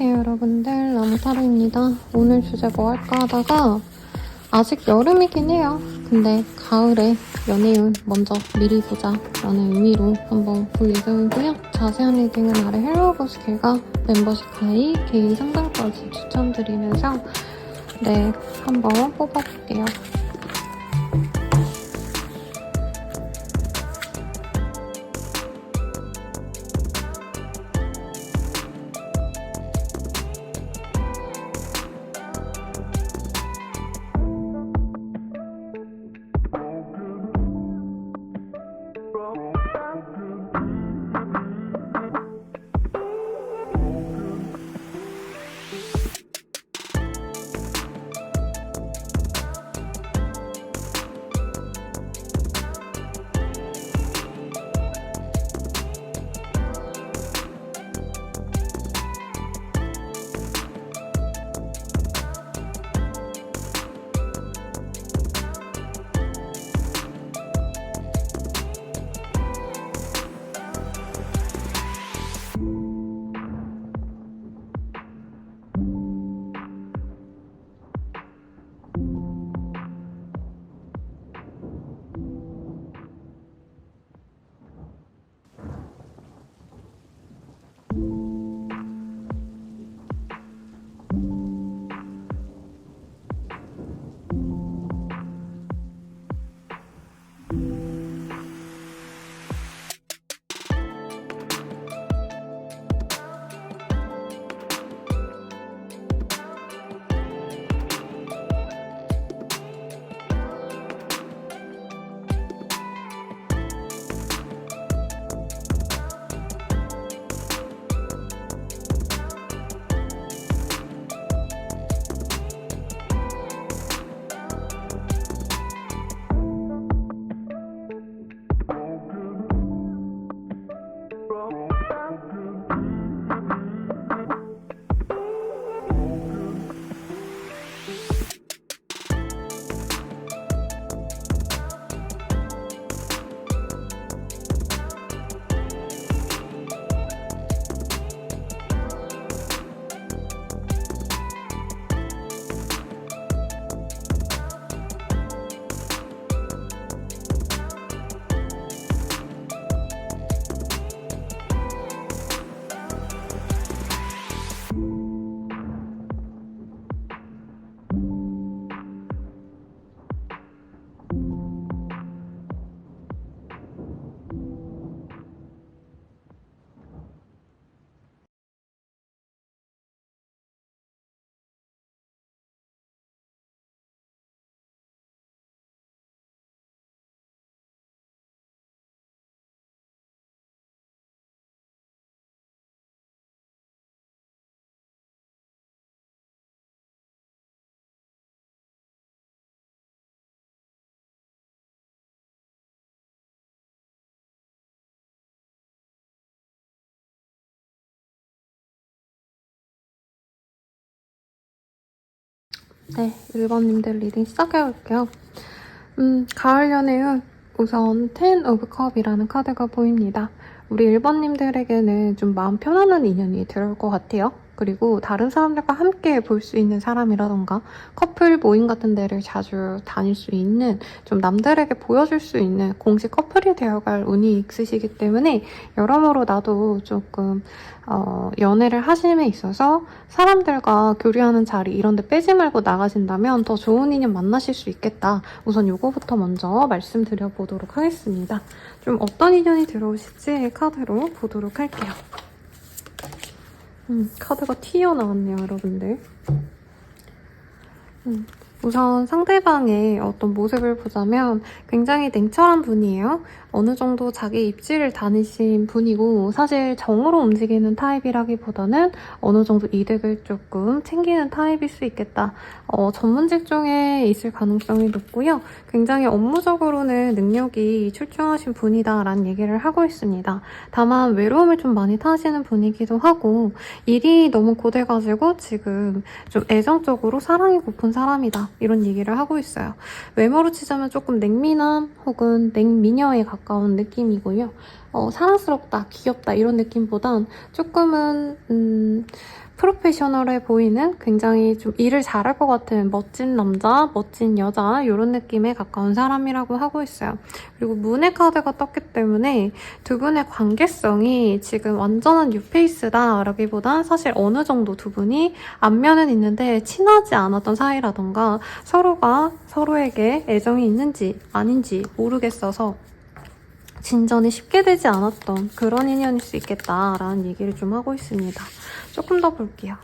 안녕하세요 여러분들, 나무타로입니다. 오늘 주제 뭐 할까 하다가 아직 여름이긴 해요. 근데 가을에 연애운 먼저 미리 보자 라는 의미로 한번 볼 예정이고요. 자세한 리딩은 아래 헬로우버 스킬과 멤버십 가입, 개인 상담까지 추천드리면서 한번 뽑아볼게요. 네, 1번님들 리딩 시작해볼게요. 가을 연애운 우선 10 of cup이라는 카드가 보입니다. 우리 1번님들에게는 좀 마음 편안한 인연이 들어올 것 같아요. 그리고 다른 사람들과 함께 볼 수 있는 사람이라던가 커플 모임 같은 데를 자주 다닐 수 있는, 좀 남들에게 보여줄 수 있는 공식 커플이 되어갈 운이 있으시기 때문에 여러모로 나도 조금 연애를 하심에 있어서 사람들과 교류하는 자리 이런 데 빼지 말고 나가신다면 더 좋은 인연 만나실 수 있겠다. 우선 요거부터 먼저 말씀드려보도록 하겠습니다. 좀 어떤 인연이 들어오실지 카드로 보도록 할게요. 카드가 튀어나왔네요, 여러분들. 우선 상대방의 어떤 모습을 보자면 굉장히 냉철한 분이에요. 어느 정도 자기 입지를 다니신 분이고, 사실 정으로 움직이는 타입이라기보다는 어느 정도 이득을 조금 챙기는 타입일 수 있겠다. 전문 직종에 있을 가능성이 높고요. 굉장히 업무적으로는 능력이 출중하신 분이다라는 얘기를 하고 있습니다. 다만 외로움을 좀 많이 타시는 분이기도 하고, 일이 너무 고돼가지고 지금 좀 애정적으로 사랑이 고픈 사람이다, 이런 얘기를 하고 있어요. 외모로 치자면 조금 냉미남 혹은 냉미녀에 가까운 느낌이고요. 사랑스럽다, 귀엽다 이런 느낌보단 조금은 프로페셔널해 보이는 굉장히 좀 일을 잘할 것 같은 멋진 남자, 멋진 여자 이런 느낌에 가까운 사람이라고 하고 있어요. 그리고 문의 카드가 떴기 때문에 두 분의 관계성이 지금 완전한 뉴페이스다 라기보단 사실 어느 정도 두 분이 안면은 있는데 친하지 않았던 사이라던가 서로가 서로에게 애정이 있는지 아닌지 모르겠어서 진전이 쉽게 되지 않았던 그런 인연일 수 있겠다라는 얘기를 좀 하고 있습니다. 조금 더 볼게요.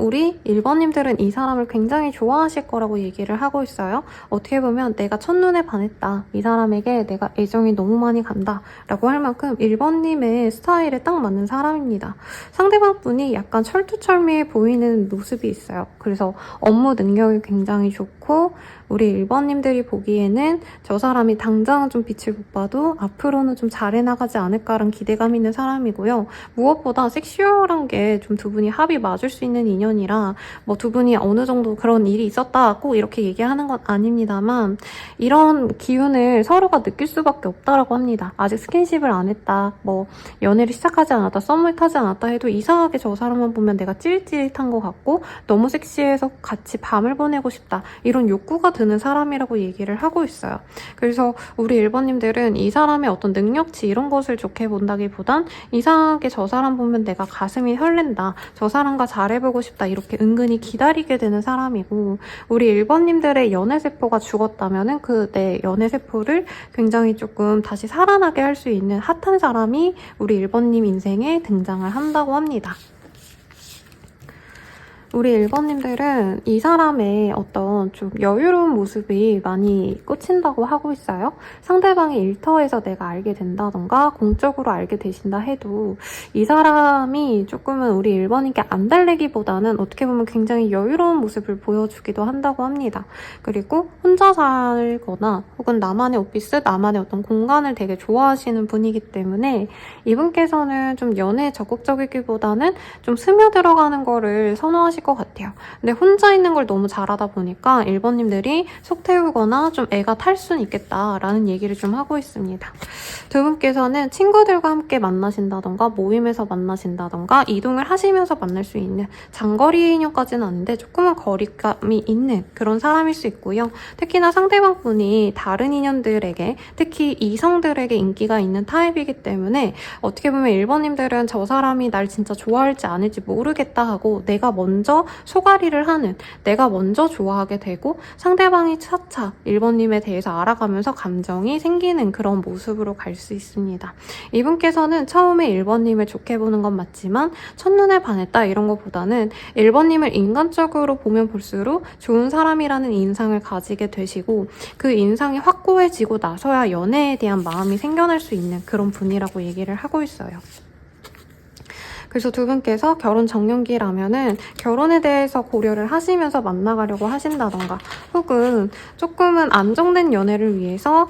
우리 1번님들은 이 사람을 굉장히 좋아하실 거라고 얘기를 하고 있어요. 어떻게 보면 내가 첫눈에 반했다. 이 사람에게 내가 애정이 너무 많이 간다. 라고 할 만큼 1번님의 스타일에 딱 맞는 사람입니다. 상대방 분이 약간 철두철미해 보이는 모습이 있어요. 그래서 업무 능력이 굉장히 좋고 우리 1번님들이 보기에는 저 사람이 당장은 좀 빛을 못 봐도 앞으로는 좀 잘해나가지 않을까라는 기대감이 있는 사람이고요. 무엇보다 섹슈얼한 게 좀 두 분이 합이 맞을 수 있는 인연이라 뭐 두 분이 어느 정도 그런 일이 있었다 꼭 이렇게 얘기하는 건 아닙니다만 이런 기운을 서로가 느낄 수밖에 없다라고 합니다. 아직 스킨십을 안 했다, 뭐 연애를 시작하지 않았다, 썸을 타지 않았다 해도 이상하게 저 사람만 보면 내가 찌릿찌릿한 것 같고 너무 섹시해서 같이 밤을 보내고 싶다 이런 욕구가 드는 사람이라고 얘기를 하고 있어요. 그래서 우리 1번님들은 이 사람의 어떤 능력치 이런 것을 좋게 본다기보단 이상하게 저 사람 보면 내가 가슴이 설렌다, 저 사람과 잘해보고 싶다 이렇게 은근히 기다리게 되는 사람이고 우리 1번님들의 연애세포가 죽었다면 그 내 연애세포를 굉장히 조금 다시 살아나게 할 수 있는 핫한 사람이 우리 1번님 인생에 등장을 한다고 합니다. 우리 1번님들은 이 사람의 어떤 좀 여유로운 모습이 많이 꽂힌다고 하고 있어요. 상대방이 일터에서 내가 알게 된다던가 공적으로 알게 되신다 해도 이 사람이 조금은 우리 1번님께 안 달래기보다는 어떻게 보면 굉장히 여유로운 모습을 보여주기도 한다고 합니다. 그리고 혼자 살거나 혹은 나만의 오피스, 나만의 어떤 공간을 되게 좋아하시는 분이기 때문에 이분께서는 좀 연애에 적극적이기보다는 좀 스며들어가는 거를 선호하실 것 같아요. 근데 혼자 있는 걸 너무 잘하다 보니까 1번님들이 속 태우거나 좀 애가 탈 수는 있겠다라는 얘기를 좀 하고 있습니다. 두 분께서는 친구들과 함께 만나신다던가 모임에서 만나신다던가 이동을 하시면서 만날 수 있는 장거리 인연까지는 아닌데 조금은 거리감이 있는 그런 사람일 수 있고요. 특히나 상대방 분이 다른 인연들에게 특히 이성들에게 인기가 있는 타입이기 때문에 어떻게 보면 1번님들은 저 사람이 날 진짜 좋아할지 아닐지 모르겠다 하고 내가 먼저 소가리를 하는, 내가 먼저 좋아하게 되고 상대방이 차차 1번님에 대해서 알아가면서 감정이 생기는 그런 모습으로 갈 수 있습니다. 이분께서는 처음에 1번님을 좋게 보는 건 맞지만 첫눈에 반했다 이런 것보다는 1번님을 인간적으로 보면 볼수록 좋은 사람이라는 인상을 가지게 되시고 그 인상이 확고해지고 나서야 연애에 대한 마음이 생겨날 수 있는 그런 분이라고 얘기를 하고 있어요. 그래서 두 분께서 결혼 정년기라면은 결혼에 대해서 고려를 하시면서 만나가려고 하신다던가 혹은 조금은 안정된 연애를 위해서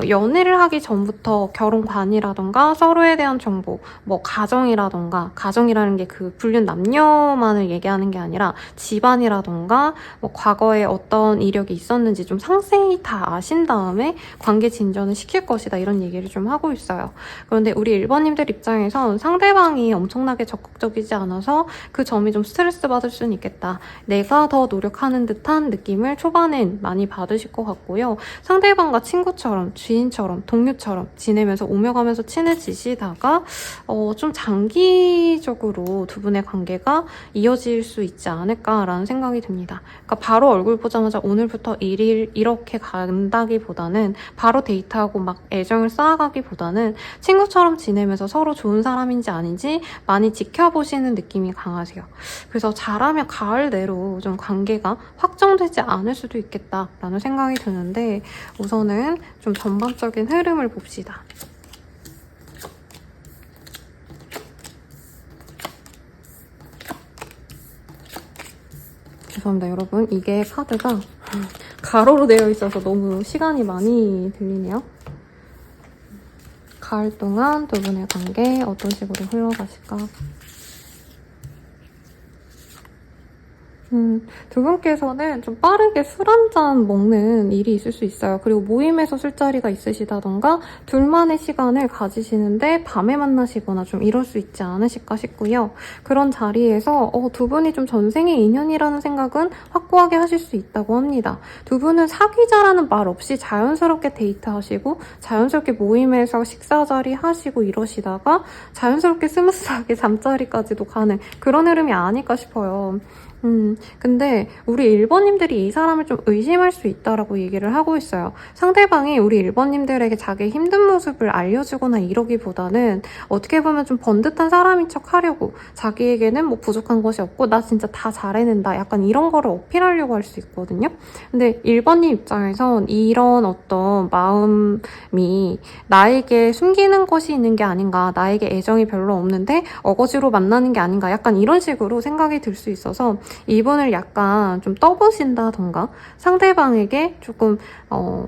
연애를 하기 전부터 결혼관이라던가 서로에 대한 정보, 뭐 가정이라던가 가정이라는 게 그 불륜 남녀만을 얘기하는 게 아니라 집안이라던가 뭐 과거에 어떤 이력이 있었는지 좀 상세히 다 아신 다음에 관계 진전을 시킬 것이다 이런 얘기를 좀 하고 있어요. 그런데 우리 1번님들 입장에선 상대방이 엄청나게 적극적이지 않아서 그 점이 좀 스트레스 받을 수는 있겠다. 내가 더 노력하는 듯한 느낌을 초반엔 많이 받으실 것 같고요. 상대방과 친구처럼, 지인처럼, 동료처럼 지내면서 오며 가면서 친해지시다가 좀 장기적으로 두 분의 관계가 이어질 수 있지 않을까라는 생각이 듭니다. 그러니까 바로 얼굴 보자마자 오늘부터 1일 이렇게 간다기보다는 바로 데이트하고 막 애정을 쌓아가기보다는 친구처럼 지내면서 서로 좋은 사람인지 아닌지 많이 지켜보시는 느낌이 강하세요. 그래서 잘하면 가을 내로 좀 관계가 확정되지 않을 수도 있겠다라는 생각이 드는데 우선은 좀 전반적인 흐름을 봅시다. 죄송합니다 여러분, 이게 카드가 가로로 되어 있어서 너무 시간이 많이 들리네요. 가을 동안 두 분의 관계 어떤 식으로 흘러가실까? 두 분께서는 좀 빠르게 술 한 잔 먹는 일이 있을 수 있어요. 그리고 모임에서 술자리가 있으시다던가 둘만의 시간을 가지시는데 밤에 만나시거나 좀 이럴 수 있지 않으실까 싶고요. 그런 자리에서 두 분이 좀 전생의 인연이라는 생각은 확고하게 하실 수 있다고 합니다. 두 분은 사귀자라는 말 없이 자연스럽게 데이트하시고 자연스럽게 모임에서 식사 자리 하시고 이러시다가 자연스럽게 스무스하게 잠자리까지도 가는 그런 흐름이 아닐까 싶어요. 근데 우리 1번님들이 이 사람을 좀 의심할 수 있다라고 얘기를 하고 있어요. 상대방이 우리 1번님들에게 자기의 힘든 모습을 알려주거나 이러기보다는 어떻게 보면 좀 번듯한 사람인 척 하려고 자기에게는 뭐 부족한 것이 없고 나 진짜 다 잘해낸다 약간 이런 거를 어필하려고 할 수 있거든요. 근데 1번님 입장에선 이런 어떤 마음이 나에게 숨기는 것이 있는 게 아닌가, 나에게 애정이 별로 없는데 어거지로 만나는 게 아닌가 약간 이런 식으로 생각이 들 수 있어서 이분을 약간 좀 떠보신다던가 상대방에게 조금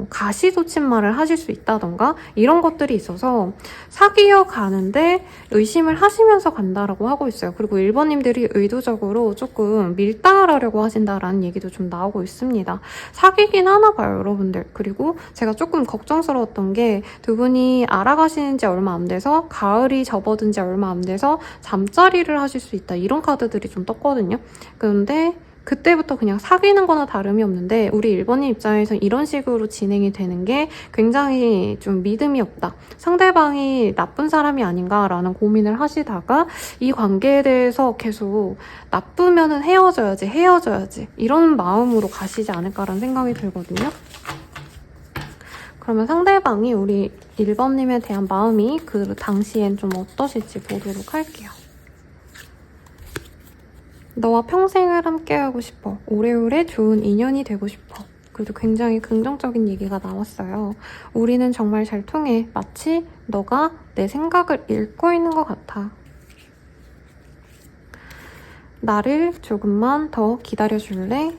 가시돋친 말을 하실 수 있다던가 이런 것들이 있어서 사귀어 가는데 의심을 하시면서 간다라고 하고 있어요. 그리고 1번님들이 의도적으로 조금 밀당을 하려고 하신다라는 얘기도 좀 나오고 있습니다. 사귀긴 하나 봐요, 여러분들. 그리고 제가 조금 걱정스러웠던 게 두 분이 알아가시는 지 얼마 안 돼서 가을이 접어든 지 얼마 안 돼서 잠자리를 하실 수 있다 이런 카드들이 좀 떴거든요. 그런데 그때부터 그냥 사귀는 거나 다름이 없는데 우리 1번님 입장에서 이런 식으로 진행이 되는 게 굉장히 좀 믿음이 없다. 상대방이 나쁜 사람이 아닌가라는 고민을 하시다가 이 관계에 대해서 계속 나쁘면은 헤어져야지 이런 마음으로 가시지 않을까라는 생각이 들거든요. 그러면 상대방이 우리 1번님에 대한 마음이 그 당시엔 좀 어떠실지 보도록 할게요. 너와 평생을 함께하고 싶어. 오래오래 좋은 인연이 되고 싶어. 그래도 굉장히 긍정적인 얘기가 나왔어요. 우리는 정말 잘 통해. 마치 너가 내 생각을 읽고 있는 것 같아. 나를 조금만 더 기다려줄래?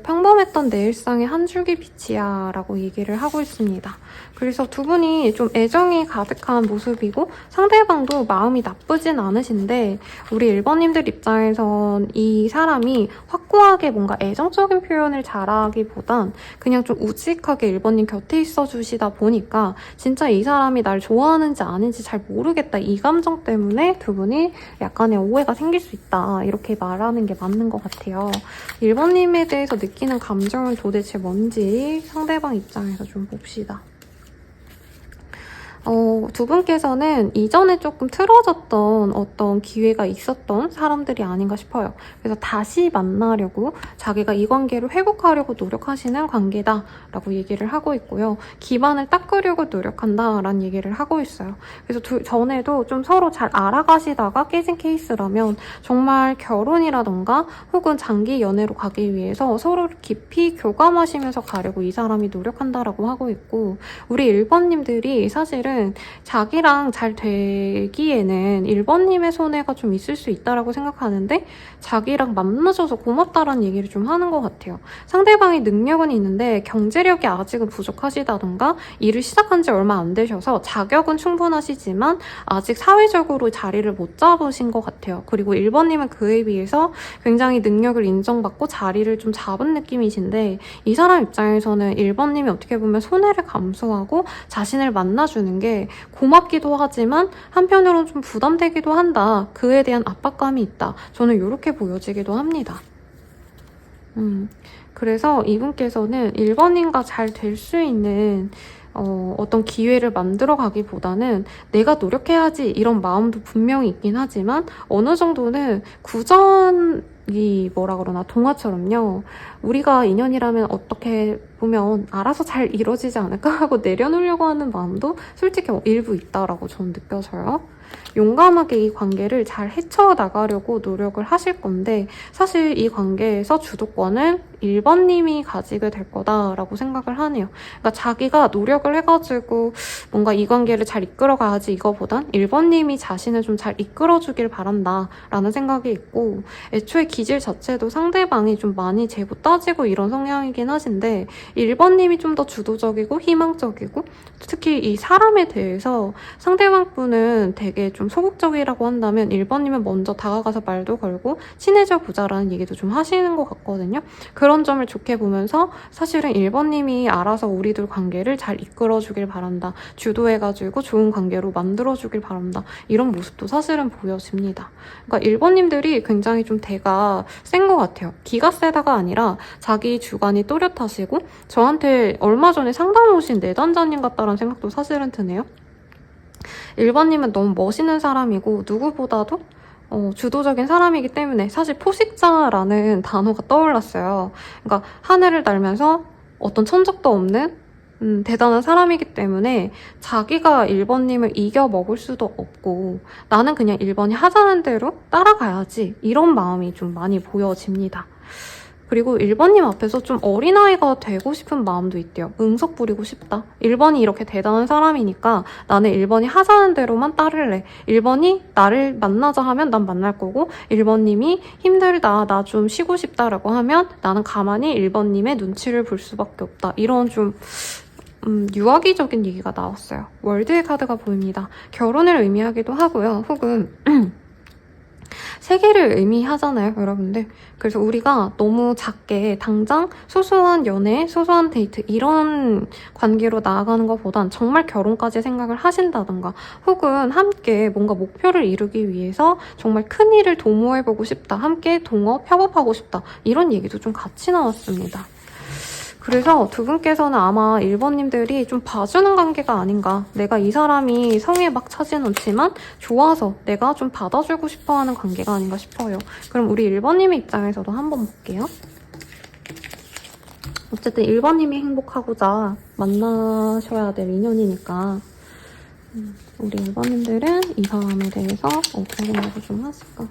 평범했던 내 일상의 한 줄기 빛이야 라고 얘기를 하고 있습니다. 그래서 두 분이 좀 애정이 가득한 모습이고 상대방도 마음이 나쁘진 않으신데 우리 1번님들 입장에선 이 사람이 확고하게 뭔가 애정적인 표현을 잘하기보단 그냥 좀 우직하게 1번님 곁에 있어 주시다 보니까 진짜 이 사람이 날 좋아하는지 아닌지 잘 모르겠다 이 감정 때문에 두 분이 약간의 오해가 생길 수 있다 이렇게 말하는 게 맞는 것 같아요. 1번님에 대해서 느끼는 감정은 도대체 뭔지 상대방 입장에서 좀 봅시다. 두 분께서는 이전에 조금 틀어졌던 어떤 기회가 있었던 사람들이 아닌가 싶어요. 그래서 다시 만나려고 자기가 이 관계를 회복하려고 노력하시는 관계다라고 얘기를 하고 있고요. 기반을 닦으려고 노력한다라는 얘기를 하고 있어요. 그래서 전에도 좀 서로 잘 알아가시다가 깨진 케이스라면 정말 결혼이라던가 혹은 장기 연애로 가기 위해서 서로를 깊이 교감하시면서 가려고 이 사람이 노력한다라고 하고 있고 우리 1번님들이 사실은 자기랑 잘 되기에는 1번님의 손해가 좀 있을 수 있다라고 생각하는데 자기랑 만나줘서 고맙다라는 얘기를 좀 하는 것 같아요. 상대방이 능력은 있는데 경제력이 아직은 부족하시다던가 일을 시작한 지 얼마 안 되셔서 자격은 충분하시지만 아직 사회적으로 자리를 못 잡으신 것 같아요. 그리고 1번님은 그에 비해서 굉장히 능력을 인정받고 자리를 좀 잡은 느낌이신데 이 사람 입장에서는 1번님이 어떻게 보면 손해를 감수하고 자신을 만나주는 게 고맙기도 하지만 한편으로는 좀 부담되기도 한다. 그에 대한 압박감이 있다. 저는 이렇게 보여지기도 합니다. 그래서 이분께서는 1번님과 잘 될 수 있는 어떤 기회를 만들어 가기보다는 내가 노력해야지 이런 마음도 분명히 있긴 하지만 어느 정도는 구전이 뭐라 그러나 동화처럼요. 우리가 인연이라면 어떻게 보면 알아서 잘 이루어지지 않을까 하고 내려놓으려고 하는 마음도 솔직히 일부 있다라고 저는 느껴져요. 용감하게 이 관계를 잘 헤쳐나가려고 노력을 하실 건데 사실 이 관계에서 주도권은 1번님이 가지게 될 거다라고 생각을 하네요. 그러니까 자기가 노력을 해가지고 뭔가 이 관계를 잘 이끌어가야지 이거보단 1번님이 자신을 좀 잘 이끌어주길 바란다라는 생각이 있고 애초에 기질 자체도 상대방이 좀 많이 재고 따지고 이런 성향이긴 하신데 1번님이 좀 더 주도적이고 희망적이고 특히 이 사람에 대해서 상대방 분은 되게 좀 소극적이라고 한다면 1번님은 먼저 다가가서 말도 걸고 친해져 보자라는 얘기도 좀 하시는 것 같거든요. 그런 점을 좋게 보면서 사실은 1번님이 알아서 우리 둘 관계를 잘 이끌어주길 바란다. 주도해가지고 좋은 관계로 만들어주길 바란다. 이런 모습도 사실은 보여집니다. 그러니까 1번님들이 굉장히 좀 대가 센 것 같아요. 기가 세다가 아니라 자기 주관이 또렷하시고 저한테 얼마 전에 상담 오신 내담자님 같다라는 생각도 사실은 드네요. 1번님은 너무 멋있는 사람이고 누구보다도 주도적인 사람이기 때문에 사실 포식자라는 단어가 떠올랐어요. 그러니까 하늘을 날면서 어떤 천적도 없는 대단한 사람이기 때문에 자기가 1번님을 이겨먹을 수도 없고 나는 그냥 1번이 하자는 대로 따라가야지 이런 마음이 좀 많이 보여집니다. 그리고 1번님 앞에서 좀 어린아이가 되고 싶은 마음도 있대요. 응석 부리고 싶다. 1번이 이렇게 대단한 사람이니까 나는 1번이 하자는 대로만 따를래. 1번이 나를 만나자 하면 난 만날 거고 1번님이 힘들다, 나 좀 쉬고 싶다라고 하면 나는 가만히 1번님의 눈치를 볼 수밖에 없다. 이런 좀 유아기적인 얘기가 나왔어요. 월드의 카드가 보입니다. 결혼을 의미하기도 하고요. 혹은 세계를 의미하잖아요, 여러분들. 그래서 우리가 너무 작게 당장 소소한 연애, 소소한 데이트 이런 관계로 나아가는 것보단 정말 결혼까지 생각을 하신다던가 혹은 함께 뭔가 목표를 이루기 위해서 정말 큰 일을 도모해보고 싶다. 함께 동업, 협업하고 싶다. 이런 얘기도 좀 같이 나왔습니다. 그래서 두 분께서는 아마 1번님들이 좀 봐주는 관계가 아닌가. 내가 이 사람이 성에 막 차진 않지만 좋아서 내가 좀 받아주고 싶어하는 관계가 아닌가 싶어요. 그럼 우리 1번님의 입장에서도 한번 볼게요. 어쨌든 1번님이 행복하고자 만나셔야 될 인연이니까 우리 1번님들은 이 사람에 대해서 어떤 생각을 좀 하실까?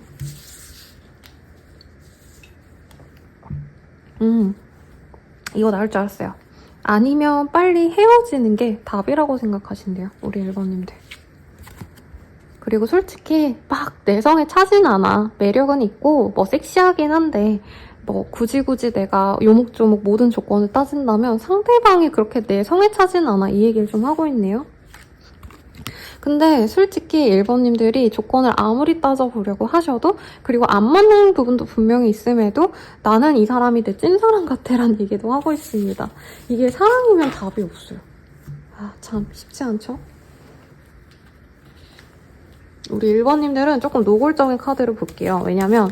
이거 나올 줄 알았어요. 아니면 빨리 헤어지는 게 답이라고 생각하신대요. 우리 1번님들. 그리고 솔직히 막 내성에 차진 않아. 매력은 있고 뭐 섹시하긴 한데 뭐 굳이 내가 요목조목 모든 조건을 따진다면 상대방이 그렇게 내 성에 차진 않아. 이 얘기를 좀 하고 있네요. 근데 솔직히 1번님들이 조건을 아무리 따져보려고 하셔도 그리고 안 맞는 부분도 분명히 있음에도 나는 이 사람이 내 찐사랑 같아 라는 얘기도 하고 있습니다. 이게 사랑이면 답이 없어요. 아, 참 쉽지 않죠? 우리 1번님들은 조금 노골적인 카드를 볼게요. 왜냐면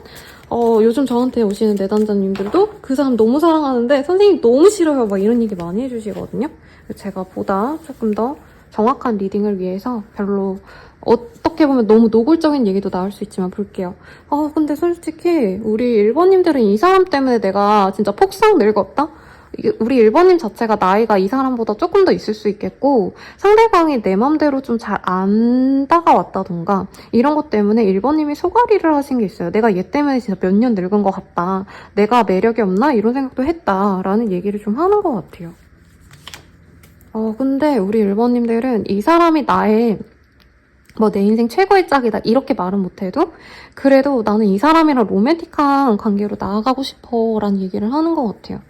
요즘 저한테 오시는 내담자님들도 그 사람 너무 사랑하는데 선생님 너무 싫어요 막 이런 얘기 많이 해주시거든요. 제가 보다 조금 더 정확한 리딩을 위해서 별로 어떻게 보면 너무 노골적인 얘기도 나올 수 있지만 볼게요. 근데 솔직히 우리 1번님들은 이 사람 때문에 내가 진짜 폭삭 늙었다? 우리 1번님 자체가 나이가 이 사람보다 조금 더 있을 수 있겠고 상대방이 내 맘대로 좀 잘 안 다가왔다던가 이런 것 때문에 1번님이 소가리를 하신 게 있어요. 내가 얘 때문에 진짜 몇 년 늙은 것 같다. 내가 매력이 없나? 이런 생각도 했다라는 얘기를 좀 하는 것 같아요. 근데 우리 1번님들은 이 사람이 나의 내 인생 최고의 짝이다 이렇게 말은 못해도 그래도 나는 이 사람이랑 로맨틱한 관계로 나아가고 싶어 라는 얘기를 하는 것 같아요.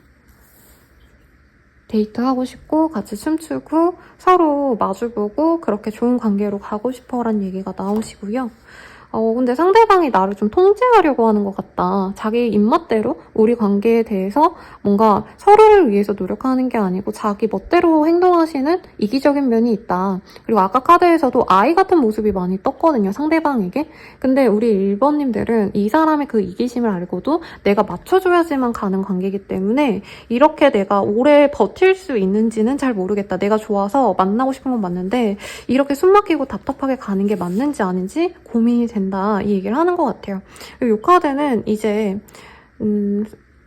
데이트하고 싶고 같이 춤추고 서로 마주보고 그렇게 좋은 관계로 가고 싶어 라는 얘기가 나오시고요. 근데 상대방이 나를 좀 통제하려고 하는 것 같다. 자기 입맛대로 우리 관계에 대해서 뭔가 서로를 위해서 노력하는 게 아니고 자기 멋대로 행동하시는 이기적인 면이 있다. 그리고 아까 카드에서도 아이 같은 모습이 많이 떴거든요. 상대방에게. 근데 우리 1번님들은 이 사람의 그 이기심을 알고도 내가 맞춰줘야지만 가는 관계이기 때문에 이렇게 내가 오래 버틸 수 있는지는 잘 모르겠다. 내가 좋아서 만나고 싶은 건 맞는데 이렇게 숨막히고 답답하게 가는 게 맞는지 아닌지 고민이 된다 이 얘기를 하는 것 같아요. 이 카드는 이제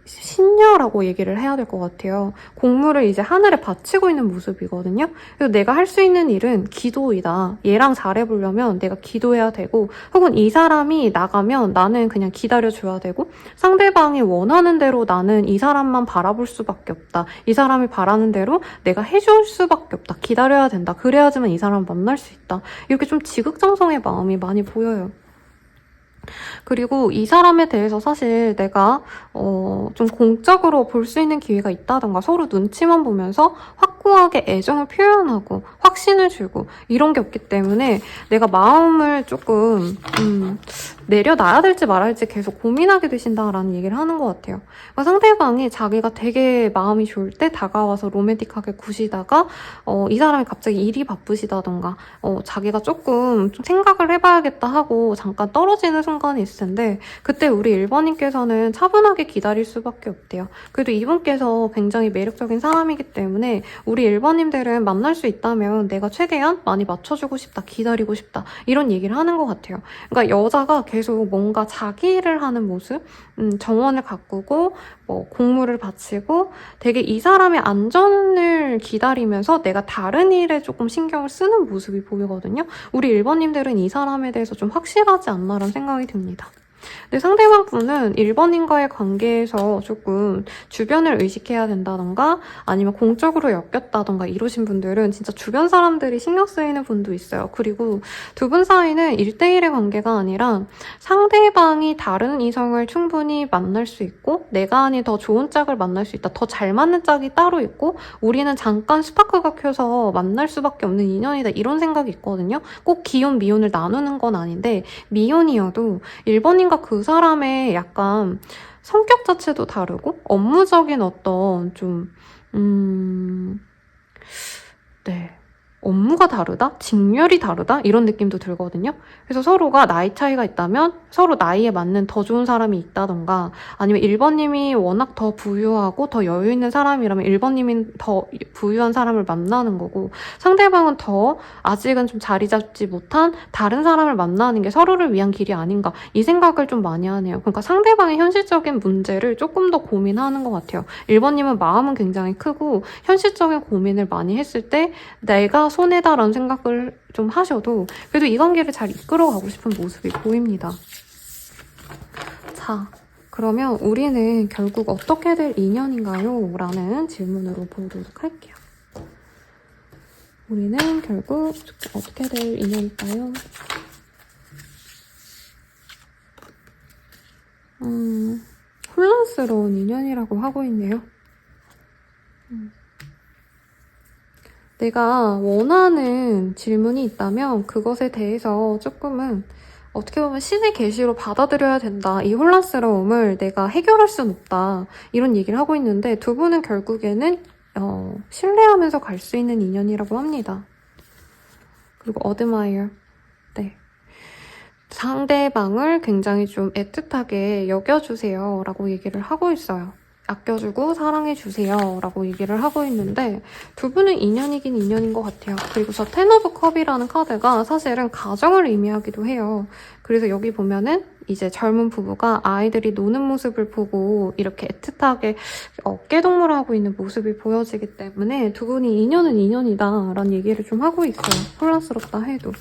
신녀라고 얘기를 해야 될 것 같아요. 공물을 이제 하늘에 바치고 있는 모습이거든요. 그래서 내가 할 수 있는 일은 기도이다. 얘랑 잘해보려면 내가 기도해야 되고 혹은 이 사람이 나가면 나는 그냥 기다려줘야 되고 상대방이 원하는 대로 나는 이 사람만 바라볼 수밖에 없다. 이 사람이 바라는 대로 내가 해줄 수밖에 없다. 기다려야 된다. 그래야지만 이 사람을 만날 수 있다. 이렇게 좀 지극정성의 마음이 많이 보여요. 그리고 이 사람에 대해서 사실 내가 좀 공적으로 볼 수 있는 기회가 있다던가 서로 눈치만 보면서 확고하게 애정을 표현하고 확신을 주고 이런 게 없기 때문에 내가 마음을 조금 내려놔야 될지 말아야 할지 계속 고민하게 되신다라는 얘기를 하는 것 같아요. 그러니까 상대방이 자기가 되게 마음이 좋을 때 다가와서 로맨틱하게 구시다가 이 사람이 갑자기 일이 바쁘시다던가 자기가 조금 좀 생각을 해봐야겠다 하고 잠깐 떨어지는 순간이 있을 텐데 그때 우리 1번님께서는 차분하게 기다릴 수밖에 없대요. 그래도 이분께서 굉장히 매력적인 사람이기 때문에 우리 1번님들은 만날 수 있다면 내가 최대한 많이 맞춰주고 싶다, 기다리고 싶다 이런 얘기를 하는 것 같아요. 그러니까 여자가 계속 뭔가 자기 일을 하는 모습, 정원을 가꾸고 뭐 공물을 바치고 되게 이 사람의 안전을 기다리면서 내가 다른 일에 조금 신경을 쓰는 모습이 보이거든요. 우리 1번님들은 이 사람에 대해서 좀 확실하지 않나라는 생각이 듭니다. 근데 상대방 분은 1번님과의 관계에서 조금 주변을 의식해야 된다던가 아니면 공적으로 엮였다던가 이러신 분들은 진짜 주변 사람들이 신경 쓰이는 분도 있어요. 그리고 두 분 사이는 1대1의 관계가 아니라 상대방이 다른 이성을 충분히 만날 수 있고 내가 아닌 더 좋은 짝을 만날 수 있다. 더 잘 맞는 짝이 따로 있고 우리는 잠깐 스파크가 켜서 만날 수밖에 없는 인연이다. 이런 생각이 있거든요. 꼭 기혼, 미혼을 나누는 건 아닌데 미혼이어도 1번님과 그 사람의 약간 성격 자체도 다르고 업무적인 어떤 네. 업무가 다르다? 직렬이 다르다? 이런 느낌도 들거든요. 그래서 서로가 나이 차이가 있다면 서로 나이에 맞는 더 좋은 사람이 있다던가 아니면 1번님이 워낙 더 부유하고 더 여유 있는 사람이라면 1번님이 더 부유한 사람을 만나는 거고 상대방은 더 아직은 좀 자리 잡지 못한 다른 사람을 만나는 게 서로를 위한 길이 아닌가 이 생각을 좀 많이 하네요. 그러니까 상대방의 현실적인 문제를 조금 더 고민하는 것 같아요. 1번님은 마음은 굉장히 크고 현실적인 고민을 많이 했을 때 내가 손해다라는 생각을 좀 하셔도 그래도 이 관계를 잘 이끌어가고 싶은 모습이 보입니다. 자, 그러면 우리는 결국 어떻게 될 인연인가요? 라는 질문으로 보도록 할게요. 우리는 결국 어떻게 될 인연일까요? 혼란스러운 인연이라고 하고 있네요. 내가 원하는 질문이 있다면 그것에 대해서 조금은 어떻게 보면 신의 계시로 받아들여야 된다. 이 혼란스러움을 내가 해결할 순 없다. 이런 얘기를 하고 있는데 두 분은 결국에는 신뢰하면서 갈 수 있는 인연이라고 합니다. 그리고 어드마이어. 네. 상대방을 굉장히 좀 애틋하게 여겨주세요. 라고 얘기를 하고 있어요. 아껴주고 사랑해주세요 라고 얘기를 하고 있는데 두 분은 인연이긴 인연인 것 같아요. 그리고 저 텐 오브 컵이라는 카드가 사실은 가정을 의미하기도 해요. 그래서 여기 보면은 이제 젊은 부부가 아이들이 노는 모습을 보고 이렇게 애틋하게 어깨동무를 하고 있는 모습이 보여지기 때문에 두 분이 인연은 인연이다 라는 얘기를 좀 하고 있어요. 혼란스럽다 해도.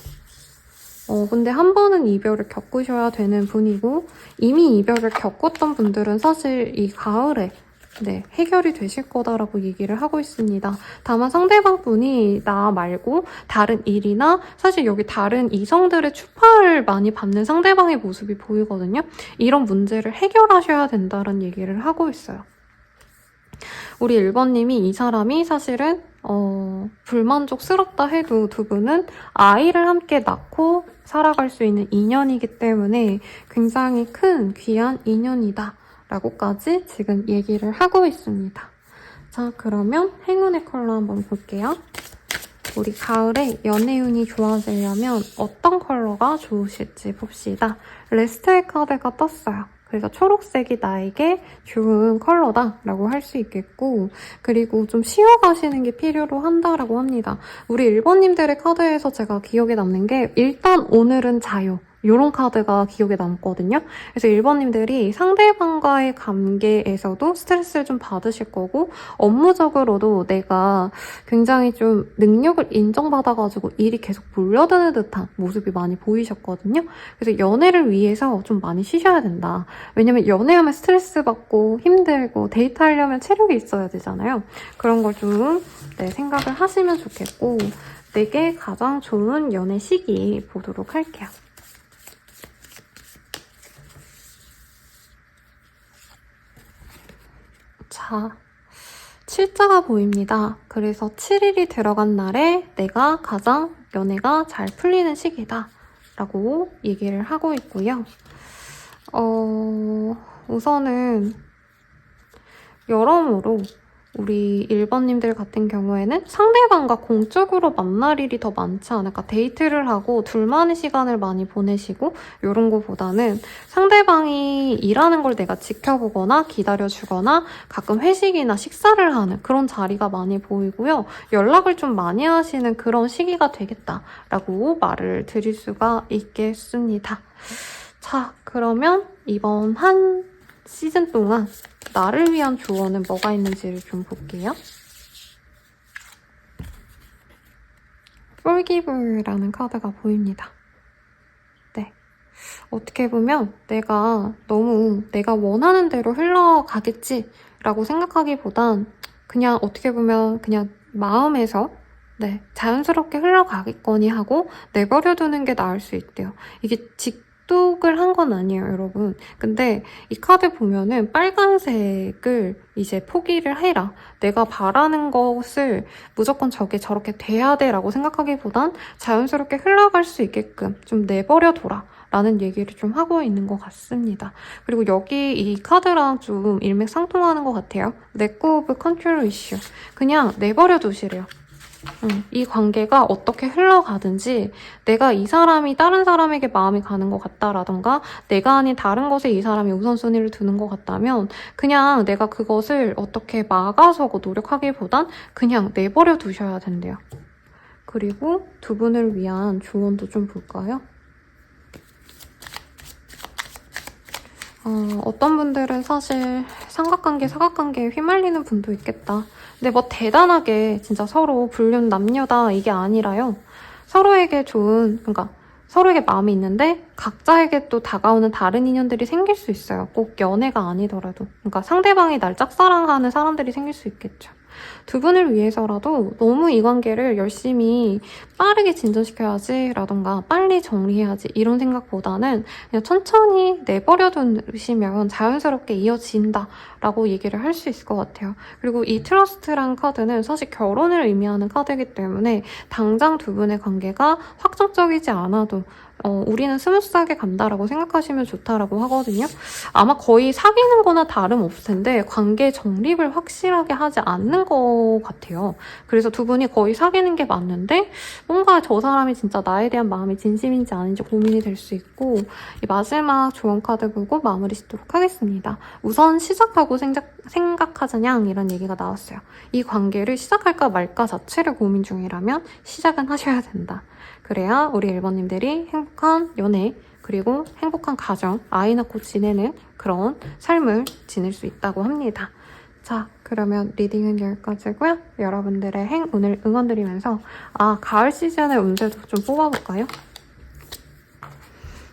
근데 한 번은 이별을 겪으셔야 되는 분이고 이미 이별을 겪었던 분들은 사실 이 가을에 해결이 되실 거다라고 얘기를 하고 있습니다. 다만 상대방 분이 나 말고 다른 일이나 사실 여기 다른 이성들의 추파를 많이 받는 상대방의 모습이 보이거든요. 이런 문제를 해결하셔야 된다는 얘기를 하고 있어요. 우리 1번님이 이 사람이 사실은 불만족스럽다 해도 두 분은 아이를 함께 낳고 살아갈 수 있는 인연이기 때문에 굉장히 큰 귀한 인연이다 라고까지 지금 얘기를 하고 있습니다. 자, 그러면 행운의 컬러 한번 볼게요. 우리 가을에 연애운이 좋아지려면 어떤 컬러가 좋으실지 봅시다. 레스트의 카드가 떴어요. 그래서 초록색이 나에게 좋은 컬러다라고 할 수 있겠고 그리고 좀 쉬어가시는 게 필요로 한다라고 합니다. 우리 1번님들의 카드에서 제가 기억에 남는 게 일단 오늘은 자유. 이런 카드가 기억에 남거든요. 그래서 1번님들이 상대방과의 관계에서도 스트레스를 좀 받으실 거고 업무적으로도 내가 굉장히 좀 능력을 인정받아가지고 일이 계속 몰려드는 듯한 모습이 많이 보이셨거든요. 그래서 연애를 위해서 좀 많이 쉬셔야 된다. 왜냐면 연애하면 스트레스 받고 힘들고 데이트하려면 체력이 있어야 되잖아요. 그런 걸 좀 생각을 하시면 좋겠고 내게 가장 좋은 연애 시기 보도록 할게요. 자, 7자가 보입니다. 그래서 7일이 들어간 날에 내가 가장 연애가 잘 풀리는 시기다 라고 얘기를 하고 있고요. 우선은 여러모로 우리 1번님들 같은 경우에는 상대방과 공적으로 만날 일이 더 많지 않을까. 데이트를 하고 둘만의 시간을 많이 보내시고 이런 거보다는 상대방이 일하는 걸 내가 지켜보거나 기다려주거나 가끔 회식이나 식사를 하는 그런 자리가 많이 보이고요. 연락을 좀 많이 하시는 그런 시기가 되겠다라고 말을 드릴 수가 있겠습니다. 자, 그러면 이번 한 시즌 동안 나를 위한 조언은 뭐가 있는지를 좀 볼게요. Forgive라는 카드가 보입니다. 네. 어떻게 보면 내가 너무 내가 원하는 대로 흘러가겠지라고 생각하기보단 그냥 어떻게 보면 그냥 마음에서 네, 자연스럽게 흘러가겠거니 하고 내버려두는 게 나을 수 있대요. 이게 직독을 한 건 아니에요, 여러분. 근데 이 카드 보면은 빨간색을 이제 포기를 해라. 내가 바라는 것을 무조건 저렇게 돼야 돼라고 생각하기보단 자연스럽게 흘러갈 수 있게끔 좀 내버려둬라. 라는 얘기를 좀 하고 있는 것 같습니다. 그리고 여기 이 카드랑 좀 일맥상통하는 것 같아요. Let go of control issue. 그냥 내버려 두시래요. 이 관계가 어떻게 흘러가든지 내가 이 사람이 다른 사람에게 마음이 가는 것 같다라던가 내가 아닌 다른 것에 이 사람이 우선순위를 두는 것 같다면 그냥 내가 그것을 어떻게 막아서고 노력하기보단 그냥 내버려 두셔야 된대요. 그리고 두 분을 위한 조언도 좀 볼까요? 어떤 분들은 사실 삼각관계, 사각관계에 휘말리는 분도 있겠다. 근데 뭐 대단하게 진짜 서로 불륜 남녀다 이게 아니라요. 서로에게 좋은, 그러니까 서로에게 마음이 있는데 각자에게 또 다가오는 다른 인연들이 생길 수 있어요. 꼭 연애가 아니더라도. 그러니까 상대방이 날 짝사랑하는 사람들이 생길 수 있겠죠. 두 분을 위해서라도 너무 이 관계를 열심히 빠르게 진전시켜야지 라던가 빨리 정리해야지 이런 생각보다는 그냥 천천히 내버려 두시면 자연스럽게 이어진다 라고 얘기를 할 수 있을 것 같아요. 그리고 이 트러스트란 카드는 사실 결혼을 의미하는 카드이기 때문에 당장 두 분의 관계가 확정적이지 않아도 우리는 스무스하게 간다라고 생각하시면 좋다라고 하거든요. 아마 거의 사귀는 거나 다름없을 텐데 관계 정립을 확실하게 하지 않는 것 같아요. 그래서 두 분이 거의 사귀는 게 맞는데 뭔가 저 사람이 진짜 나에 대한 마음이 진심인지 아닌지 고민이 될 수 있고 이 마지막 조언 카드 보고 마무리 짓도록 하겠습니다. 우선 시작하고 생각하자냥 이런 얘기가 나왔어요. 이 관계를 시작할까 말까 자체를 고민 중이라면 시작은 하셔야 된다. 그래야 우리 1번님들이 행복한 연애 그리고 행복한 가정, 아이 낳고 지내는 그런 삶을 지낼 수 있다고 합니다. 자, 그러면 리딩은 여기까지고요. 여러분들의 오늘 응원드리면서 가을 시즌의 운세도 좀 뽑아볼까요?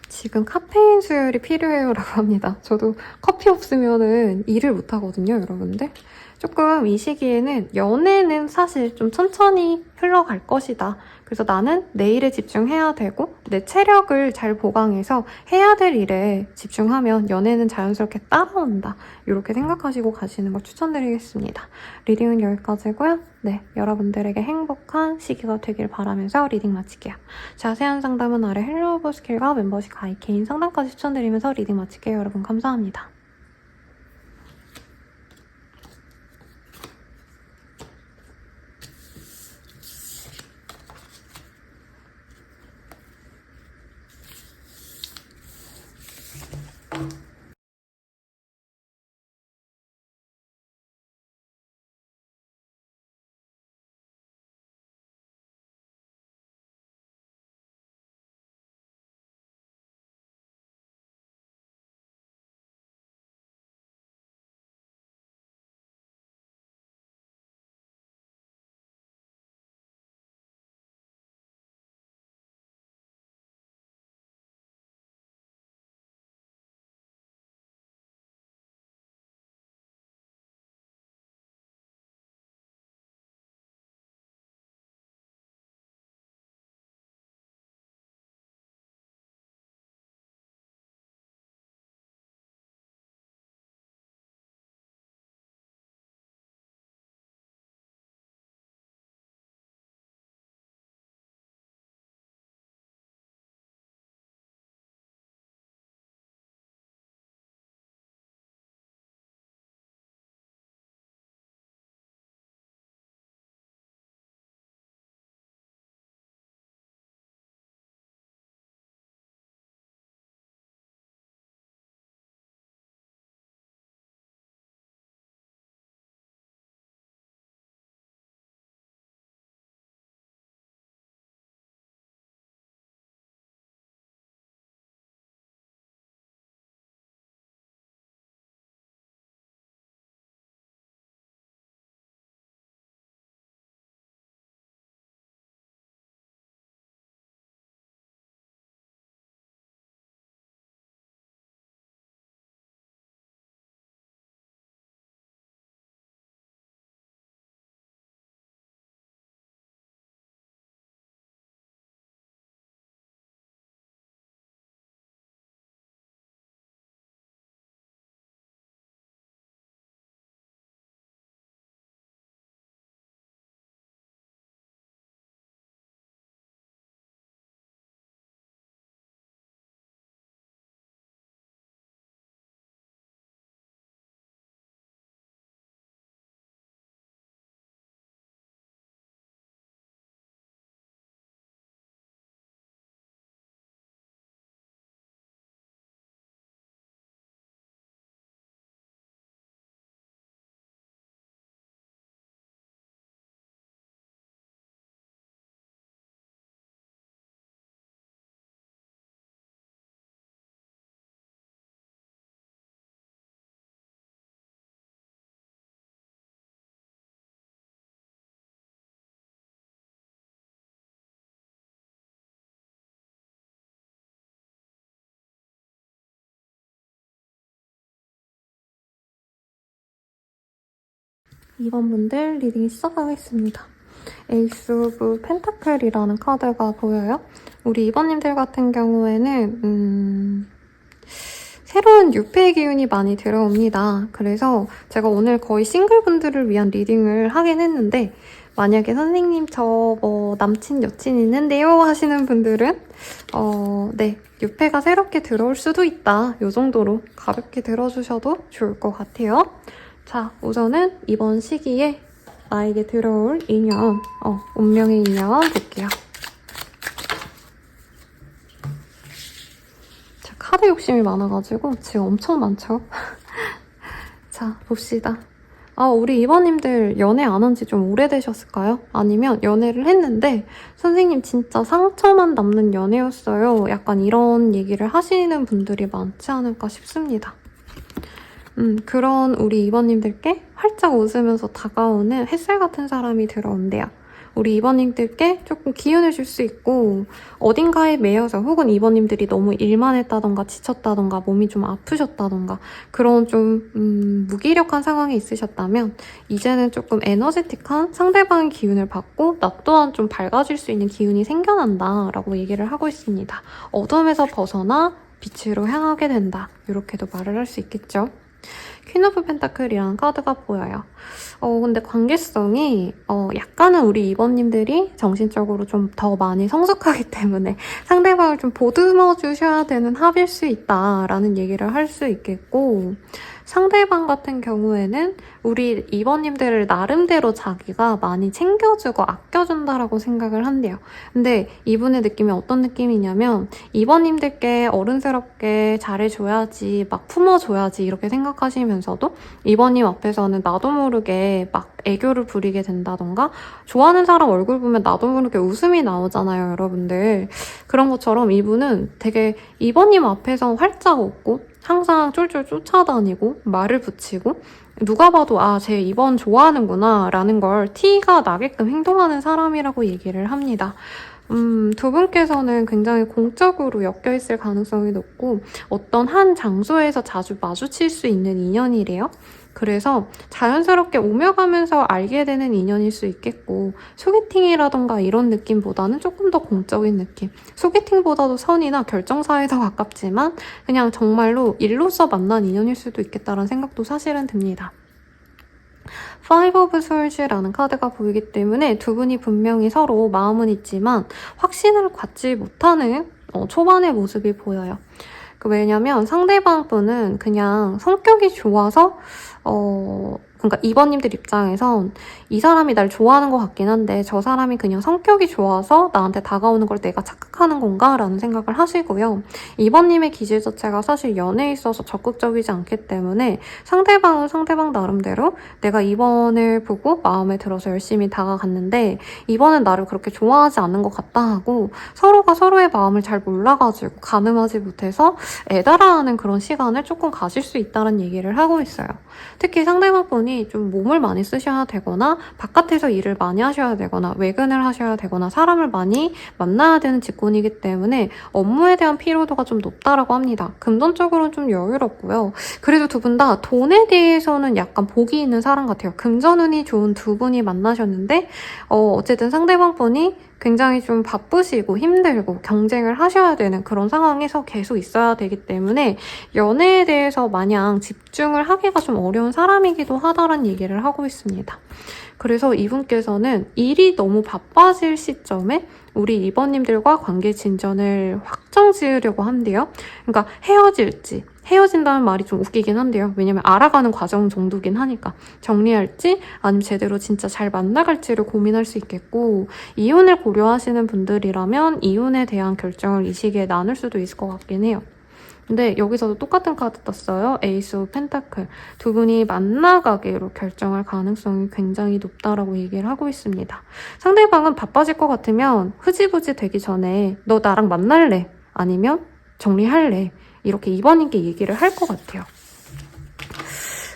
지금 카페인 수혈이 필요해요라고 합니다. 저도 커피 없으면은 일을 못하거든요, 여러분들. 조금 이 시기에는 연애는 사실 좀 천천히 흘러갈 것이다. 그래서 나는 내 일에 집중해야 되고 내 체력을 잘 보강해서 해야 될 일에 집중하면 연애는 자연스럽게 따라온다. 이렇게 생각하시고 가시는 걸 추천드리겠습니다. 리딩은 여기까지고요. 네, 여러분들에게 행복한 시기가 되길 바라면서 리딩 마칠게요. 자세한 상담은 아래 헬로우버 스킬과 멤버십 가입 개인 상담까지 추천드리면서 리딩 마칠게요. 여러분 감사합니다. 2번 분들 리딩 시작하겠습니다. 에이스 오브 펜타클이라는 카드가 보여요. 우리 2번님들 같은 경우에는 새로운 유패의 기운이 많이 들어옵니다. 그래서 제가 오늘 거의 싱글분들을 위한 리딩을 하긴 했는데 만약에 선생님 저 남친 여친 있는데요 하시는 분들은 네, 유패가 새롭게 들어올 수도 있다. 이 정도로 가볍게 들어주셔도 좋을 것 같아요. 자, 우선은 이번 시기에 나에게 들어올 인연, 운명의 인연 볼게요. 자, 카드 욕심이 많아가지고 지금 엄청 많죠? 자, 봅시다. 우리 2번님들 연애 안 한 지 좀 오래되셨을까요? 아니면 연애를 했는데 선생님 진짜 상처만 남는 연애였어요. 약간 이런 얘기를 하시는 분들이 많지 않을까 싶습니다. 그런 우리 2번님들께 활짝 웃으면서 다가오는 햇살 같은 사람이 들어온대요. 우리 2번님들께 조금 기운을 줄 수 있고 어딘가에 매여서 혹은 2번님들이 너무 일만 했다던가 지쳤다던가 몸이 좀 아프셨다던가 그런 좀 무기력한 상황에 있으셨다면 이제는 조금 에너제틱한 상대방의 기운을 받고 나 또한 좀 밝아질 수 있는 기운이 생겨난다 라고 얘기를 하고 있습니다. 어둠에서 벗어나 빛으로 향하게 된다. 이렇게도 말을 할 수 있겠죠. 퀸 오브 펜타클이라는 카드가 보여요. 근데 관계성이 약간은 우리 2번님들이 정신적으로 좀 더 많이 성숙하기 때문에 상대방을 좀 보듬어 주셔야 되는 합일 수 있다라는 얘기를 할 수 있겠고 상대방 같은 경우에는 우리 2번님들을 나름대로 자기가 많이 챙겨주고 아껴준다라고 생각을 한대요. 근데 이분의 느낌이 어떤 느낌이냐면 2번님들께 어른스럽게 잘해줘야지 막 품어줘야지 이렇게 생각하시면서도 2번님 앞에서는 나도 모르게 막 애교를 부리게 된다던가 좋아하는 사람 얼굴 보면 나도 모르게 웃음이 나오잖아요, 여러분들. 그런 것처럼 이분은 되게 2번님 앞에서 활짝 웃고 항상 쫄쫄 쫓아다니고 말을 붙이고 누가 봐도 쟤 2번 좋아하는구나 라는 걸 티가 나게끔 행동하는 사람이라고 얘기를 합니다. 두 분께서는 굉장히 공적으로 엮여있을 가능성이 높고 어떤 한 장소에서 자주 마주칠 수 있는 인연이래요. 그래서 자연스럽게 오며 가면서 알게 되는 인연일 수 있겠고 소개팅이라던가 이런 느낌보다는 조금 더 공적인 느낌. 소개팅보다도 선이나 결정사에 더 가깝지만 그냥 정말로 일로서 만난 인연일 수도 있겠다는 생각도 사실은 듭니다. Five of Souls라는 카드가 보이기 때문에 두 분이 분명히 서로 마음은 있지만 확신을 갖지 못하는 초반의 모습이 보여요. 왜냐면 상대방 분은 그냥 성격이 좋아서 그러니까 2번님들 입장에선 이 사람이 날 좋아하는 것 같긴 한데 저 사람이 그냥 성격이 좋아서 나한테 다가오는 걸 내가 착각하는 건가? 라는 생각을 하시고요. 2번님의 기질 자체가 사실 연애에 있어서 적극적이지 않기 때문에 상대방은 상대방 나름대로 내가 2번을 보고 마음에 들어서 열심히 다가갔는데 2번은 나를 그렇게 좋아하지 않는 것 같다 하고 서로가 서로의 마음을 잘 몰라가지고 가늠하지 못해서 애달아하는 그런 시간을 조금 가질 수 있다는 얘기를 하고 있어요. 특히 상대방 분이 좀 몸을 많이 쓰셔야 되거나 바깥에서 일을 많이 하셔야 되거나 외근을 하셔야 되거나 사람을 많이 만나야 되는 직군이기 때문에 업무에 대한 피로도가 좀 높다라고 합니다. 금전적으로는 좀 여유롭고요. 그래도 두 분 다 돈에 대해서는 약간 복이 있는 사람 같아요. 금전운이 좋은 두 분이 만나셨는데 어쨌든 상대방 분이 굉장히 좀 바쁘시고 힘들고 경쟁을 하셔야 되는 그런 상황에서 계속 있어야 되기 때문에 연애에 대해서 마냥 집중을 하기가 좀 어려운 사람이기도 하다라는 얘기를 하고 있습니다. 그래서 이분께서는 일이 너무 바빠질 시점에 우리 2번님들과 관계 진전을 확정 지으려고 한대요. 그러니까 헤어진다는 말이 좀 웃기긴 한데요. 왜냐면 알아가는 과정 정도긴 하니까 정리할지 아니면 제대로 진짜 잘 만나갈지를 고민할 수 있겠고 이혼을 고려하시는 분들이라면 이혼에 대한 결정을 이 시기에 나눌 수도 있을 것 같긴 해요. 근데 여기서도 똑같은 카드 떴어요. 에이스 오브 펜타클. 두 분이 만나가기로 결정할 가능성이 굉장히 높다라고 얘기를 하고 있습니다. 상대방은 바빠질 것 같으면 흐지부지 되기 전에 너 나랑 만날래? 아니면 정리할래? 이렇게 2번님께 얘기를 할 것 같아요.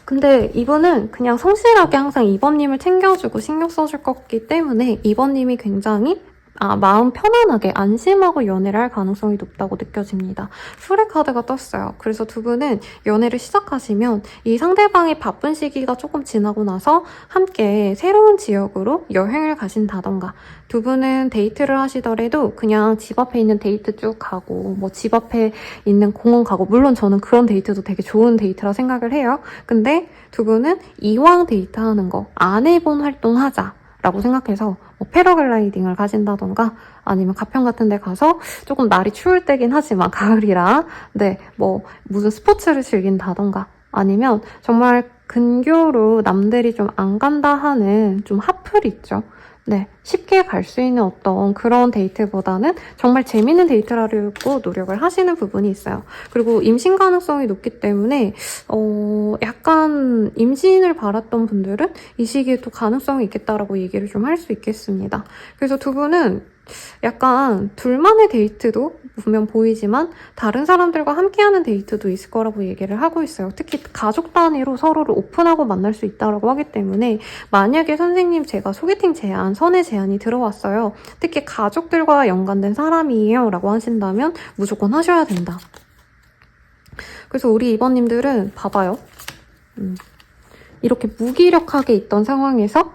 근데 이분은 그냥 성실하게 항상 2번님을 챙겨주고 신경 써줄 것 같기 때문에 2번님이 굉장히 마음 편안하게 안심하고 연애를 할 가능성이 높다고 느껴집니다. 풀의 카드가 떴어요. 그래서 두 분은 연애를 시작하시면 이 상대방이 바쁜 시기가 조금 지나고 나서 함께 새로운 지역으로 여행을 가신다던가, 두 분은 데이트를 하시더라도 그냥 집 앞에 있는 데이트 쭉 가고 뭐 집 앞에 있는 공원 가고, 물론 저는 그런 데이트도 되게 좋은 데이트라 생각을 해요. 근데 두 분은 이왕 데이트하는 거 안 해본 활동 하자 라고 생각해서 뭐 패러글라이딩을 가신다던가, 아니면 가평 같은 데 가서 조금 날이 추울 때긴 하지만 가을이라 뭐 무슨 스포츠를 즐긴다던가, 아니면 정말 근교로 남들이 좀 안 간다 하는 좀 핫플 있죠. 쉽게 갈 수 있는 어떤 그런 데이트보다는 정말 재밌는 데이트를 하려고 노력을 하시는 부분이 있어요. 그리고 임신 가능성이 높기 때문에 약간 임신을 바랐던 분들은 이 시기에 또 가능성이 있겠다라고 얘기를 좀 할 수 있겠습니다. 그래서 두 분은 약간 둘만의 데이트도 분명 보이지만 다른 사람들과 함께하는 데이트도 있을 거라고 얘기를 하고 있어요. 특히 가족 단위로 서로를 오픈하고 만날 수 있다고 하기 때문에, 만약에 선생님 제가 소개팅 제안, 선의 제안이 들어왔어요. 특히 가족들과 연관된 사람이에요 라고 하신다면 무조건 하셔야 된다. 그래서 우리 2번님들은 봐봐요. 이렇게 무기력하게 있던 상황에서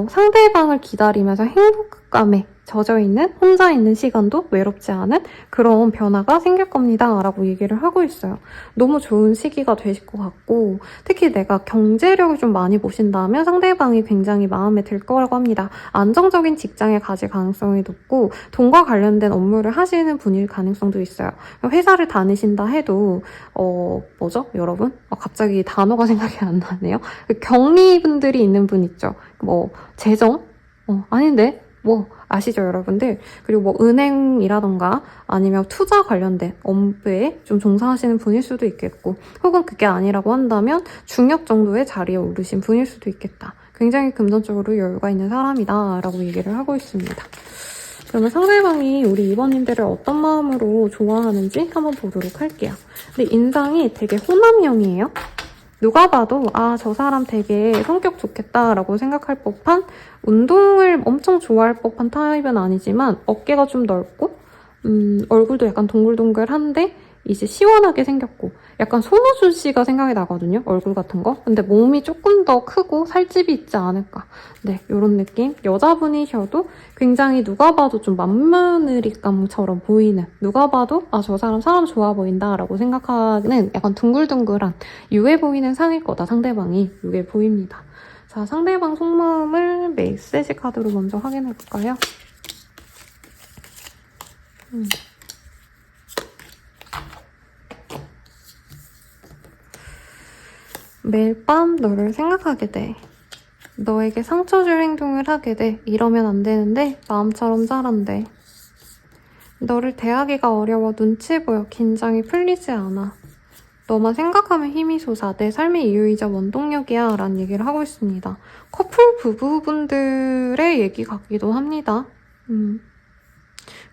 상대방을 기다리면서 행복감에 젖어있는, 혼자 있는 시간도 외롭지 않은 그런 변화가 생길 겁니다 라고 얘기를 하고 있어요. 너무 좋은 시기가 되실 것 같고, 특히 내가 경제력을 좀 많이 보신다면 상대방이 굉장히 마음에 들 거라고 합니다. 안정적인 직장에 가실 가능성이 높고 돈과 관련된 업무를 하시는 분일 가능성도 있어요. 회사를 다니신다 해도 뭐죠 여러분? 갑자기 단어가 생각이 안 나네요. 경리분들이 있는 분 있죠. 뭐 재정? 아닌데? 뭐 아시죠 여러분들? 그리고 뭐 은행이라던가 아니면 투자 관련된 업무에 좀 종사하시는 분일 수도 있겠고, 혹은 그게 아니라고 한다면 중역 정도의 자리에 오르신 분일 수도 있겠다. 굉장히 금전적으로 여유가 있는 사람이다 라고 얘기를 하고 있습니다. 그러면 상대방이 우리 2번님들을 어떤 마음으로 좋아하는지 한번 보도록 할게요. 근데 인상이 되게 호남형이에요. 누가 봐도 저 사람 되게 성격 좋겠다라고 생각할 법한, 운동을 엄청 좋아할 법한 타입은 아니지만 어깨가 좀 넓고 얼굴도 약간 동글동글한데 이제 시원하게 생겼고, 약간 손호준 씨가 생각이 나거든요, 얼굴 같은 거. 근데 몸이 조금 더 크고 살집이 있지 않을까. 이런 느낌. 여자분이셔도 굉장히 누가 봐도 좀 맏며느리감처럼 보이는, 누가 봐도 저 사람 좋아 보인다 라고 생각하는 약간 둥글둥글한 유해 보이는 상일 거다. 상대방이 유해 보입니다. 자, 상대방 속마음을 메시지 카드로 먼저 확인해 볼까요? 매일 밤 너를 생각하게 돼. 너에게 상처 줄 행동을 하게 돼. 이러면 안 되는데 마음처럼 자란대. 너를 대하기가 어려워. 눈치 보여. 긴장이 풀리지 않아. 너만 생각하면 힘이 솟아. 내 삶의 이유이자 원동력이야 라는 얘기를 하고 있습니다. 커플 부부분들의 얘기 같기도 합니다.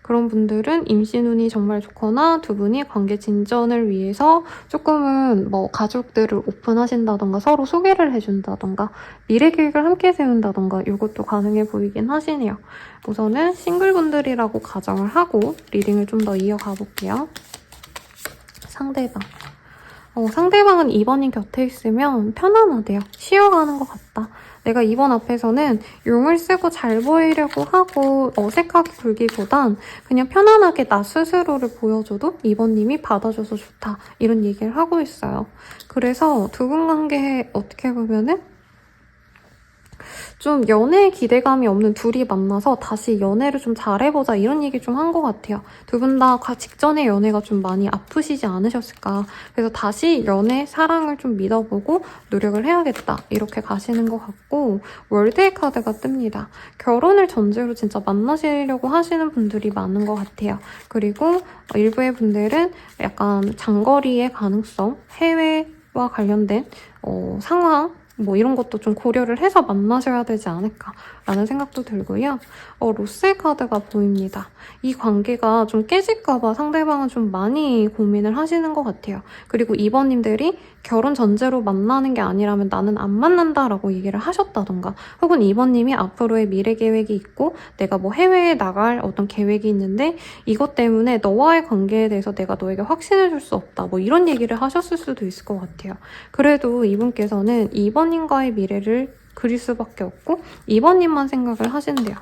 그런 분들은 임신운이 정말 좋거나 두 분이 관계 진전을 위해서 조금은 뭐 가족들을 오픈하신다던가 서로 소개를 해준다던가 미래 계획을 함께 세운다던가 이것도 가능해 보이긴 하시네요. 우선은 싱글분들이라고 가정을 하고 리딩을 좀 더 이어가 볼게요. 상대방. 상대방은 2번님 곁에 있으면 편안하대요. 쉬어가는 것 같다. 내가 2번 앞에서는 용을 쓰고 잘 보이려고 하고 어색하게 굴기보단 그냥 편안하게 나 스스로를 보여줘도 2번님이 받아줘서 좋다. 이런 얘기를 하고 있어요. 그래서 두 분 관계에 어떻게 보면은 좀 연애에 기대감이 없는 둘이 만나서 다시 연애를 좀 잘해보자 이런 얘기 좀 한 것 같아요. 두 분 다 직전에 연애가 좀 많이 아프시지 않으셨을까. 그래서 다시 연애, 사랑을 좀 믿어보고 노력을 해야겠다 이렇게 가시는 것 같고, 월드의 카드가 뜹니다. 결혼을 전제로 진짜 만나시려고 하시는 분들이 많은 것 같아요. 그리고 일부의 분들은 약간 장거리의 가능성, 해외와 관련된 상황 뭐 이런 것도 좀 고려를 해서 만나셔야 되지 않을까 라는 생각도 들고요. 로세 카드가 보입니다. 이 관계가 좀 깨질까봐 상대방은 좀 많이 고민을 하시는 것 같아요. 그리고 2번님들이 결혼 전제로 만나는 게 아니라면 나는 안 만난다라고 얘기를 하셨다던가, 혹은 2번님이 앞으로의 미래 계획이 있고 내가 뭐 해외에 나갈 어떤 계획이 있는데 이것 때문에 너와의 관계에 대해서 내가 너에게 확신을 줄 수 없다, 뭐 이런 얘기를 하셨을 수도 있을 것 같아요. 그래도 이분께서는 2번님과의 미래를 그릴 수밖에 없고 2번님만 생각을 하신대요.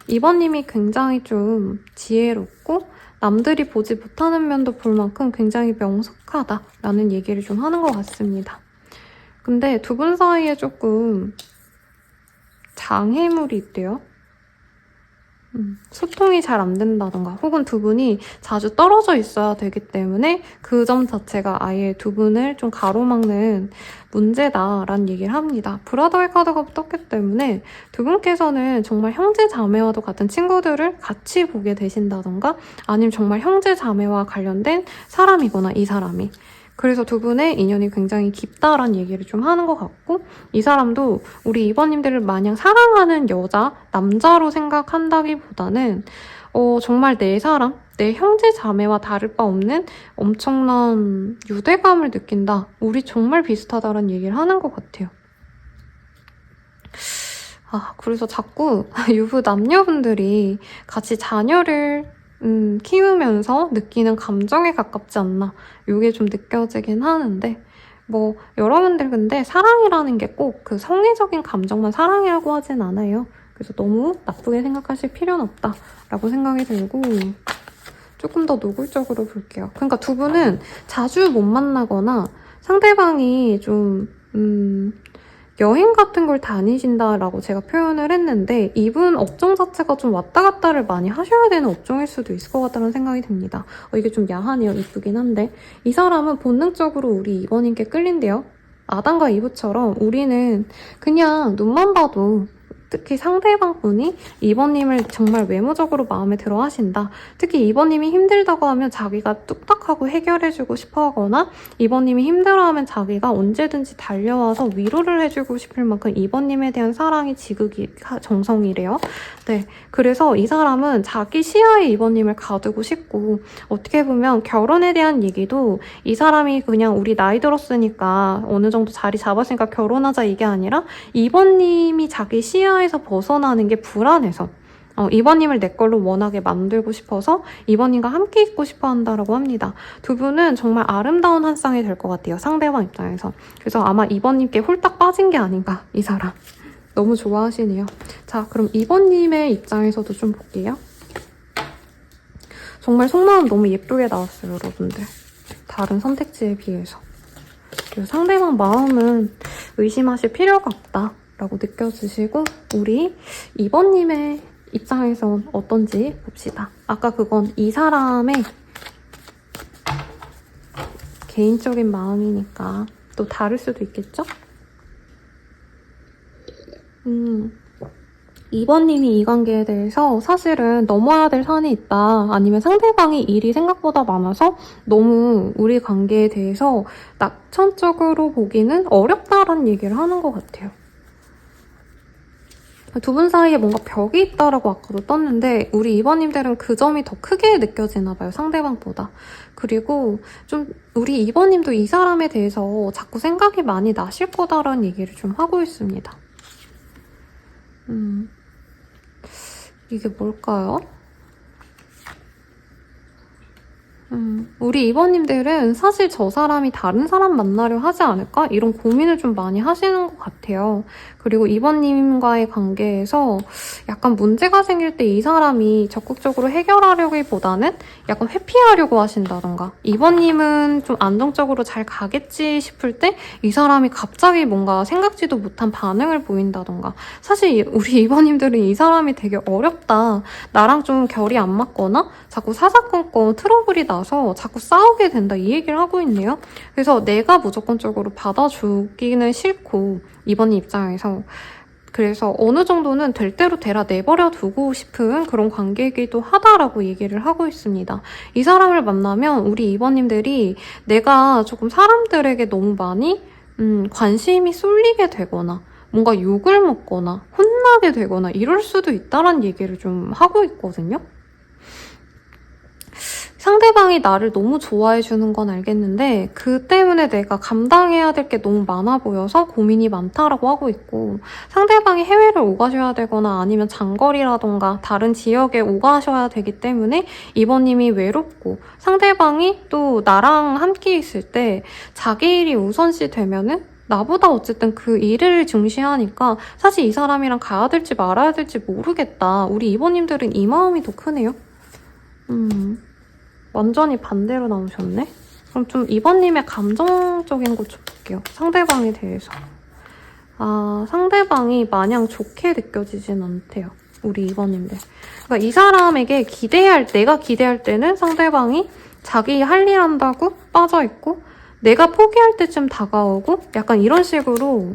2번님이 굉장히 좀 지혜롭고 남들이 보지 못하는 면도 볼 만큼 굉장히 명석하다라는 얘기를 좀 하는 것 같습니다. 근데 두 분 사이에 조금 장애물이 있대요. 소통이 잘 안 된다던가, 혹은 두 분이 자주 떨어져 있어야 되기 때문에 그 점 자체가 아예 두 분을 좀 가로막는 문제다라는 얘기를 합니다. 브라더의 카드가 떴기 때문에 두 분께서는 정말 형제 자매와도 같은 친구들을 같이 보게 되신다던가, 아니면 정말 형제 자매와 관련된 사람이거나 이 사람이. 그래서 두 분의 인연이 굉장히 깊다라는 얘기를 좀 하는 것 같고, 이 사람도 우리 2번님들을 마냥 사랑하는 여자, 남자로 생각한다기보다는 정말 내 사람, 내 형제 자매와 다를 바 없는 엄청난 유대감을 느낀다. 우리 정말 비슷하다라는 얘기를 하는 것 같아요. 그래서 자꾸 유부 남녀분들이 같이 자녀를 키우면서 느끼는 감정에 가깝지 않나, 이게 좀 느껴지긴 하는데, 뭐 여러분들 근데 사랑이라는 게 꼭 그 성애적인 감정만 사랑이라고 하진 않아요. 그래서 너무 나쁘게 생각하실 필요는 없다라고 생각이 들고, 조금 더 노골적으로 볼게요. 그러니까 두 분은 자주 못 만나거나 상대방이 좀 여행 같은 걸 다니신다라고 제가 표현을 했는데, 이분 업종 자체가 좀 왔다 갔다를 많이 하셔야 되는 업종일 수도 있을 것 같다는 생각이 듭니다. 이게 좀 야하네요. 이쁘긴 한데. 이 사람은 본능적으로 우리 2번님께 끌린대요. 아담과 이브처럼 우리는 그냥 눈만 봐도, 특히 상대방 분이 2번님을 정말 외모적으로 마음에 들어 하신다. 특히 2번님이 힘들다고 하면 자기가 뚝딱하고 해결해주고 싶어 하거나, 2번님이 힘들어하면 자기가 언제든지 달려와서 위로를 해주고 싶을 만큼 2번님에 대한 사랑이 지극히 정성이래요. 네, 그래서 이 사람은 자기 시야에 2번님을 가두고 싶고, 어떻게 보면 결혼에 대한 얘기도 이 사람이 그냥 우리 나이 들었으니까 어느 정도 자리 잡았으니까 결혼하자 이게 아니라 2번님이 자기 시야에 에서 벗어나는 게 불안해서 2번님을 내 걸로 워낙에 만들고 싶어서 2번님과 함께 있고 싶어 한다라고 합니다. 두 분은 정말 아름다운 한 쌍이 될 것 같아요. 상대방 입장에서. 그래서 아마 2번님께 홀딱 빠진 게 아닌가, 이 사람. 너무 좋아하시네요. 자, 그럼 2번님의 입장에서도 좀 볼게요. 정말 속마음 너무 예쁘게 나왔어요, 여러분들. 다른 선택지에 비해서. 그래서 상대방 마음은 의심하실 필요가 없다 라고 느껴지시고, 우리 2번님의 입장에선 어떤지 봅시다. 아까 그건 이 사람의 개인적인 마음이니까 또 다를 수도 있겠죠? 2번님이 이 관계에 대해서 사실은 넘어야 될 산이 있다, 아니면 상대방이 일이 생각보다 많아서 너무 우리 관계에 대해서 낙천적으로 보기는 어렵다라는 얘기를 하는 것 같아요. 두 분 사이에 뭔가 벽이 있다라고 아까도 떴는데, 우리 2번님들은 그 점이 더 크게 느껴지나 봐요, 상대방보다. 그리고 좀 우리 2번님도 이 사람에 대해서 자꾸 생각이 많이 나실 거다라는 얘기를 좀 하고 있습니다. 이게 뭘까요? 우리 2번님들은 사실 저 사람이 다른 사람 만나려 하지 않을까? 이런 고민을 좀 많이 하시는 것 같아요. 그리고 2번님과의 관계에서 약간 문제가 생길 때 이 사람이 적극적으로 해결하려기보다는 약간 회피하려고 하신다던가, 2번님은 좀 안정적으로 잘 가겠지 싶을 때 이 사람이 갑자기 뭔가 생각지도 못한 반응을 보인다던가. 사실 우리 2번님들은 이 사람이 되게 어렵다, 나랑 좀 결이 안 맞거나 자꾸 사사건건 트러블이 나서 자꾸 싸우게 된다, 이 얘기를 하고 있네요. 그래서 내가 무조건적으로 받아주기는 싫고, 2번님 입장에서. 그래서 어느 정도는 될 대로 되라 내버려 두고 싶은 그런 관계이기도 하다라고 얘기를 하고 있습니다. 이 사람을 만나면 우리 2번님들이 내가 조금 사람들에게 너무 많이 관심이 쏠리게 되거나, 뭔가 욕을 먹거나 혼나게 되거나 이럴 수도 있다는 얘기를 좀 하고 있거든요. 상대방이 나를 너무 좋아해주는 건 알겠는데 그 때문에 내가 감당해야 될 게 너무 많아 보여서 고민이 많다라고 하고 있고, 상대방이 해외를 오가셔야 되거나 아니면 장거리라던가 다른 지역에 오가셔야 되기 때문에 이번님이 외롭고, 상대방이 또 나랑 함께 있을 때 자기 일이 우선시 되면은 나보다 어쨌든 그 일을 중시하니까 사실 이 사람이랑 가야 될지 말아야 될지 모르겠다. 우리 이번님들은 이 마음이 더 크네요. 완전히 반대로 나오셨네? 그럼 좀 이번님의 감정적인 것 좀 볼게요. 상대방에 대해서. 상대방이 마냥 좋게 느껴지진 않대요. 우리 이번님들. 그러니까 이 사람에게 내가 기대할 때는 상대방이 자기 할 일 한다고 빠져있고, 내가 포기할 때쯤 다가오고, 약간 이런 식으로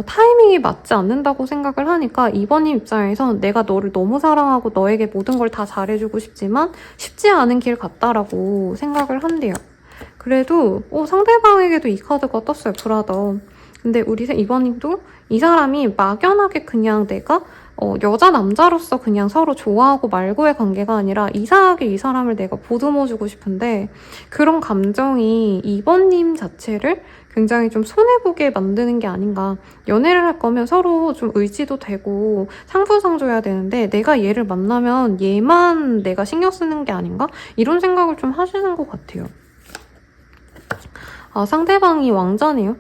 타이밍이 맞지 않는다고 생각을 하니까 이번님 입장에선 내가 너를 너무 사랑하고 너에게 모든 걸 다 잘해주고 싶지만 쉽지 않은 길 같다라고 생각을 한대요. 그래도 상대방에게도 이 카드가 떴어요. 브라더. 근데 우리 이번님도 이 사람이 막연하게 그냥 내가 여자 남자로서 그냥 서로 좋아하고 말고의 관계가 아니라 이상하게 이 사람을 내가 보듬어주고 싶은데, 그런 감정이 이번님 자체를 굉장히 좀 손해보게 만드는 게 아닌가. 연애를 할 거면 서로 좀 의지도 되고 상부상조해야 되는데 내가 얘를 만나면 얘만 내가 신경 쓰는 게 아닌가? 이런 생각을 좀 하시는 것 같아요. 상대방이 왕자네요.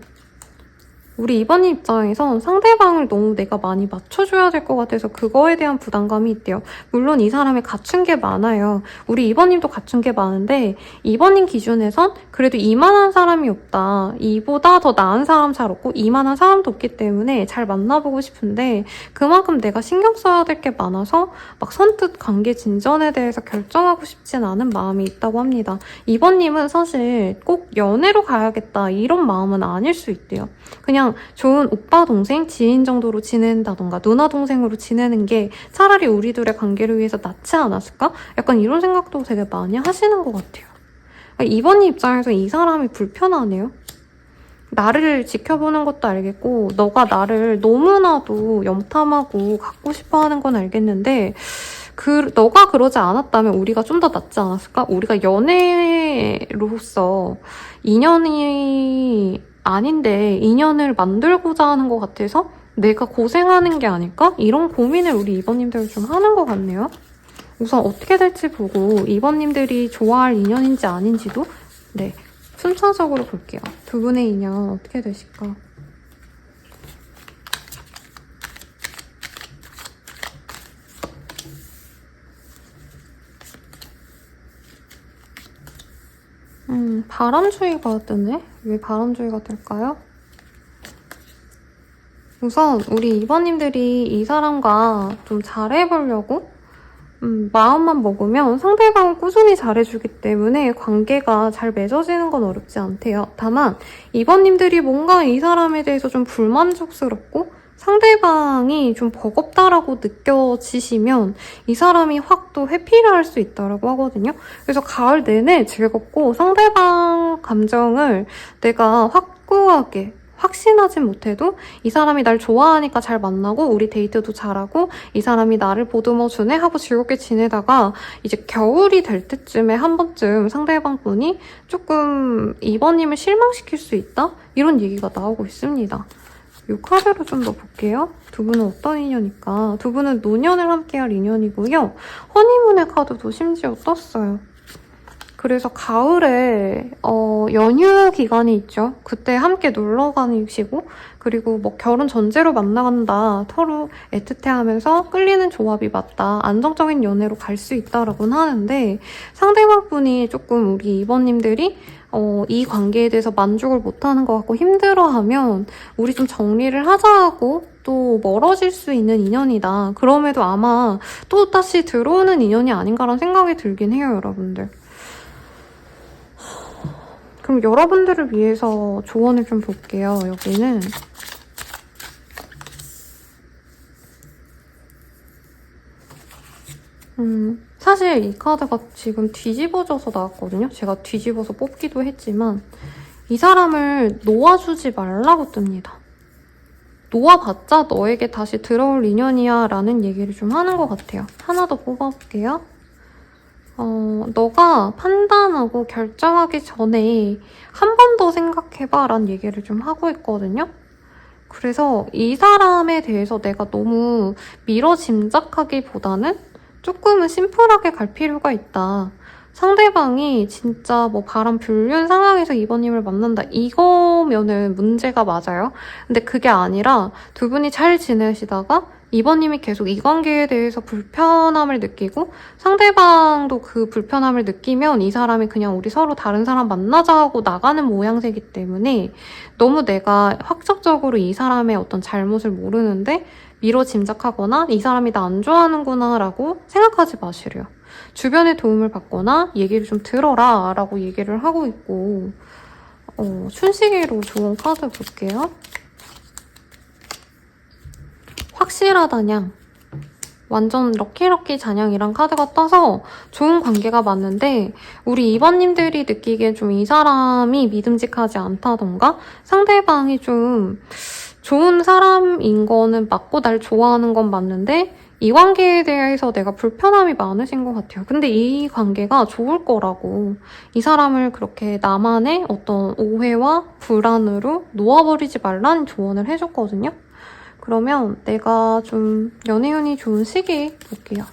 우리 이번님 입장에선 상대방을 너무 내가 많이 맞춰줘야 될 것 같아서 그거에 대한 부담감이 있대요. 물론 이 사람이 갖춘 게 많아요. 우리 이번님도 갖춘 게 많은데 이번님 기준에선 그래도 이만한 사람이 없다. 이보다 더 나은 사람 잘 없고 이만한 사람도 없기 때문에 잘 만나보고 싶은데 그만큼 내가 신경 써야 될 게 많아서 막 선뜻 관계 진전에 대해서 결정하고 싶진 않은 마음이 있다고 합니다. 이번님은 사실 꼭 연애로 가야겠다 이런 마음은 아닐 수 있대요. 그냥 좋은 오빠, 동생, 지인 정도로 지낸다던가 누나, 동생으로 지내는 게 차라리 우리 둘의 관계를 위해서 낫지 않았을까? 약간 이런 생각도 되게 많이 하시는 것 같아요. 이번님 입장에서 이 사람이 불편하네요. 나를 지켜보는 것도 알겠고 너가 나를 너무나도 염탐하고 갖고 싶어하는 건 알겠는데 너가 그러지 않았다면 우리가 좀 더 낫지 않았을까? 우리가 연애로서 인연이 아닌데 인연을 만들고자 하는 것 같아서 내가 고생하는 게 아닐까? 이런 고민을 우리 이번님들 좀 하는 것 같네요. 우선 어떻게 될지 보고 이번님들이 좋아할 인연인지 아닌지도 순차적으로 볼게요. 두 분의 인연 어떻게 되실까? 바람주의가 뜨네? 왜 바람주의가 뜰까요? 우선 우리 이번님들이 이 사람과 좀 잘해보려고 마음만 먹으면 상대방은 꾸준히 잘해주기 때문에 관계가 잘 맺어지는 건 어렵지 않대요. 다만 이번님들이 뭔가 이 사람에 대해서 좀 불만족스럽고 상대방이 좀 버겁다라고 느껴지시면 이 사람이 확 또 회피를 할 수 있다고 하거든요. 그래서 가을 내내 즐겁고 상대방 감정을 내가 확고하게 확신하진 못해도 이 사람이 날 좋아하니까 잘 만나고 우리 데이트도 잘하고 이 사람이 나를 보듬어주네 하고 즐겁게 지내다가 이제 겨울이 될 때쯤에 한 번쯤 상대방 분이 조금 이번님을 실망시킬 수 있다? 이런 얘기가 나오고 있습니다. 이 카드로 좀 더 볼게요. 두 분은 어떤 인연일까? 두 분은 노년을 함께할 인연이고요. 허니문의 카드도 심지어 떴어요. 그래서 가을에 연휴 기간이 있죠. 그때 함께 놀러 가시고 그리고 뭐 결혼 전제로 만나간다. 서로 애틋해하면서 끌리는 조합이 맞다. 안정적인 연애로 갈 수 있다라고는 하는데 상대방 분이 조금 우리 이번님들이 이 관계에 대해서 만족을 못하는 것 같고 힘들어하면 우리 좀 정리를 하자 하고 또 멀어질 수 있는 인연이다. 그럼에도 아마 또 다시 들어오는 인연이 아닌가라는 생각이 들긴 해요, 여러분들. 그럼 여러분들을 위해서 조언을 좀 볼게요. 여기는 사실 이 카드가 지금 뒤집어져서 나왔거든요. 제가 뒤집어서 뽑기도 했지만 이 사람을 놓아주지 말라고 뜹니다. 놓아봤자 너에게 다시 들어올 인연이야 라는 얘기를 좀 하는 것 같아요. 하나 더 뽑아볼게요. 너가 판단하고 결정하기 전에 한 번 더 생각해봐 라는 얘기를 좀 하고 있거든요. 그래서 이 사람에 대해서 내가 너무 미뤄 짐작하기보다는 조금은 심플하게 갈 필요가 있다. 상대방이 진짜 뭐 바람 불륜 상황에서 이번님을 만난다 이거면은 문제가 맞아요. 근데 그게 아니라 두 분이 잘 지내시다가 이번님이 계속 이 관계에 대해서 불편함을 느끼고 상대방도 그 불편함을 느끼면 이 사람이 그냥 우리 서로 다른 사람 만나자 하고 나가는 모양새이기 때문에 너무 내가 확정적으로 이 사람의 어떤 잘못을 모르는데 미뤄 짐작하거나 이 사람이 나 안 좋아하는구나 라고 생각하지 마시래요. 주변의 도움을 받거나 얘기를 좀 들어라 라고 얘기를 하고 있고 춘식이로 좋은 카드 볼게요. 확실하다냥 완전 럭키럭키 잔향이란 카드가 떠서 좋은 관계가 맞는데 우리 2번님들이 느끼기엔 좀 이 사람이 믿음직하지 않다던가 상대방이 좀 좋은 사람인 거는 맞고 날 좋아하는 건 맞는데 이 관계에 대해서 내가 불편함이 많으신 것 같아요. 근데 이 관계가 좋을 거라고 이 사람을 그렇게 나만의 어떤 오해와 불안으로 놓아버리지 말라는 조언을 해줬거든요. 그러면 내가 좀 연애운이 좋은 시기 볼게요.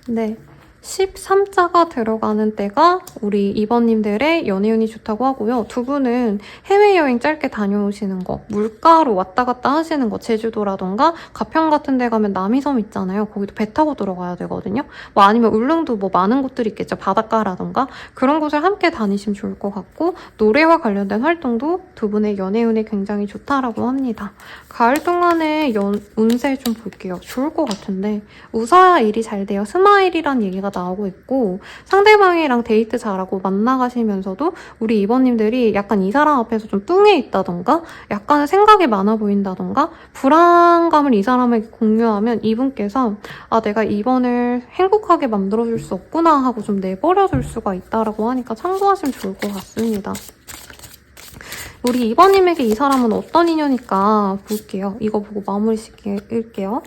네. 13자가 들어가는 때가 우리 2번님들의 연애운이 좋다고 하고요. 두 분은 해외여행 짧게 다녀오시는 거, 물가로 왔다 갔다 하시는 거, 제주도라던가 가평 같은 데 가면 남이섬 있잖아요. 거기도 배 타고 들어가야 되거든요. 뭐 아니면 울릉도 뭐 많은 곳들이 있겠죠. 바닷가라던가 그런 곳을 함께 다니시면 좋을 것 같고 노래와 관련된 활동도 두 분의 연애운이 굉장히 좋다라고 합니다. 가을 동안에 운세 좀 볼게요. 좋을 것 같은데 웃어야 일이 잘 돼요. 스마일이란 얘기가 나오고 있고 상대방이랑 데이트 잘하고 만나가시면서도 우리 2번님들이 약간 이 사람 앞에서 좀 뚱해 있다던가 약간 생각이 많아 보인다던가 불안감을 이 사람에게 공유하면 이분께서 내가 2번을 행복하게 만들어줄 수 없구나 하고 좀 내버려줄 수가 있다라고 하니까 참고하시면 좋을 것 같습니다. 우리 2번님에게 이 사람은 어떤 인연일까 볼게요. 이거 보고 마무리 짓게요.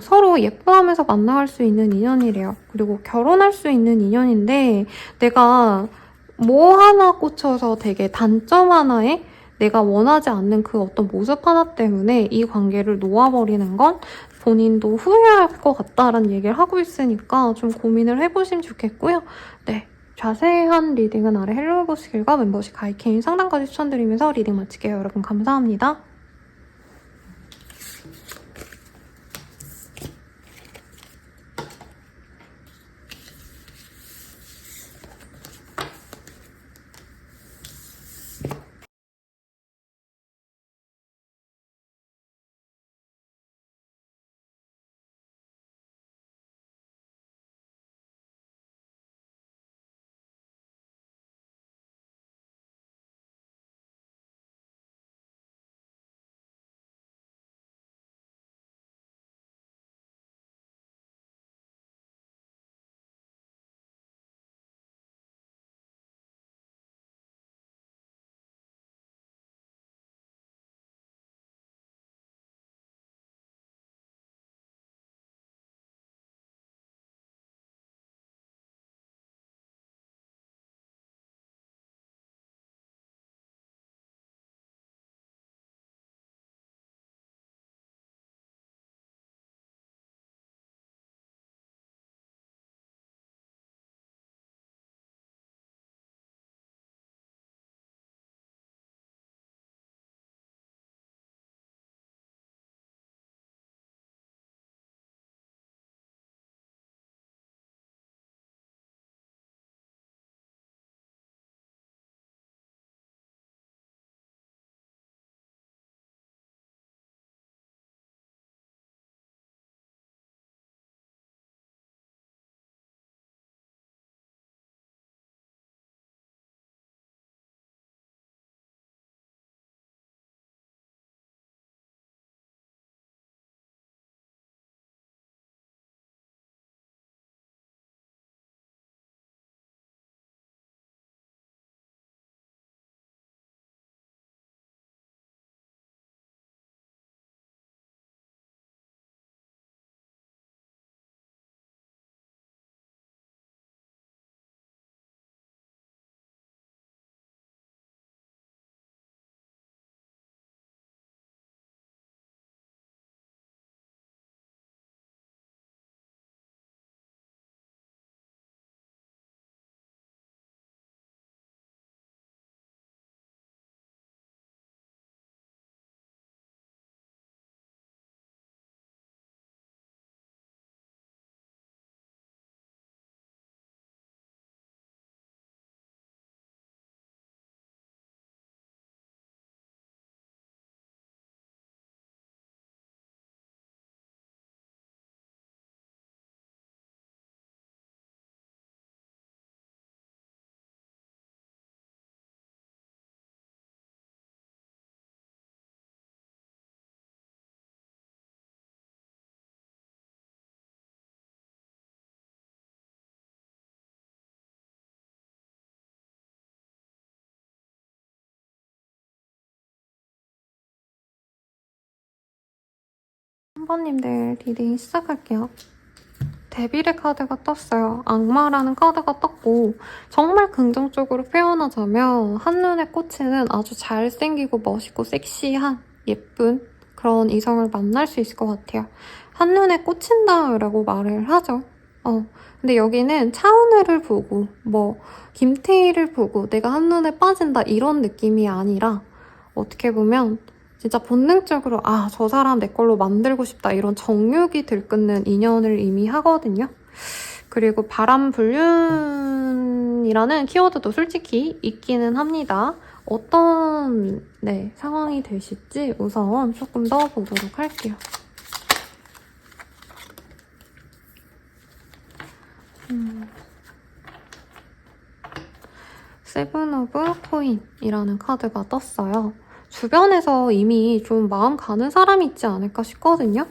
서로 예뻐하면서 만나갈 수 있는 인연이래요. 그리고 결혼할 수 있는 인연인데 내가 뭐 하나 꽂혀서 되게 단점 하나에 내가 원하지 않는 그 어떤 모습 하나 때문에 이 관계를 놓아버리는 건 본인도 후회할 것 같다라는 얘기를 하고 있으니까 좀 고민을 해보시면 좋겠고요. 네. 자세한 리딩은 아래 헬로우 보시길과 멤버십 가입 개인 상담까지 추천드리면서 리딩 마칠게요. 여러분 감사합니다. 3번님들 리딩 시작할게요. 데빌의 카드가 떴어요. 악마라는 카드가 떴고 정말 긍정적으로 표현하자면 한눈에 꽂히는 아주 잘생기고 멋있고 섹시한 예쁜 그런 이성을 만날 수 있을 것 같아요. 한눈에 꽂힌다라고 말을 하죠. 근데 여기는 차은우를 보고 김태희를 보고 내가 한눈에 빠진다 이런 느낌이 아니라 어떻게 보면 진짜 본능적으로 저 사람 내 걸로 만들고 싶다 이런 정욕이 들끓는 인연을 이미 하거든요. 그리고 바람불륜이라는 키워드도 솔직히 있기는 합니다. 어떤 상황이 되실지 우선 조금 더 보도록 할게요. 세븐 오브 코인이라는 카드가 떴어요. 주변에서 이미 좀 마음 가는 사람이 있지 않을까 싶거든요.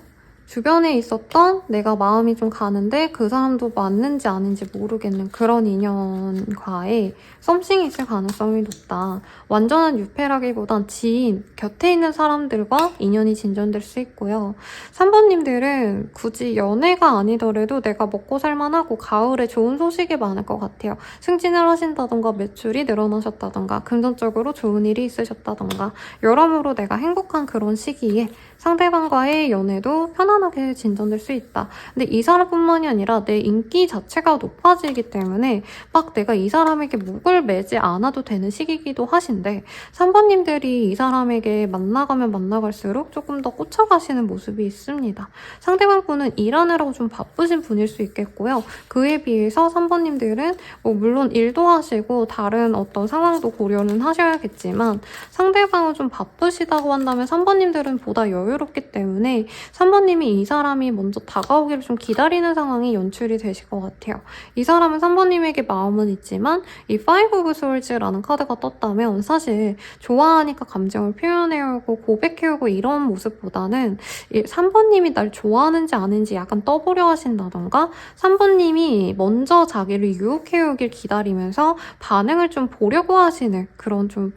주변에 있었던 내가 마음이 좀 가는데 그 사람도 맞는지 아닌지 모르겠는 그런 인연과의 썸씽이 있을 가능성이 높다. 완전한 유패라기보단 지인, 곁에 있는 사람들과 인연이 진전될 수 있고요. 3번님들은 굳이 연애가 아니더라도 내가 먹고 살만하고 가을에 좋은 소식이 많을 것 같아요. 승진을 하신다던가 매출이 늘어나셨다던가 금전적으로 좋은 일이 있으셨다던가 여러모로 내가 행복한 그런 시기에 상대방과의 연애도 편안하게 진전될 수 있다. 근데 이 사람뿐만이 아니라 내 인기 자체가 높아지기 때문에 막 내가 이 사람에게 목을 매지 않아도 되는 시기이기도 하신데 3번님들이 이 사람에게 만나가면 만나갈수록 조금 더 꽂혀가시는 모습이 있습니다. 상대방 분은 일하느라고 좀 바쁘신 분일 수 있겠고요. 그에 비해서 3번님들은 물론 일도 하시고 다른 어떤 상황도 고려는 하셔야겠지만 상대방은 좀 바쁘시다고 한다면 3번님들은 보다 여유롭기 때문에 3번님이 이 사람이 먼저 다가오기를 좀 기다리는 상황이 연출이 되실 것 같아요. 이 사람은 3번님에게 마음은 있지만 이 Five of Swords라는 카드가 떴다면 사실 좋아하니까 감정을 표현해오고 고백해오고 이런 모습보다는 3번님이 날 좋아하는지 아닌지 약간 떠보려 하신다던가 3번님이 먼저 자기를 유혹해오길 기다리면서 반응을 좀 보려고 하시는 그런 좀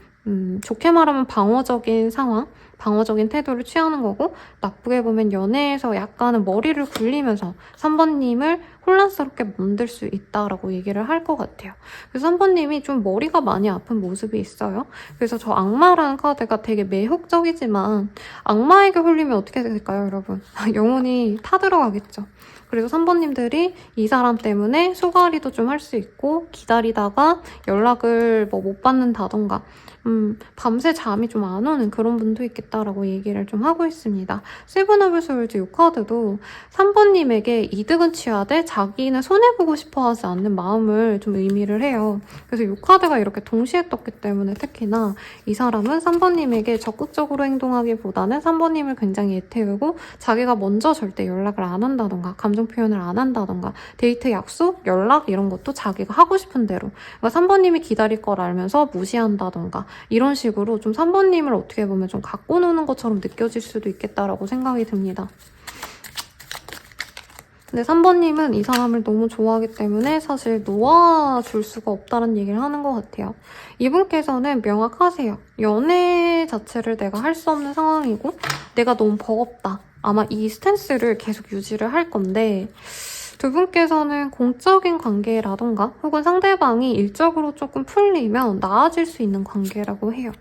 좋게 말하면 방어적인 상황, 방어적인 태도를 취하는 거고 나쁘게 보면 연애에서 약간은 머리를 굴리면서 3번님을 혼란스럽게 만들 수 있다라고 얘기를 할 것 같아요. 그래서 3번님이 좀 머리가 많이 아픈 모습이 있어요. 그래서 저 악마라는 카드가 되게 매혹적이지만 악마에게 홀리면 어떻게 될까요, 여러분? 영혼이 타들어가겠죠. 그리고 3번님들이 이 사람 때문에 소가리도 좀 할 수 있고 기다리다가 연락을 못 받는다던가 밤새 잠이 좀 안 오는 그런 분도 있겠다라고 얘기를 좀 하고 있습니다. 세븐 오브 소울즈 이 카드도 3번님에게 이득은 취하되 자기는 손해보고 싶어하지 않는 마음을 좀 의미를 해요. 그래서 이 카드가 이렇게 동시에 떴기 때문에 특히나 이 사람은 3번님에게 적극적으로 행동하기보다는 3번님을 굉장히 애태우고 자기가 먼저 절대 연락을 안 한다던가 감정 표현을 안 한다던가 데이트 약속, 연락 이런 것도 자기가 하고 싶은 대로 그러니까 3번님이 기다릴 걸 알면서 무시한다던가 이런 식으로 좀 3번님을 어떻게 보면 좀 갖고 노는 것처럼 느껴질 수도 있겠다라고 생각이 듭니다. 근데 3번님은 이 사람을 너무 좋아하기 때문에 사실 놓아줄 수가 없다는 얘기를 하는 것 같아요. 이분께서는 명확하세요. 연애 자체를 내가 할 수 없는 상황이고 내가 너무 버겁다. 아마 이 스탠스를 계속 유지를 할 건데 두 분께서는 공적인 관계라던가 혹은 상대방이 일적으로 조금 풀리면 나아질 수 있는 관계라고 해요.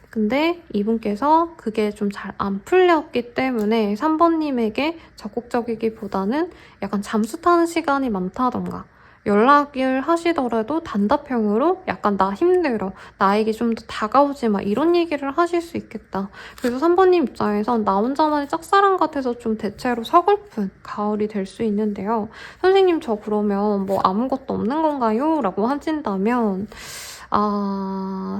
근데 이분께서 그게 좀 잘 안 풀렸기 때문에 3번님에게 적극적이기보다는 약간 잠수 타는 시간이 많다던가 연락을 하시더라도 단답형으로 약간 나 힘들어, 나에게 좀 더 다가오지 마 이런 얘기를 하실 수 있겠다. 그래서 3번님 입장에선 나 혼자만의 짝사랑 같아서 좀 대체로 서글픈 가을이 될 수 있는데요. 선생님 저 그러면 아무것도 없는 건가요? 라고 하신다면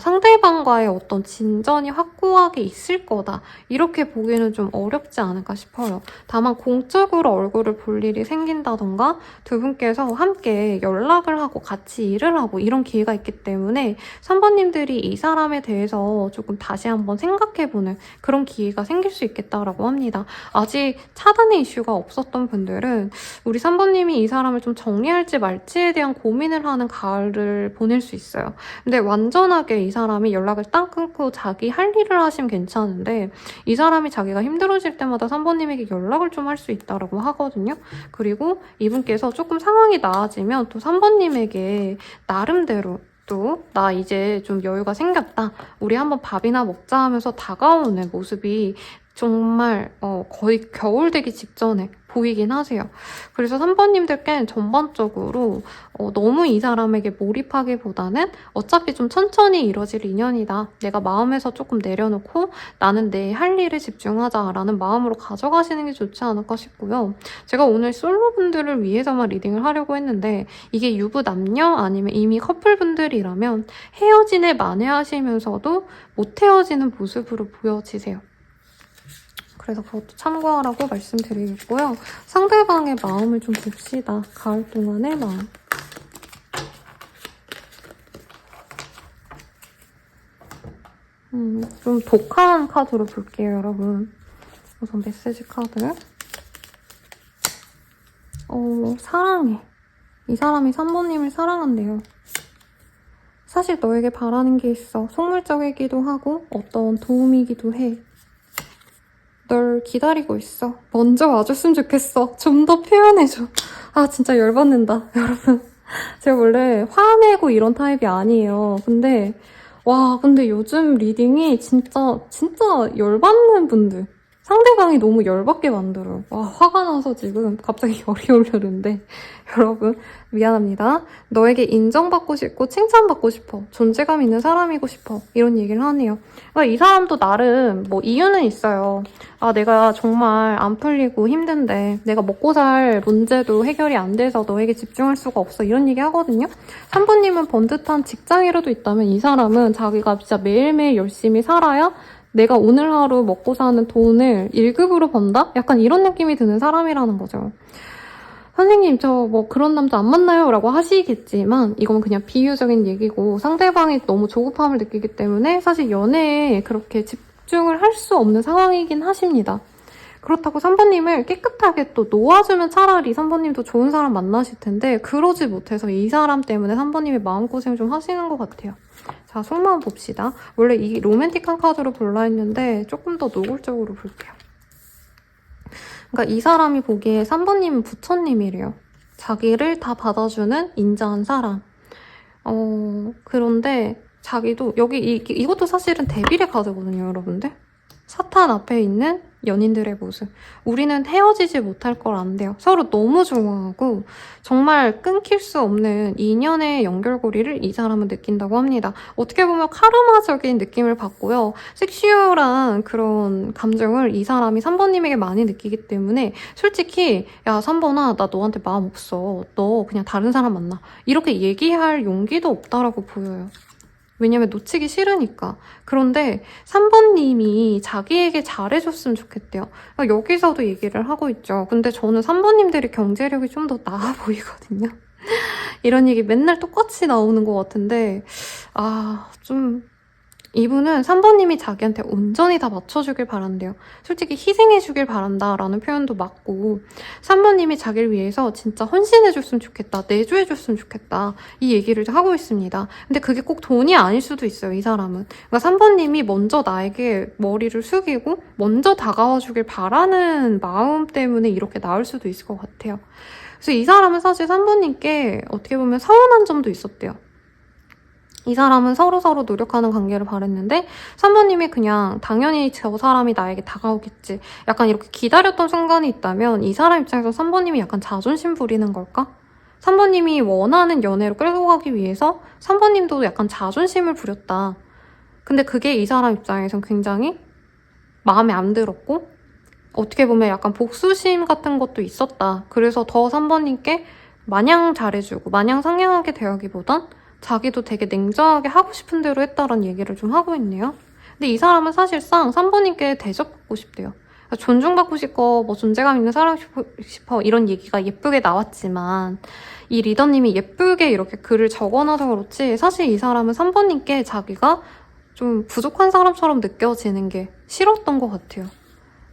상대방과의 어떤 진전이 확고하게 있을 거다. 이렇게 보기는 좀 어렵지 않을까 싶어요. 다만 공적으로 얼굴을 볼 일이 생긴다던가 두 분께서 함께 연락을 하고 같이 일을 하고 이런 기회가 있기 때문에 3번님들이 이 사람에 대해서 조금 다시 한번 생각해보는 그런 기회가 생길 수 있겠다라고 합니다. 아직 차단의 이슈가 없었던 분들은 우리 3번님이 이 사람을 좀 정리할지 말지에 대한 고민을 하는 가을을 보낼 수 있어요. 근데 완전하게 이 사람이 연락을 딱 끊고 자기 할 일을 하시면 괜찮은데 이 사람이 자기가 힘들어질 때마다 3번님에게 연락을 좀 할 수 있다고 하거든요. 그리고 이분께서 조금 상황이 나아지면 또 3번님에게 나름대로 또 나 이제 좀 여유가 생겼다. 우리 한번 밥이나 먹자 하면서 다가오는 모습이 정말 거의 겨울 되기 직전에 보이긴 하세요. 그래서 3번님들께는 전반적으로 너무 이 사람에게 몰입하기보다는 어차피 좀 천천히 이뤄질 인연이다. 내가 마음에서 조금 내려놓고 나는 내 할 일에 집중하자라는 마음으로 가져가시는 게 좋지 않을까 싶고요. 제가 오늘 솔로분들을 위해서만 리딩을 하려고 했는데 이게 유부남녀 아니면 이미 커플분들이라면 헤어진에 만회하시면서도 못 헤어지는 모습으로 보여지세요. 그래서 그것도 참고하라고 말씀드리겠고요. 상대방의 마음을 좀 봅시다. 가을 동안의 마음. 좀 독한 카드로 볼게요, 여러분. 우선 메시지 카드. 사랑해. 이 사람이 3번님을 사랑한대요. 사실 너에게 바라는 게 있어. 속물적이기도 하고 어떤 도움이기도 해. 널 기다리고 있어. 먼저 와줬으면 좋겠어. 좀 더 표현해줘. 아 진짜 열받는다 여러분. 제가 원래 화내고 이런 타입이 아니에요. 근데 요즘 리딩이 진짜 열받는 분들. 상대방이 너무 열받게 만들어요. 화가 나서 지금 갑자기 열이 오르는데 여러분 미안합니다. 너에게 인정받고 싶고 칭찬받고 싶어. 존재감 있는 사람이고 싶어. 이런 얘기를 하네요. 그러니까 이 사람도 나름 뭐 이유는 있어요. 내가 정말 안 풀리고 힘든데 내가 먹고 살 문제도 해결이 안 돼서 너에게 집중할 수가 없어. 이런 얘기 하거든요. 3번님은 번듯한 직장이라도 있다면 이 사람은 자기가 진짜 매일매일 열심히 살아야 내가 오늘 하루 먹고 사는 돈을 1급으로 번다? 약간 이런 느낌이 드는 사람이라는 거죠. 선생님 저 뭐 그런 남자 안 만나요? 라고 하시겠지만 이건 그냥 비유적인 얘기고 상대방이 너무 조급함을 느끼기 때문에 사실 연애에 그렇게 집중을 할 수 없는 상황이긴 하십니다. 그렇다고 3번님을 깨끗하게 또 놓아주면 차라리 3번님도 좋은 사람 만나실 텐데 그러지 못해서 이 사람 때문에 3번님이 마음고생 좀 하시는 것 같아요. 자, 속마음 봅시다. 원래 이 로맨틱한 카드로 볼라 했는데 조금 더 노골적으로 볼게요. 그러니까 이 사람이 보기에 3번님은 부처님이래요. 자기를 다 받아주는 인자한 사람. 그런데 자기도 여기 이것도 사실은 데빌의 카드거든요, 여러분들. 사탄 앞에 있는 연인들의 모습. 우리는 헤어지지 못할 걸 안대요. 서로 너무 좋아하고 정말 끊길 수 없는 인연의 연결고리를 이 사람은 느낀다고 합니다. 어떻게 보면 카르마적인 느낌을 받고요. 섹슈얼한 그런 감정을 이 사람이 3번님에게 많이 느끼기 때문에 솔직히 야 3번아 나 너한테 마음 없어. 너 그냥 다른 사람 만나. 이렇게 얘기할 용기도 없다라고 보여요. 왜냐면 놓치기 싫으니까. 그런데 3번님이 자기에게 잘해줬으면 좋겠대요. 그러니까 여기서도 얘기를 하고 있죠. 근데 저는 3번님들이 경제력이 좀 더 나아 보이거든요. 이런 얘기 맨날 똑같이 나오는 것 같은데 이분은 3번님이 자기한테 온전히 다 맞춰주길 바란대요. 솔직히 희생해주길 바란다라는 표현도 맞고 3번님이 자기를 위해서 진짜 헌신해줬으면 좋겠다. 내조해줬으면 좋겠다. 이 얘기를 하고 있습니다. 근데 그게 꼭 돈이 아닐 수도 있어요. 이 사람은. 그러니까 3번님이 먼저 나에게 머리를 숙이고 먼저 다가와주길 바라는 마음 때문에 이렇게 나올 수도 있을 것 같아요. 그래서 이 사람은 사실 3번님께 어떻게 보면 서운한 점도 있었대요. 이 사람은 서로서로 노력하는 관계를 바랬는데 3번님이 그냥 당연히 저 사람이 나에게 다가오겠지. 약간 이렇게 기다렸던 순간이 있다면 이 사람 입장에서 3번님이 약간 자존심 부리는 걸까? 3번님이 원하는 연애로 끌고 가기 위해서 3번님도 약간 자존심을 부렸다. 근데 그게 이 사람 입장에선 굉장히 마음에 안 들었고 어떻게 보면 약간 복수심 같은 것도 있었다. 그래서 더 3번님께 마냥 잘해주고 마냥 상냥하게 대하기보단 자기도 되게 냉정하게 하고 싶은 대로 했다라는 얘기를 좀 하고 있네요. 근데 이 사람은 사실상 3번님께 대접받고 싶대요. 존중받고 싶고 뭐 존재감 있는 사람 싶어 이런 얘기가 예쁘게 나왔지만 이 리더님이 예쁘게 이렇게 글을 적어놔서 그렇지 사실 이 사람은 3번님께 자기가 좀 부족한 사람처럼 느껴지는 게 싫었던 것 같아요.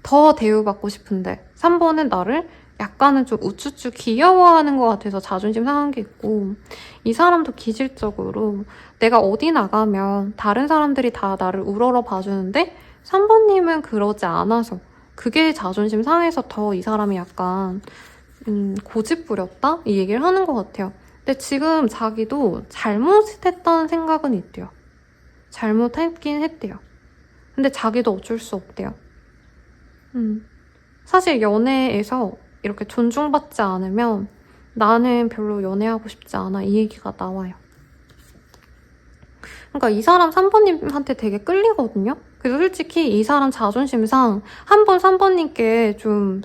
더 대우받고 싶은데 3번은 나를 약간은 좀 우쭈쭈 귀여워하는 것 같아서 자존심 상한 게 있고, 이 사람도 기질적으로 내가 어디 나가면 다른 사람들이 다 나를 우러러 봐주는데 3번님은 그러지 않아서 그게 자존심 상해서 더 이 사람이 약간 고집 부렸다? 이 얘기를 하는 것 같아요. 근데 지금 자기도 잘못했다는 생각은 있대요. 잘못했긴 했대요. 근데 자기도 어쩔 수 없대요. 사실 연애에서 이렇게 존중받지 않으면 나는 별로 연애하고 싶지 않아 이 얘기가 나와요. 그러니까 이 사람 3번님한테 되게 끌리거든요? 그래서 솔직히 이 사람 자존심상 한 번 3번님께 좀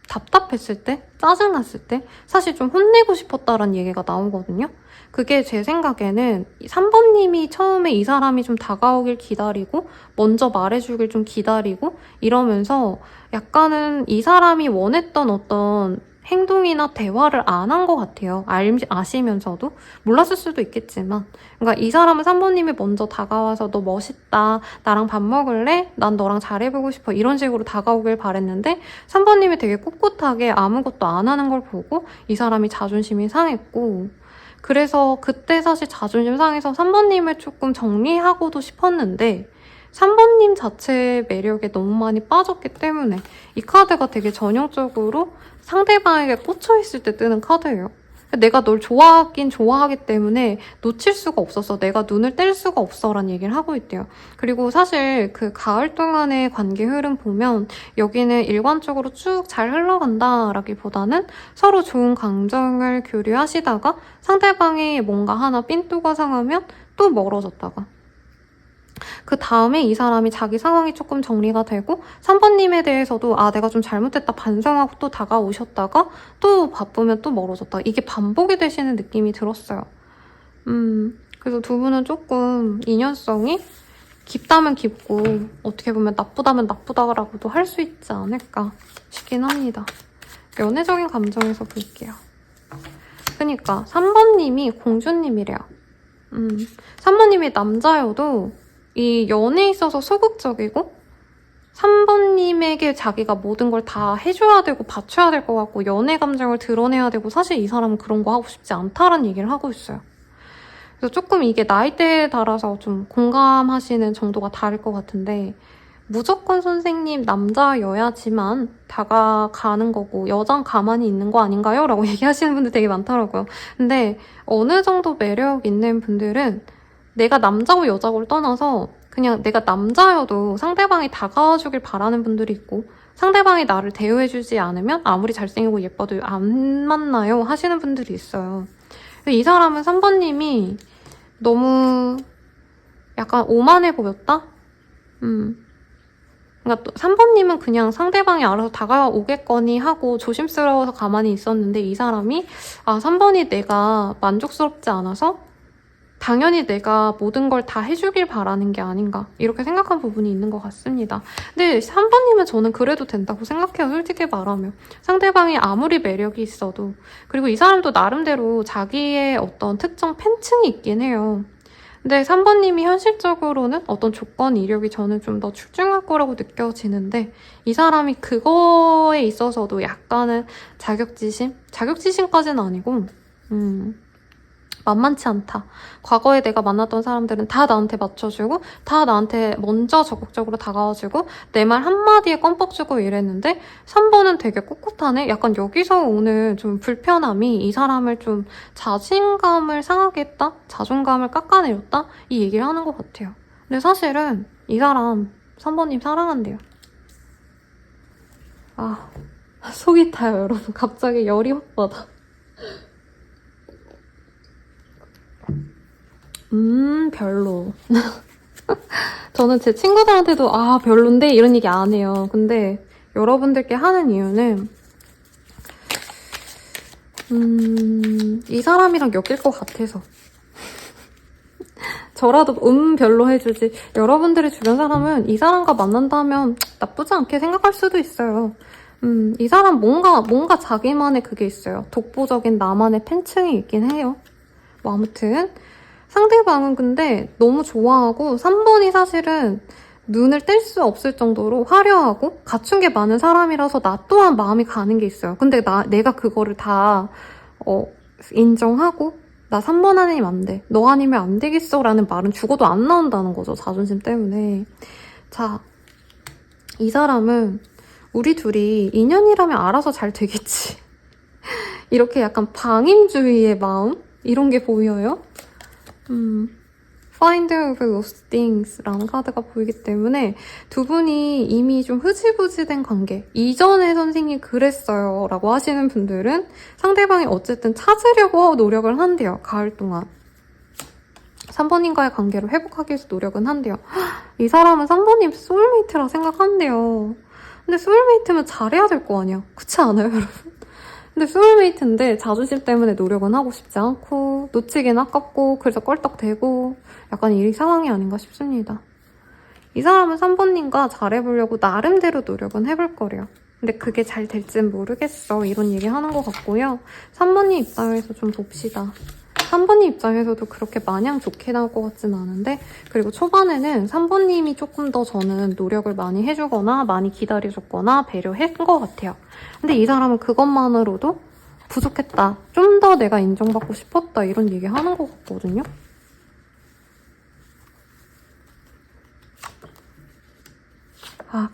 답답했을 때, 짜증났을 때 사실 좀 혼내고 싶었다라는 얘기가 나오거든요. 그게 제 생각에는 3번님이 처음에 이 사람이 좀 다가오길 기다리고 먼저 말해주길 좀 기다리고 이러면서 약간은 이 사람이 원했던 어떤 행동이나 대화를 안 한 것 같아요. 아시면서도. 몰랐을 수도 있겠지만. 그러니까 이 사람은 3번님이 먼저 다가와서 너 멋있다. 나랑 밥 먹을래? 난 너랑 잘해보고 싶어. 이런 식으로 다가오길 바랬는데 3번님이 되게 꿋꿋하게 아무것도 안 하는 걸 보고 이 사람이 자존심이 상했고 그래서 그때 사실 자존심 상해서 3번님을 조금 정리하고도 싶었는데 3번님 자체의 매력에 너무 많이 빠졌기 때문에 이 카드가 되게 전형적으로 상대방에게 꽂혀있을 때 뜨는 카드예요. 내가 널 좋아하긴 좋아하기 때문에 놓칠 수가 없었어. 내가 눈을 뗄 수가 없어 라는 얘기를 하고 있대요. 그리고 사실 그 가을 동안의 관계 흐름 보면 여기는 일관적으로 쭉 잘 흘러간다 라기보다는 서로 좋은 감정을 교류하시다가 상대방이 뭔가 하나 삔또가 상하면 또 멀어졌다가 그 다음에 이 사람이 자기 상황이 조금 정리가 되고 3번님에 대해서도 아 내가 좀 잘못했다 반성하고 또 다가오셨다가 또 바쁘면 또 멀어졌다. 이게 반복이 되시는 느낌이 들었어요. 그래서 두 분은 조금 인연성이 깊다면 깊고 어떻게 보면 나쁘다면 나쁘다라고도 할 수 있지 않을까 싶긴 합니다. 연애적인 감정에서 볼게요. 그러니까 3번님이 공주님이래요. 3번님이 남자여도 이 연애에 있어서 소극적이고 3번님에게 자기가 모든 걸 다 해줘야 되고 바쳐야 될 것 같고 연애 감정을 드러내야 되고 사실 이 사람은 그런 거 하고 싶지 않다라는 얘기를 하고 있어요. 그래서 조금 이게 나이대에 따라서 좀 공감하시는 정도가 다를 것 같은데 무조건 선생님 남자여야지만 다가가는 거고 여잔 가만히 있는 거 아닌가요? 라고 얘기하시는 분들 되게 많더라고요. 근데 어느 정도 매력 있는 분들은 내가 남자고 여자고를 떠나서 그냥 내가 남자여도 상대방이 다가와주길 바라는 분들이 있고 상대방이 나를 대우해주지 않으면 아무리 잘생기고 예뻐도 안 만나요 하시는 분들이 있어요. 이 사람은 3번님이 너무 약간 오만해 보였다? 그러니까 또 3번님은 그냥 상대방이 알아서 다가오겠거니 하고 조심스러워서 가만히 있었는데 이 사람이 아 3번이 내가 만족스럽지 않아서 당연히 내가 모든 걸 다 해주길 바라는 게 아닌가 이렇게 생각한 부분이 있는 것 같습니다. 근데 3번님은 저는 그래도 된다고 생각해요. 솔직히 말하면. 상대방이 아무리 매력이 있어도 그리고 이 사람도 나름대로 자기의 어떤 특정 팬층이 있긴 해요. 근데 3번님이 현실적으로는 어떤 조건, 이력이 저는 좀 더 출중할 거라고 느껴지는데 이 사람이 그거에 있어서도 약간은 자격지심까지는 아니고 만만치 않다. 과거에 내가 만났던 사람들은 다 나한테 맞춰주고 다 나한테 먼저 적극적으로 다가와주고 내 말 한마디에 껌뻑 주고 이랬는데 3번은 되게 꿋꿋하네? 약간 여기서 오늘 좀 불편함이 이 사람을 좀 자신감을 상하게 했다? 자존감을 깎아내렸다? 이 얘기를 하는 것 같아요. 근데 사실은 이 사람 3번님 사랑한대요. 아, 속이 타요 여러분. 갑자기 열이 확 받아. 별로. 저는 제 친구들한테도 아 별론데 이런 얘기 안 해요. 근데 여러분들께 하는 이유는 이 사람이랑 엮일 것 같아서 저라도 별로 해주지 여러분들의 주변 사람은 이 사람과 만난다면 나쁘지 않게 생각할 수도 있어요. 이 사람 뭔가 자기만의 그게 있어요. 독보적인 나만의 팬층이 있긴 해요. 뭐 아무튼 상대방은 근데 너무 좋아하고 3번이 사실은 눈을 뗄 수 없을 정도로 화려하고 갖춘 게 많은 사람이라서 나 또한 마음이 가는 게 있어요. 근데 내가 그거를 다 인정하고 나 3번 아니면 안 돼. 너 아니면 안 되겠어 라는 말은 죽어도 안 나온다는 거죠. 자존심 때문에. 자, 이 사람은 우리 둘이 인연이라면 알아서 잘 되겠지. 이렇게 약간 방임주의의 마음? 이런 게 보여요. Find of Lost Things 라는 카드가 보이기 때문에 두 분이 이미 좀 흐지부지된 관계, 이전에 선생님이 그랬어요 라고 하시는 분들은 상대방이 어쨌든 찾으려고 노력을 한대요. 가을 동안. 3번님과의 관계를 회복하기 위해서 노력은 한대요. 이 사람은 3번님 소울메이트라 생각한대요. 근데 소울메이트면 잘해야 될 거 아니야. 그렇지 않아요, 여러분? 근데 소울메이트인데 자존심 때문에 노력은 하고 싶지 않고 놓치긴 아깝고 그래서 껄떡대고 약간 이 상황이 아닌가 싶습니다. 이 사람은 3번님과 잘해보려고 나름대로 노력은 해볼 거래요. 근데 그게 잘 될진 모르겠어. 이런 얘기 하는 것 같고요. 3번님 입장에서 좀 봅시다. 3번님 입장에서도 그렇게 마냥 좋게 나올 것 같진 않은데 그리고 초반에는 3번님이 조금 더 저는 노력을 많이 해주거나 많이 기다려줬거나 배려한 것 같아요. 근데 이 사람은 그것만으로도 부족했다. 좀 더 내가 인정받고 싶었다. 이런 얘기 하는 것 같거든요.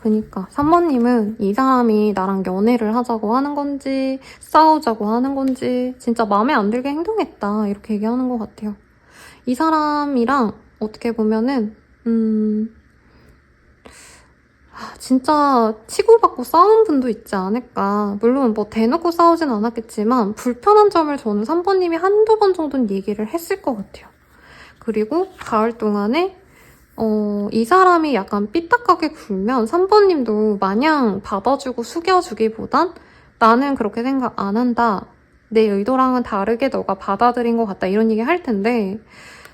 그니까 3번님은 이 사람이 나랑 연애를 하자고 하는 건지 싸우자고 하는 건지 진짜 마음에 안 들게 행동했다 이렇게 얘기하는 것 같아요. 이 사람이랑 어떻게 보면은 진짜 치고받고 싸운 분도 있지 않을까. 물론 뭐 대놓고 싸우진 않았겠지만 불편한 점을 저는 3번님이 한두 번 정도는 얘기를 했을 것 같아요. 그리고 가을 동안에 이 사람이 약간 삐딱하게 굴면 3번님도 마냥 받아주고 숙여주기보단 나는 그렇게 생각 안 한다. 내 의도랑은 다르게 너가 받아들인 것 같다. 이런 얘기 할 텐데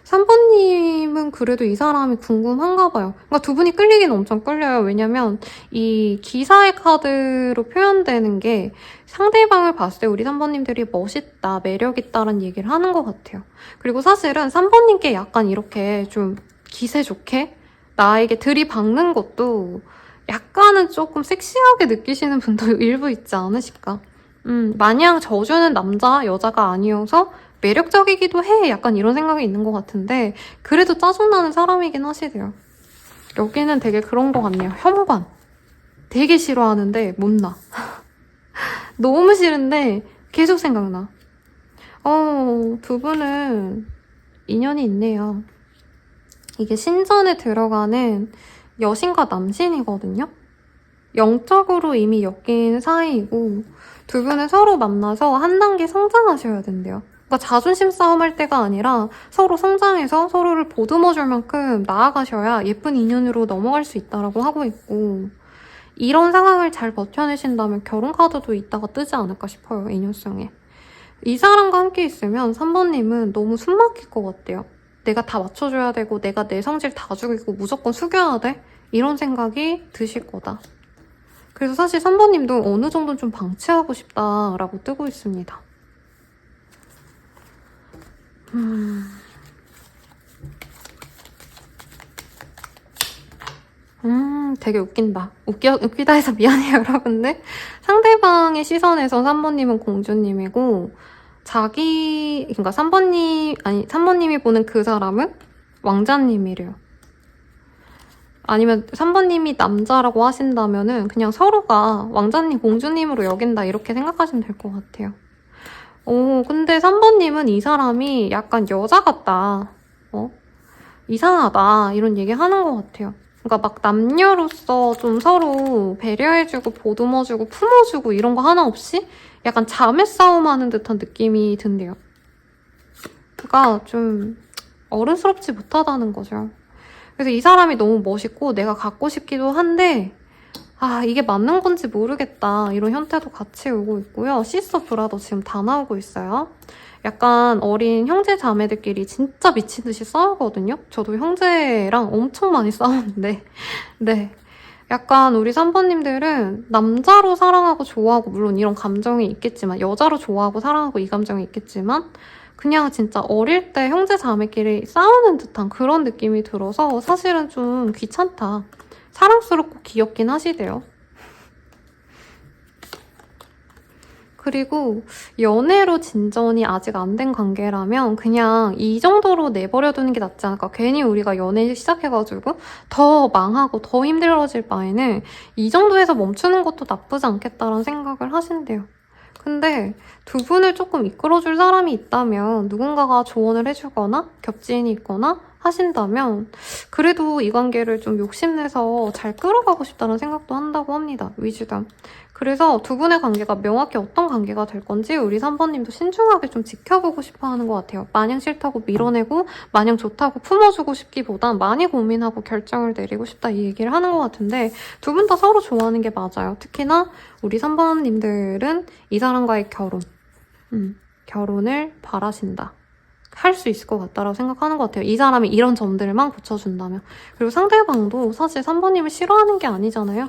3번님은 그래도 이 사람이 궁금한가 봐요. 그러니까 두 분이 끌리긴 엄청 끌려요. 왜냐면 이 기사의 카드로 표현되는 게 상대방을 봤을 때 우리 3번님들이 멋있다, 매력있다라는 얘기를 하는 것 같아요. 그리고 사실은 3번님께 약간 이렇게 좀 기세 좋게 나에게 들이박는 것도 약간은 조금 섹시하게 느끼시는 분도 일부 있지 않으실까? 마냥 져주는 남자, 여자가 아니어서 매력적이기도 해. 약간 이런 생각이 있는 것 같은데 그래도 짜증나는 사람이긴 하시대요. 여기는 되게 그런 것 같네요. 현관. 되게 싫어하는데 못 나. 너무 싫은데 계속 생각나. 두 분은 인연이 있네요. 이게 신전에 들어가는 여신과 남신이거든요. 영적으로 이미 엮인 사이이고 두 분은 서로 만나서 한 단계 성장하셔야 된대요. 그러니까 자존심 싸움할 때가 아니라 서로 성장해서 서로를 보듬어줄 만큼 나아가셔야 예쁜 인연으로 넘어갈 수 있다고 하고 있고 이런 상황을 잘 버텨내신다면 결혼 카드도 이따가 뜨지 않을까 싶어요. 인연성에. 이 사람과 함께 있으면 3번님은 너무 숨막힐 것 같아요. 내가 다 맞춰줘야 되고 내가 내 성질 다 죽이고 무조건 숙여야 돼? 이런 생각이 드실 거다. 그래서 사실 3번님도 어느 정도는 좀 방치하고 싶다라고 뜨고 있습니다. 되게 웃긴다. 웃기다 해서 미안해요, 여러분들. 상대방의 시선에서 3번님은 공주님이고 그러니까 3번님이 보는 그 사람은 왕자님이래요. 아니면 3번님이 남자라고 하신다면은 그냥 서로가 왕자님, 공주님으로 여긴다 이렇게 생각하시면 될 것 같아요. 근데 3번님은 이 사람이 약간 여자 같다. 이상하다. 이런 얘기 하는 것 같아요. 그러니까 막 남녀로서 좀 서로 배려해주고 보듬어주고 품어주고 이런 거 하나 없이 약간 자매 싸움하는 듯한 느낌이 든대요. 그러니까 좀 어른스럽지 못하다는 거죠. 그래서 이 사람이 너무 멋있고 내가 갖고 싶기도 한데 이게 맞는 건지 모르겠다. 이런 현태도 같이 오고 있고요. 시스터 브라더 지금 다 나오고 있어요. 약간 어린 형제 자매들끼리 진짜 미친 듯이 싸우거든요. 저도 형제랑 엄청 많이 싸웠는데 네. 약간 우리 3번님들은 남자로 사랑하고 좋아하고 물론 이런 감정이 있겠지만 여자로 좋아하고 사랑하고 이 감정이 있겠지만 그냥 진짜 어릴 때 형제 자매끼리 싸우는 듯한 그런 느낌이 들어서 사실은 좀 귀찮다. 사랑스럽고 귀엽긴 하시대요. 그리고 연애로 진전이 아직 안 된 관계라면 그냥 이 정도로 내버려두는 게 낫지 않을까. 괜히 우리가 연애 시작해가지고 더 망하고 더 힘들어질 바에는 이 정도에서 멈추는 것도 나쁘지 않겠다라는 생각을 하신대요. 근데 두 분을 조금 이끌어줄 사람이 있다면, 누군가가 조언을 해주거나 겹지인이 있거나 하신다면 그래도 이 관계를 좀 욕심내서 잘 끌어가고 싶다는 생각도 한다고 합니다. 위주담. 그래서 두 분의 관계가 명확히 어떤 관계가 될 건지 우리 3번님도 신중하게 좀 지켜보고 싶어 하는 것 같아요. 마냥 싫다고 밀어내고 마냥 좋다고 품어주고 싶기보단 많이 고민하고 결정을 내리고 싶다 이 얘기를 하는 것 같은데, 두 분 다 서로 좋아하는 게 맞아요. 특히나 우리 3번님들은 이 사람과의 결혼을 바라신다. 할 수 있을 것 같다라고 생각하는 것 같아요. 이 사람이 이런 점들만 고쳐준다면. 그리고 상대방도 사실 3번님을 싫어하는 게 아니잖아요.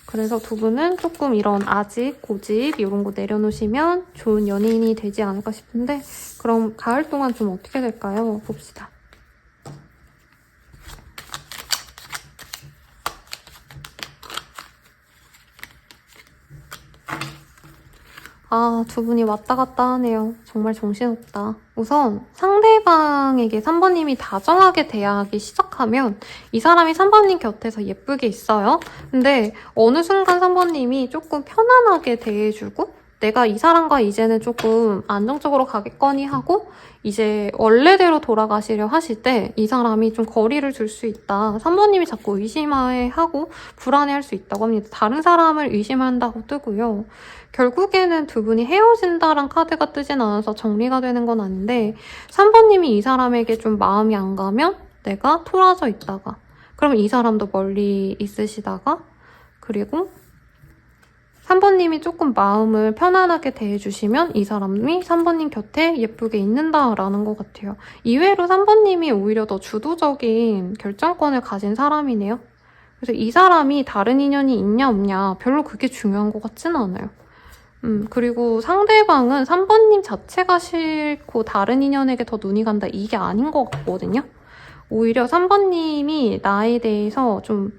그래서 두 분은 조금 이런 아직, 고집 이런 거 내려놓으시면 좋은 연인이 되지 않을까 싶은데, 그럼 가을 동안 좀 어떻게 될까요? 봅시다. 아, 두 분이 왔다 갔다 하네요. 정말 정신없다. 우선 상대방에게 3번님이 다정하게 대하기 시작하면 이 사람이 3번님 곁에서 예쁘게 있어요. 근데 어느 순간 3번님이 조금 편안하게 대해주고 내가 이 사람과 이제는 조금 안정적으로 가겠거니 하고 이제 원래대로 돌아가시려 하실 때 이 사람이 좀 거리를 둘 수 있다. 3번님이 자꾸 의심하고 불안해할 수 있다고 합니다. 다른 사람을 의심한다고 뜨고요. 결국에는 두 분이 헤어진다란 카드가 뜨진 않아서 정리가 되는 건 아닌데, 3번님이 이 사람에게 좀 마음이 안 가면 내가 토라져 있다가, 그럼 이 사람도 멀리 있으시다가, 그리고 3번님이 조금 마음을 편안하게 대해주시면 이 사람이 3번님 곁에 예쁘게 있는다라는 것 같아요. 이외로 3번님이 오히려 더 주도적인 결정권을 가진 사람이네요. 그래서 이 사람이 다른 인연이 있냐 없냐 별로 그게 중요한 것 같지는 않아요. 그리고 상대방은 3번님 자체가 싫고 다른 인연에게 더 눈이 간다 이게 아닌 것 같거든요. 오히려 3번님이 나에 대해서 좀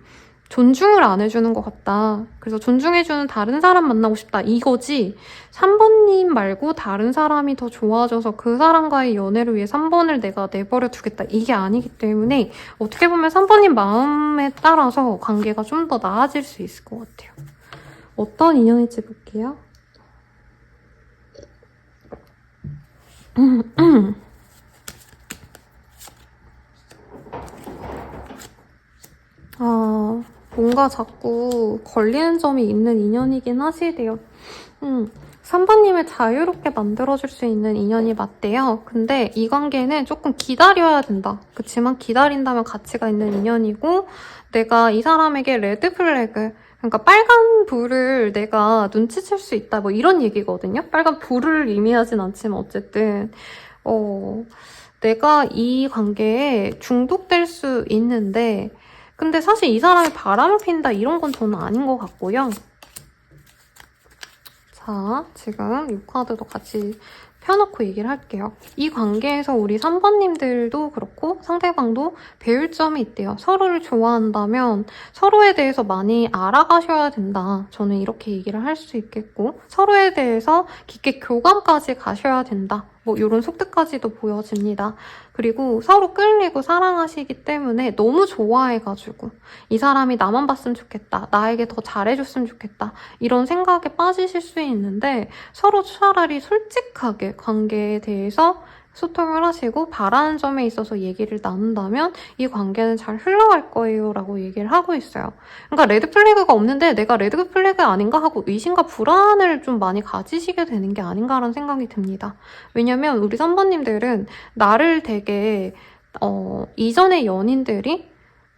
존중을 안 해주는 것 같다. 그래서 존중해주는 다른 사람 만나고 싶다 이거지, 3번님 말고 다른 사람이 더 좋아져서 그 사람과의 연애를 위해 3번을 내가 내버려 두겠다 이게 아니기 때문에 어떻게 보면 3번님 마음에 따라서 관계가 좀 더 나아질 수 있을 것 같아요. 어떤 인연일지 볼게요. 뭔가 자꾸 걸리는 점이 있는 인연이긴 하시대요. 3번님을 자유롭게 만들어줄 수 있는 인연이 맞대요. 근데 이 관계는 조금 기다려야 된다. 그치만 기다린다면 가치가 있는 인연이고, 내가 이 사람에게 레드 플래그, 그러니까 빨간 불을 내가 눈치챌 수 있다 뭐 이런 얘기거든요. 빨간 불을 의미하진 않지만 어쨌든 내가 이 관계에 중독될 수 있는데, 근데 사실 이 사람이 바람을 핀다 이런 건 저는 아닌 것 같고요. 자, 지금 이 카드도 같이 펴놓고 얘기를 할게요. 이 관계에서 우리 3번님들도 그렇고 상대방도 배울 점이 있대요. 서로를 좋아한다면 서로에 대해서 많이 알아가셔야 된다. 저는 이렇게 얘기를 할 수 있겠고, 서로에 대해서 깊게 교감까지 가셔야 된다. 뭐 이런 속뜻까지도 보여집니다. 그리고 서로 끌리고 사랑하시기 때문에 너무 좋아해가지고 이 사람이 나만 봤으면 좋겠다, 나에게 더 잘해줬으면 좋겠다 이런 생각에 빠지실 수 있는데, 서로 차라리 솔직하게 관계에 대해서 소통을 하시고 바라는 점에 있어서 얘기를 나눈다면 이 관계는 잘 흘러갈 거예요 라고 얘기를 하고 있어요. 그러니까 레드 플래그가 없는데 내가 레드 플래그 아닌가 하고 의심과 불안을 좀 많이 가지시게 되는 게 아닌가라는 생각이 듭니다. 왜냐면 우리 3번님들은 나를 되게 이전의 연인들이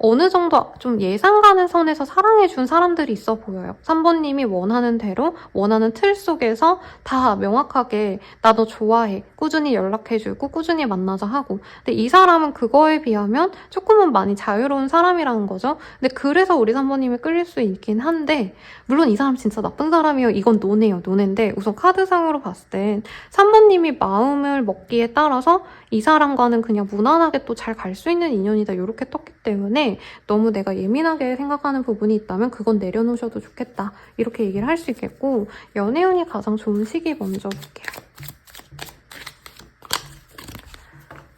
어느 정도 좀 예상 가는 선에서 사랑해준 사람들이 있어 보여요. 3번님이 원하는 대로, 원하는 틀 속에서 다 명확하게 나 너 좋아해, 꾸준히 연락해주고 꾸준히 만나자 하고. 근데 이 사람은 그거에 비하면 조금은 많이 자유로운 사람이라는 거죠. 근데 그래서 우리 3번님이 끌릴 수 있긴 한데, 물론 이 사람 진짜 나쁜 사람이에요. 이건 노네요, 노네인데 우선 카드상으로 봤을 땐 3번님이 마음을 먹기에 따라서 이 사람과는 그냥 무난하게 또 잘 갈 수 있는 인연이다 이렇게 떴기 때문에 때문에 너무 내가 예민하게 생각하는 부분이 있다면 그건 내려놓으셔도 좋겠다. 이렇게 얘기를 할 수 있겠고, 연애운이 가장 좋은 시기 먼저 볼게요.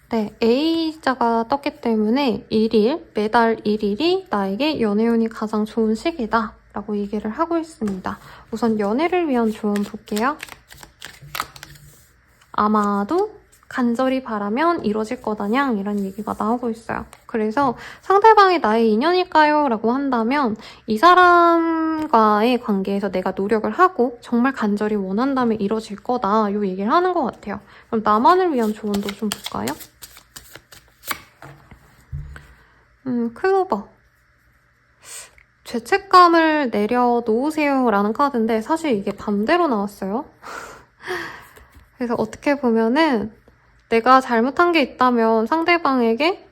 네, A자가 떴기 때문에 1일, 매달 1일이 나에게 연애운이 가장 좋은 시기다 라고 얘기를 하고 있습니다. 우선 연애를 위한 조언 볼게요. 아마도 간절히 바라면 이루어질 거다냥 이런 얘기가 나오고 있어요. 그래서 상대방이 나의 인연일까요? 라고 한다면 이 사람과의 관계에서 내가 노력을 하고 정말 간절히 원한다면 이루어질 거다 이 얘기를 하는 것 같아요. 그럼 나만을 위한 조언도 좀 볼까요? 클로버. 죄책감을 내려놓으세요 라는 카드인데 사실 이게 반대로 나왔어요. 그래서 어떻게 보면은 내가 잘못한 게 있다면 상대방에게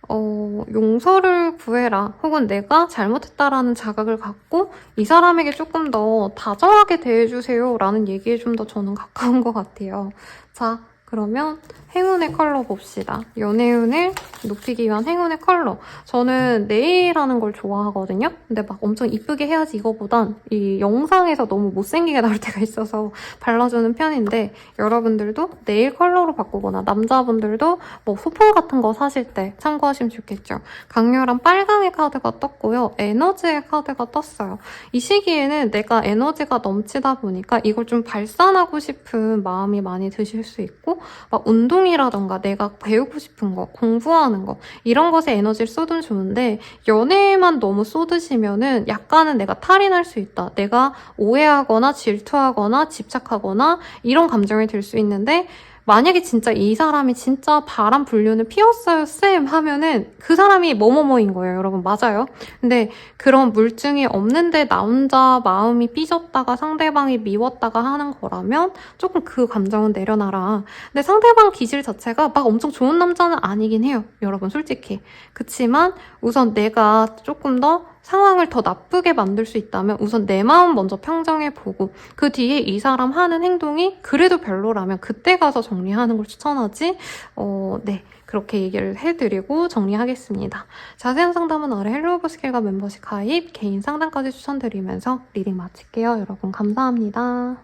용서를 구해라. 혹은 내가 잘못했다라는 자각을 갖고 이 사람에게 조금 더 다정하게 대해주세요 라는 얘기에 좀 더 저는 가까운 것 같아요. 자, 그러면 행운의 컬러 봅시다. 연애운을 높이기 위한 행운의 컬러. 저는 네일하는 걸 좋아하거든요. 근데 막 엄청 이쁘게 해야지 이거보단 이 영상에서 너무 못생기게 나올 때가 있어서 발라주는 편인데 여러분들도 네일 컬러로 바꾸거나 남자분들도 뭐 소품 같은 거 사실 때 참고하시면 좋겠죠. 강렬한 빨강의 카드가 떴고요. 에너지의 카드가 떴어요. 이 시기에는 내가 에너지가 넘치다 보니까 이걸 좀 발산하고 싶은 마음이 많이 드실 수 있고 막 운동이라던가 내가 배우고 싶은 거, 공부하는 거 이런 것에 에너지를 쏟으면 좋은데 연애에만 너무 쏟으시면은 약간은 내가 탈이 날 수 있다. 내가 오해하거나 질투하거나 집착하거나 이런 감정이 들 수 있는데 만약에 진짜 이 사람이 진짜 바람 불륜을 피웠어요 쌤 하면은 그 사람이 뭐뭐뭐인 거예요 여러분. 맞아요. 근데 그런 물증이 없는데 나 혼자 마음이 삐졌다가 상대방이 미웠다가 하는 거라면 조금 그 감정은 내려놔라. 근데 상대방 기질 자체가 막 엄청 좋은 남자는 아니긴 해요 여러분 솔직히. 그치만 우선 내가 조금 더 상황을 더 나쁘게 만들 수 있다면 우선 내 마음 먼저 평정해보고 그 뒤에 이 사람 하는 행동이 그래도 별로라면 그때 가서 정리하는 걸 추천하지. 네, 그렇게 얘기를 해드리고 정리하겠습니다. 자세한 상담은 아래 헬로우브 스킬과 멤버십 가입, 개인 상담까지 추천드리면서 리딩 마칠게요. 여러분 감사합니다.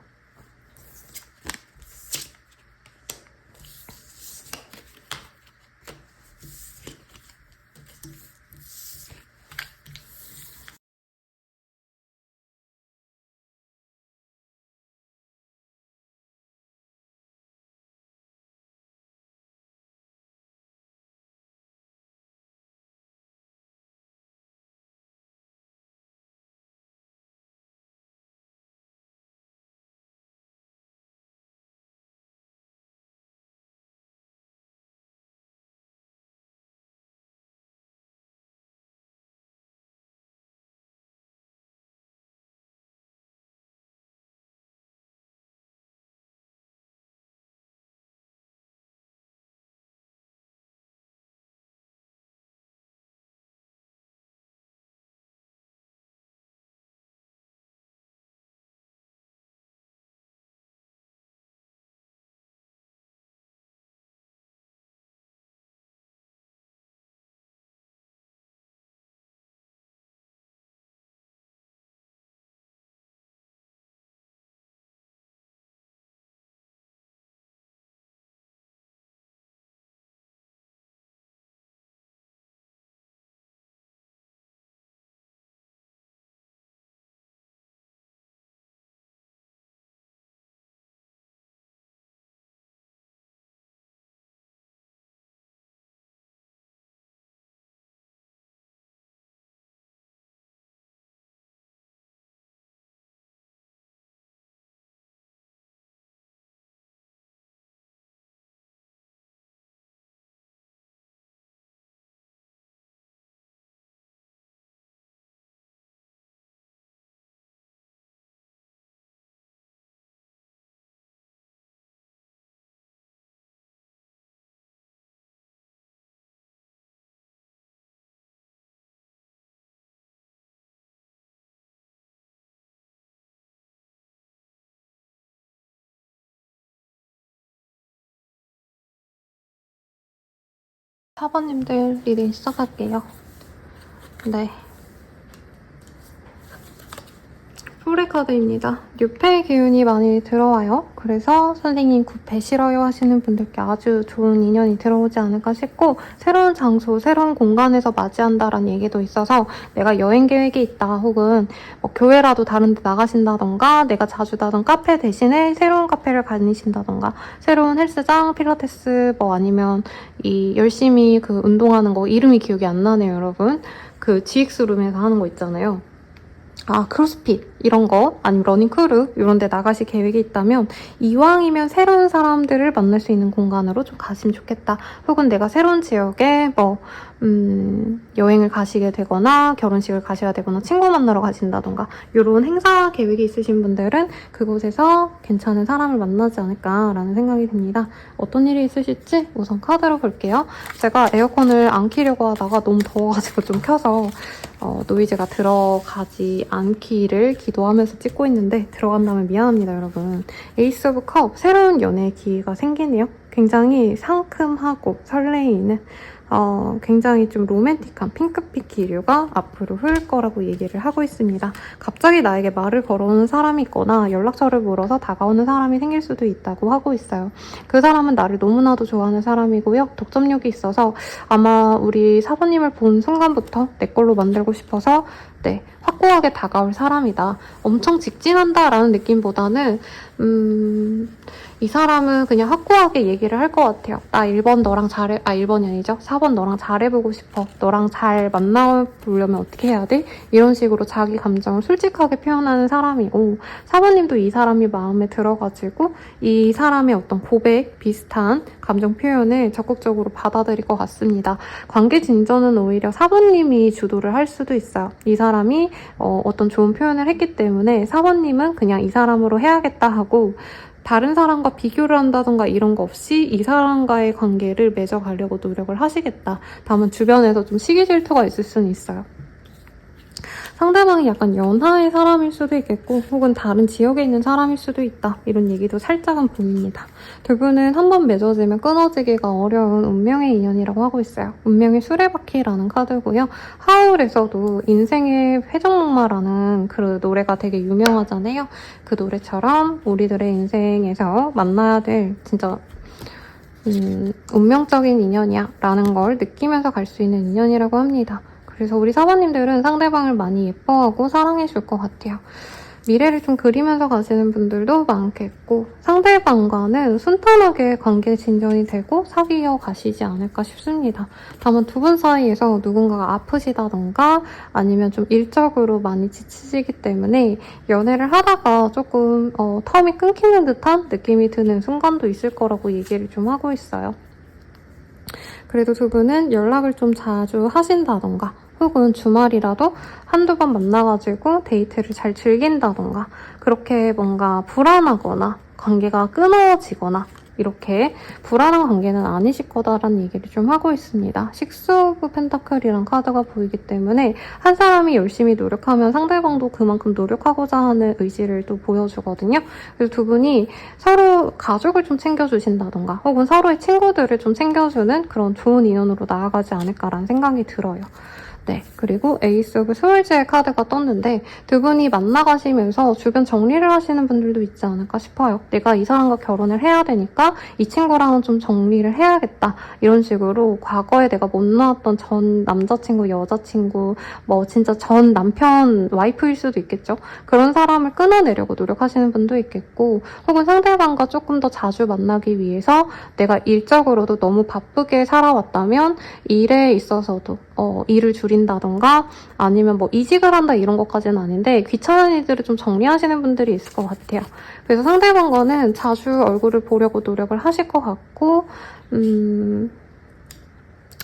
4번님들 리딩 시작할게요. 네. 프레카드입니다. 뉴페 기운이 많이 들어와요. 그래서 선생님 9패 싫어요 하시는 분들께 아주 좋은 인연이 들어오지 않을까 싶고, 새로운 장소, 새로운 공간에서 맞이한다라는 얘기도 있어서 내가 여행 계획이 있다, 혹은 뭐 교회라도 다른 데 나가신다던가, 내가 자주 가던 카페 대신에 새로운 카페를 다니신다던가, 새로운 헬스장, 필라테스, 뭐 아니면 이 열심히 그 운동하는 거, 이름이 기억이 안 나네요, 여러분. 그 GX룸에서 하는 거 있잖아요. 크로스핏 이런 거, 아니면 러닝크루 이런 데 나가실 계획이 있다면 이왕이면 새로운 사람들을 만날 수 있는 공간으로 좀 가시면 좋겠다. 혹은 내가 새로운 지역에 여행을 가시게 되거나 결혼식을 가셔야 되거나 친구 만나러 가신다던가 이런 행사 계획이 있으신 분들은 그곳에서 괜찮은 사람을 만나지 않을까라는 생각이 듭니다. 어떤 일이 있으실지 우선 카드로 볼게요. 제가 에어컨을 안 켜려고 하다가 너무 더워가지고 좀 켜서 노이즈가 들어가지 않기를 기도하면서 찍고 있는데, 들어간다면 미안합니다, 여러분. 에이스 오브 컵, 새로운 연애의 기회가 생기네요. 굉장히 상큼하고 설레이는 굉장히 좀 로맨틱한 핑크빛 기류가 앞으로 흐를 거라고 얘기를 하고 있습니다. 갑자기 나에게 말을 걸어오는 사람이 있거나 연락처를 물어서 다가오는 사람이 생길 수도 있다고 하고 있어요. 그 사람은 나를 너무나도 좋아하는 사람이고요. 독점력이 있어서 아마 우리 사부님을 본 순간부터 내 걸로 만들고 싶어서 확고하게 다가올 사람이다. 엄청 직진한다라는 느낌보다는 이 사람은 그냥 확고하게 얘기를 할 것 같아요. 나 1번 너랑 1번이 아니죠. 4번 너랑 잘해보고 싶어. 너랑 잘 만나보려면 어떻게 해야 돼? 이런 식으로 자기 감정을 솔직하게 표현하는 사람이고, 4번님도 이 사람이 마음에 들어가지고 이 사람의 어떤 고백, 비슷한 감정 표현을 적극적으로 받아들일 것 같습니다. 관계 진전은 오히려 4번님이 주도를 할 수도 있어요. 이 사람이 어떤 좋은 표현을 했기 때문에 4번님은 그냥 이 사람으로 해야겠다 하고, 다른 사람과 비교를 한다던가 이런 거 없이 이 사람과의 관계를 맺어가려고 노력을 하시겠다. 다만 주변에서 좀 시기 질투가 있을 수는 있어요. 상대방이 약간 연하의 사람일 수도 있겠고, 혹은 다른 지역에 있는 사람일 수도 있다. 이런 얘기도 살짝은 보입니다. 두 분은 한번 맺어지면 끊어지기가 어려운 운명의 인연이라고 하고 있어요. 운명의 수레바퀴라는 카드고요. 하울에서도 인생의 회전목마라는 그 노래가 되게 유명하잖아요. 그 노래처럼 우리들의 인생에서 만나야 될 진짜 운명적인 인연이야 라는 걸 느끼면서 갈 수 있는 인연이라고 합니다. 그래서 우리 사모님들은 상대방을 많이 예뻐하고 사랑해줄 것 같아요. 미래를 좀 그리면서 가시는 분들도 많겠고, 상대방과는 순탄하게 관계 진전이 되고 사귀어 가시지 않을까 싶습니다. 다만 두 분 사이에서 누군가가 아프시다던가 아니면 좀 일적으로 많이 지치시기 때문에 연애를 하다가 조금 텀이 끊기는 듯한 느낌이 드는 순간도 있을 거라고 얘기를 좀 하고 있어요. 그래도 두 분은 연락을 좀 자주 하신다던가, 혹은 주말이라도 한두 번 만나가지고 데이트를 잘 즐긴다던가, 그렇게 뭔가 불안하거나 관계가 끊어지거나 이렇게 불안한 관계는 아니실 거다라는 얘기를 좀 하고 있습니다. 식스 오브 펜타클이란 카드가 보이기 때문에 한 사람이 열심히 노력하면 상대방도 그만큼 노력하고자 하는 의지를 또 보여주거든요. 그래서 두 분이 서로 가족을 좀 챙겨주신다던가, 혹은 서로의 친구들을 좀 챙겨주는 그런 좋은 인연으로 나아가지 않을까라는 생각이 들어요. 그리고 에이스 오브 스월즈의 카드가 떴는데, 두 분이 만나가시면서 주변 정리를 하시는 분들도 있지 않을까 싶어요. 내가 이 사람과 결혼을 해야 되니까 이 친구랑은 좀 정리를 해야겠다. 이런 식으로 과거에 내가 못 나왔던 전 남자친구, 여자친구, 뭐 진짜 전 남편, 와이프일 수도 있겠죠. 그런 사람을 끊어내려고 노력하시는 분도 있겠고, 혹은 상대방과 조금 더 자주 만나기 위해서 내가 일적으로도 너무 바쁘게 살아왔다면 일에 있어서도 일을 줄인다던가, 아니면 뭐 이직을 한다 이런 것까지는 아닌데 귀찮은 일들을 좀 정리하시는 분들이 있을 것 같아요. 그래서 상대방과는 자주 얼굴을 보려고 노력을 하실 것 같고,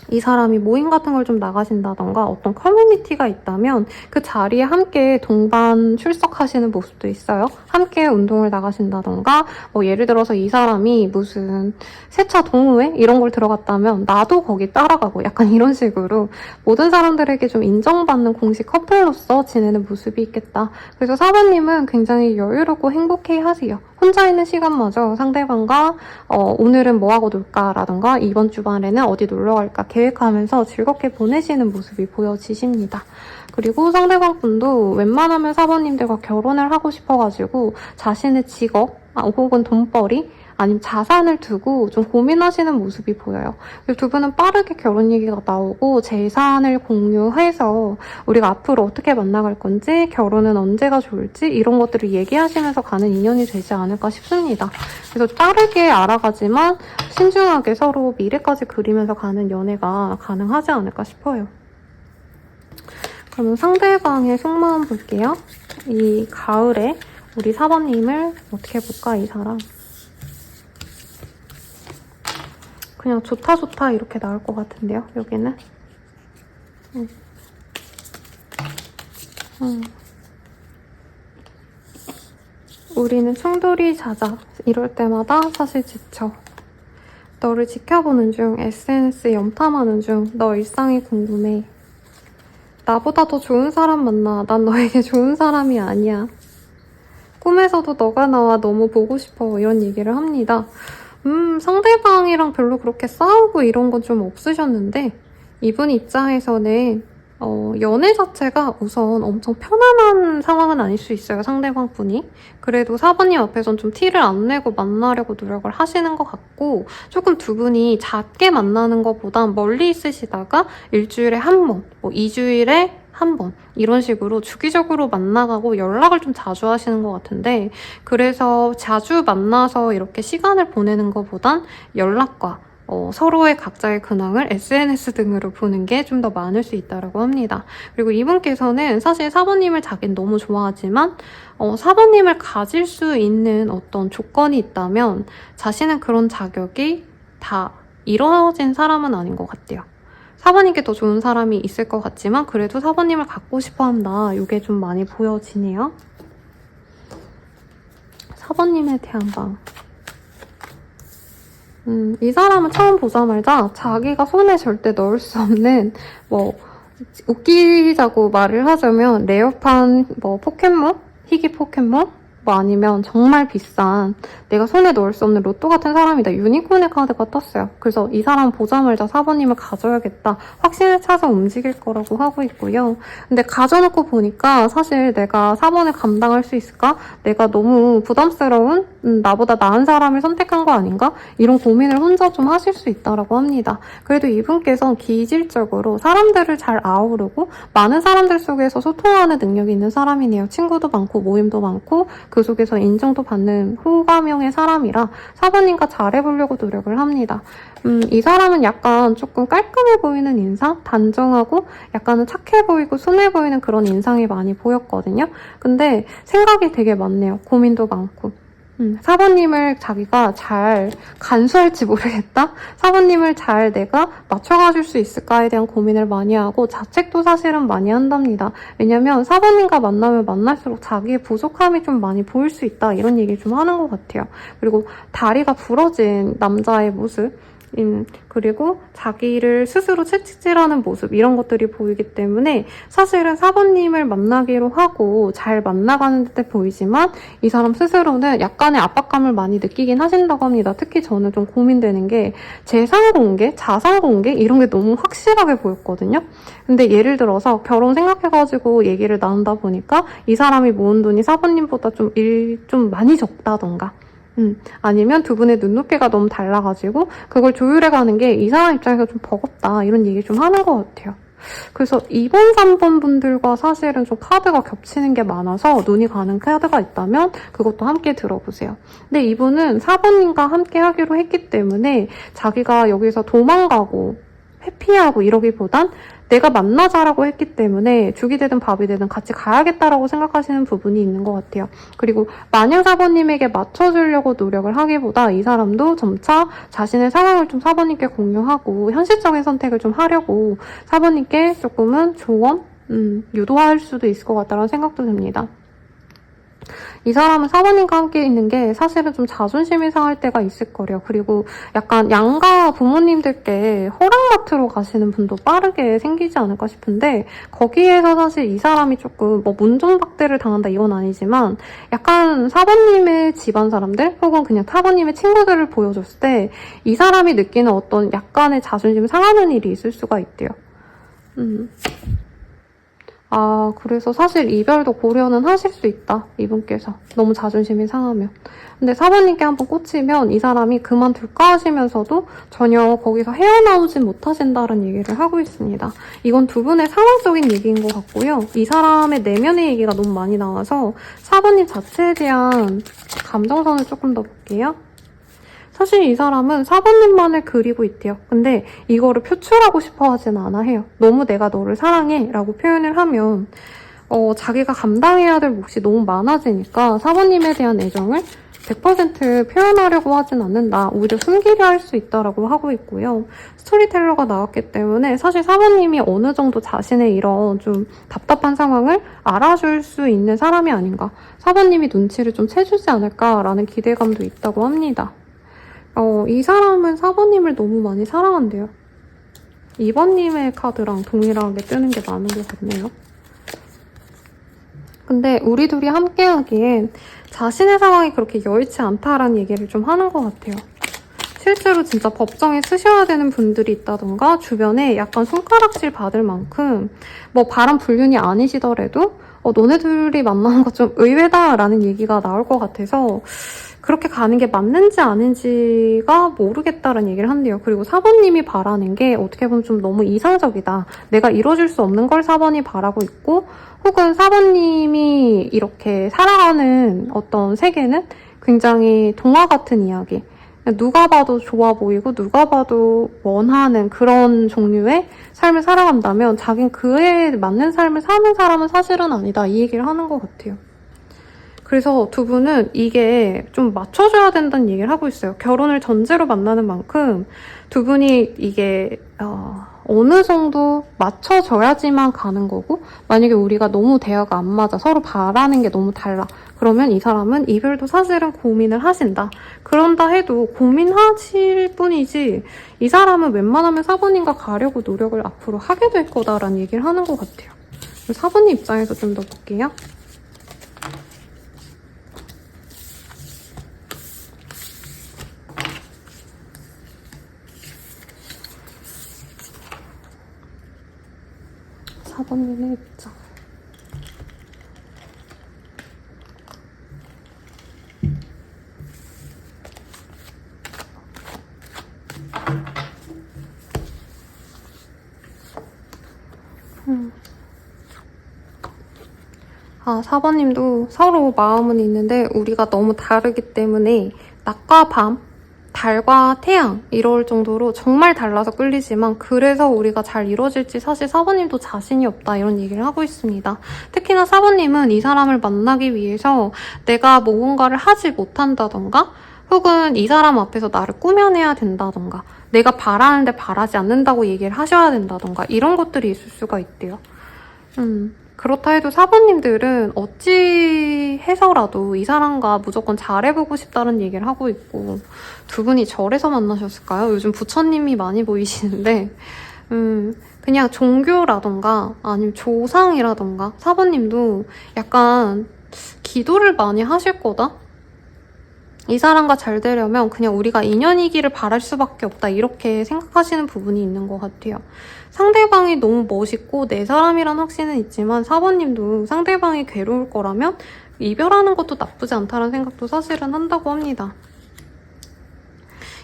이 사람이 모임 같은 걸 좀 나가신다던가 어떤 커뮤니티가 있다면 그 자리에 함께 동반 출석하시는 모습도 있어요. 함께 운동을 나가신다던가, 예를 들어서 이 사람이 무슨 세차 동호회 이런 걸 들어갔다면 나도 거기 따라가고, 약간 이런 식으로 모든 사람들에게 좀 인정받는 공식 커플로서 지내는 모습이 있겠다. 그래서 사부님은 굉장히 여유롭고 행복해 하세요. 혼자 있는 시간마저 상대방과 오늘은 뭐하고 놀까라던가 이번 주말에는 어디 놀러 갈까 계획하면서 즐겁게 보내시는 모습이 보여지십니다. 그리고 상대방 분도 웬만하면 사모님들과 결혼을 하고 싶어가지고 자신의 직업 혹은 돈벌이 아니면 자산을 두고 좀 고민하시는 모습이 보여요. 두 분은 빠르게 결혼 얘기가 나오고 재산을 공유해서 우리가 앞으로 어떻게 만나갈 건지, 결혼은 언제가 좋을지 이런 것들을 얘기하시면서 가는 인연이 되지 않을까 싶습니다. 그래서 빠르게 알아가지만 신중하게 서로 미래까지 그리면서 가는 연애가 가능하지 않을까 싶어요. 그러면 상대방의 속마음 볼게요. 이 가을에 우리 4번님을 어떻게 볼까, 이 사람. 그냥 좋다 이렇게 나올 것 같은데요, 여기는. 우리는 충돌이 잦아. 이럴 때마다 사실 지쳐. 너를 지켜보는 중, SNS 염탐하는 중, 너 일상이 궁금해. 나보다 더 좋은 사람 만나. 난 너에게 좋은 사람이 아니야. 꿈에서도 너가 나와 너무 보고 싶어. 이런 얘기를 합니다. 상대방이랑 별로 그렇게 싸우고 이런 건 좀 없으셨는데 이분 입장에서는 연애 자체가 우선 엄청 편안한 상황은 아닐 수 있어요, 상대방 분이. 그래도 4번님 앞에선 좀 티를 안 내고 만나려고 노력을 하시는 것 같고, 조금 두 분이 잦게 만나는 것보단 멀리 있으시다가 일주일에 한 번, 뭐 2주일에 한 번 이런 식으로 주기적으로 만나가고 연락을 좀 자주 하시는 것 같은데, 그래서 자주 만나서 이렇게 시간을 보내는 것보단 연락과 서로의 각자의 근황을 SNS 등으로 보는 게 좀 더 많을 수 있다고 합니다. 그리고 이분께서는 사실 4번님을 자긴 너무 좋아하지만 4번님을 가질 수 있는 어떤 조건이 있다면 자신은 그런 자격이 다 이루어진 사람은 아닌 것 같아요. 4번님께 더 좋은 사람이 있을 것 같지만 그래도 4번님을 갖고 싶어한다. 이게 좀 많이 보여지네요. 4번님에 대한 방. 이 사람은 처음 보자마자 자기가 손에 절대 넣을 수 없는, 웃기자고 말을 하자면 레어판 포켓몬? 희귀 포켓몬? 아니면 정말 비싼 내가 손에 넣을 수 없는 로또 같은 사람이다. 유니콘의 카드가 떴어요. 그래서 이 사람 보자마자 4번님을 가져야겠다. 확신을 차서 움직일 거라고 하고 있고요. 근데 가져놓고 보니까 사실 내가 4번을 감당할 수 있을까? 내가 너무 부담스러운 나보다 나은 사람을 선택한 거 아닌가? 이런 고민을 혼자 좀 하실 수 있다고 합니다. 그래도 이분께서 기질적으로 사람들을 잘 아우르고 많은 사람들 속에서 소통하는 능력이 있는 사람이네요. 친구도 많고 모임도 많고 그 속에서 인정도 받는 호감형의 사람이라 4번님과 잘해보려고 노력을 합니다. 이 사람은 약간 조금 깔끔해 보이는 인상? 단정하고 약간은 착해 보이고 순해 보이는 그런 인상이 많이 보였거든요. 근데 생각이 되게 많네요. 고민도 많고. 4번님을 자기가 잘 간수할지 모르겠다? 4번님을 잘 내가 맞춰가줄 수 있을까에 대한 고민을 많이 하고 자책도 사실은 많이 한답니다. 왜냐면 4번님과 만나면 만날수록 자기의 부족함이 좀 많이 보일 수 있다. 이런 얘기를 좀 하는 것 같아요. 그리고 다리가 부러진 남자의 모습, 그리고 자기를 스스로 채찍질하는 모습, 이런 것들이 보이기 때문에 사실은 4번님을 만나기로 하고 잘 만나가는 듯해 보이지만 이 사람 스스로는 약간의 압박감을 많이 느끼긴 하신다고 합니다. 특히 저는 좀 고민되는 게 재산 공개, 자산 공개 이런 게 너무 확실하게 보였거든요. 근데 예를 들어서 결혼 생각해가지고 얘기를 나눈다 보니까 이 사람이 모은 돈이 4번님보다 좀 많이 적다던가 아니면 두 분의 눈높이가 너무 달라가지고 그걸 조율해가는 게 이 사람 입장에서 좀 버겁다 이런 얘기 좀 하는 것 같아요. 그래서 2번, 3번 분들과 사실은 좀 카드가 겹치는 게 많아서 눈이 가는 카드가 있다면 그것도 함께 들어보세요. 근데 이분은 4번님과 함께 하기로 했기 때문에 자기가 여기서 도망가고 회피하고 이러기보단 내가 만나자라고 했기 때문에 죽이 되든 밥이 되든 같이 가야겠다라고 생각하시는 부분이 있는 것 같아요. 그리고 마녀 4번님에게 맞춰주려고 노력을 하기보다 이 사람도 점차 자신의 상황을 좀 4번님께 공유하고 현실적인 선택을 좀 하려고 4번님께 조금은 조언, 유도할 수도 있을 것 같다는 생각도 듭니다. 이 사람은 사모님과 함께 있는 게 사실은 좀 자존심이 상할 때가 있을 거래요. 그리고 약간 양가 부모님들께 허락마트로 가시는 분도 빠르게 생기지 않을까 싶은데 거기에서 사실 이 사람이 조금 뭐 문종박대를 당한다 이건 아니지만 약간 사모님의 집안 사람들 혹은 그냥 사모님의 친구들을 보여줬을 때 이 사람이 느끼는 어떤 약간의 자존심 상하는 일이 있을 수가 있대요. 그래서 사실 이별도 고려는 하실 수 있다, 이분께서. 너무 자존심이 상하면. 근데 사모님께 한번 꽂히면 이 사람이 그만둘까 하시면서도 전혀 거기서 헤어나오진 못하신다는 얘기를 하고 있습니다. 이건 두 분의 상황적인 얘기인 것 같고요. 이 사람의 내면의 얘기가 너무 많이 나와서 사모님 자체에 대한 감정선을 조금 더 볼게요. 사실 이 사람은 사모님만을 그리고 있대요. 근데 이거를 표출하고 싶어 하진 않아 해요. 너무 내가 너를 사랑해 라고 표현을 하면 자기가 감당해야 될 몫이 너무 많아지니까 사모님에 대한 애정을 100% 표현하려고 하진 않는다. 오히려 숨기려 할 수 있다라고 하고 있고요. 스토리텔러가 나왔기 때문에 사실 사모님이 어느 정도 자신의 이런 좀 답답한 상황을 알아줄 수 있는 사람이 아닌가. 사모님이 눈치를 좀 채주지 않을까라는 기대감도 있다고 합니다. 이 사람은 사모님을 너무 많이 사랑한대요. 2번님의 카드랑 동일하게 뜨는 게 많은 것 같네요. 근데 우리 둘이 함께하기엔 자신의 상황이 그렇게 여의치 않다라는 얘기를 좀 하는 것 같아요. 실제로 진짜 법정에 쓰셔야 되는 분들이 있다던가 주변에 약간 손가락질 받을 만큼 뭐 바람 불륜이 아니시더라도 너네 둘이 만나는 거 좀 의외다라는 얘기가 나올 것 같아서 그렇게 가는 게 맞는지 아닌지가 모르겠다라는 얘기를 한대요. 그리고 사모님이 바라는 게 어떻게 보면 좀 너무 이상적이다. 내가 이뤄줄 수 없는 걸 사모님이 바라고 있고 혹은 사모님이 이렇게 살아가는 어떤 세계는 굉장히 동화 같은 이야기. 누가 봐도 좋아 보이고 누가 봐도 원하는 그런 종류의 삶을 살아간다면 자긴 그에 맞는 삶을 사는 사람은 사실은 아니다. 이 얘기를 하는 것 같아요. 그래서 두 분은 이게 좀 맞춰줘야 된다는 얘기를 하고 있어요. 결혼을 전제로 만나는 만큼 두 분이 이게 어느 정도 맞춰줘야지만 가는 거고 만약에 우리가 너무 대화가 안 맞아 서로 바라는 게 너무 달라 그러면 이 사람은 이별도 사실은 고민을 하신다. 그런다 해도 고민하실 뿐이지 이 사람은 웬만하면 사부님과 가려고 노력을 앞으로 하게 될 거다라는 얘기를 하는 것 같아요. 사부님 입장에서 좀 더 볼게요. 사부님의 입장. 사번님도 서로 마음은 있는데 우리가 너무 다르기 때문에 낮과 밤, 달과 태양 이럴 정도로 정말 달라서 끌리지만 그래서 우리가 잘 이루어질지 사실 사번님도 자신이 없다 이런 얘기를 하고 있습니다. 특히나 사번님은 이 사람을 만나기 위해서 내가 무언가를 하지 못한다던가 혹은 이 사람 앞에서 나를 꾸며내야 된다던가 내가 바라는데 바라지 않는다고 얘기를 하셔야 된다던가 이런 것들이 있을 수가 있대요. 그렇다 해도 사부님들은 어찌 해서라도 이 사람과 무조건 잘해보고 싶다는 얘기를 하고 있고 두 분이 절에서 만나셨을까요? 요즘 부처님이 많이 보이시는데 그냥 종교라던가 아니면 조상이라던가 사부님도 약간 기도를 많이 하실 거다? 이 사람과 잘 되려면 그냥 우리가 인연이기를 바랄 수밖에 없다 이렇게 생각하시는 부분이 있는 것 같아요. 상대방이 너무 멋있고 내 사람이란 확신은 있지만 사번님도 상대방이 괴로울 거라면 이별하는 것도 나쁘지 않다는 생각도 사실은 한다고 합니다.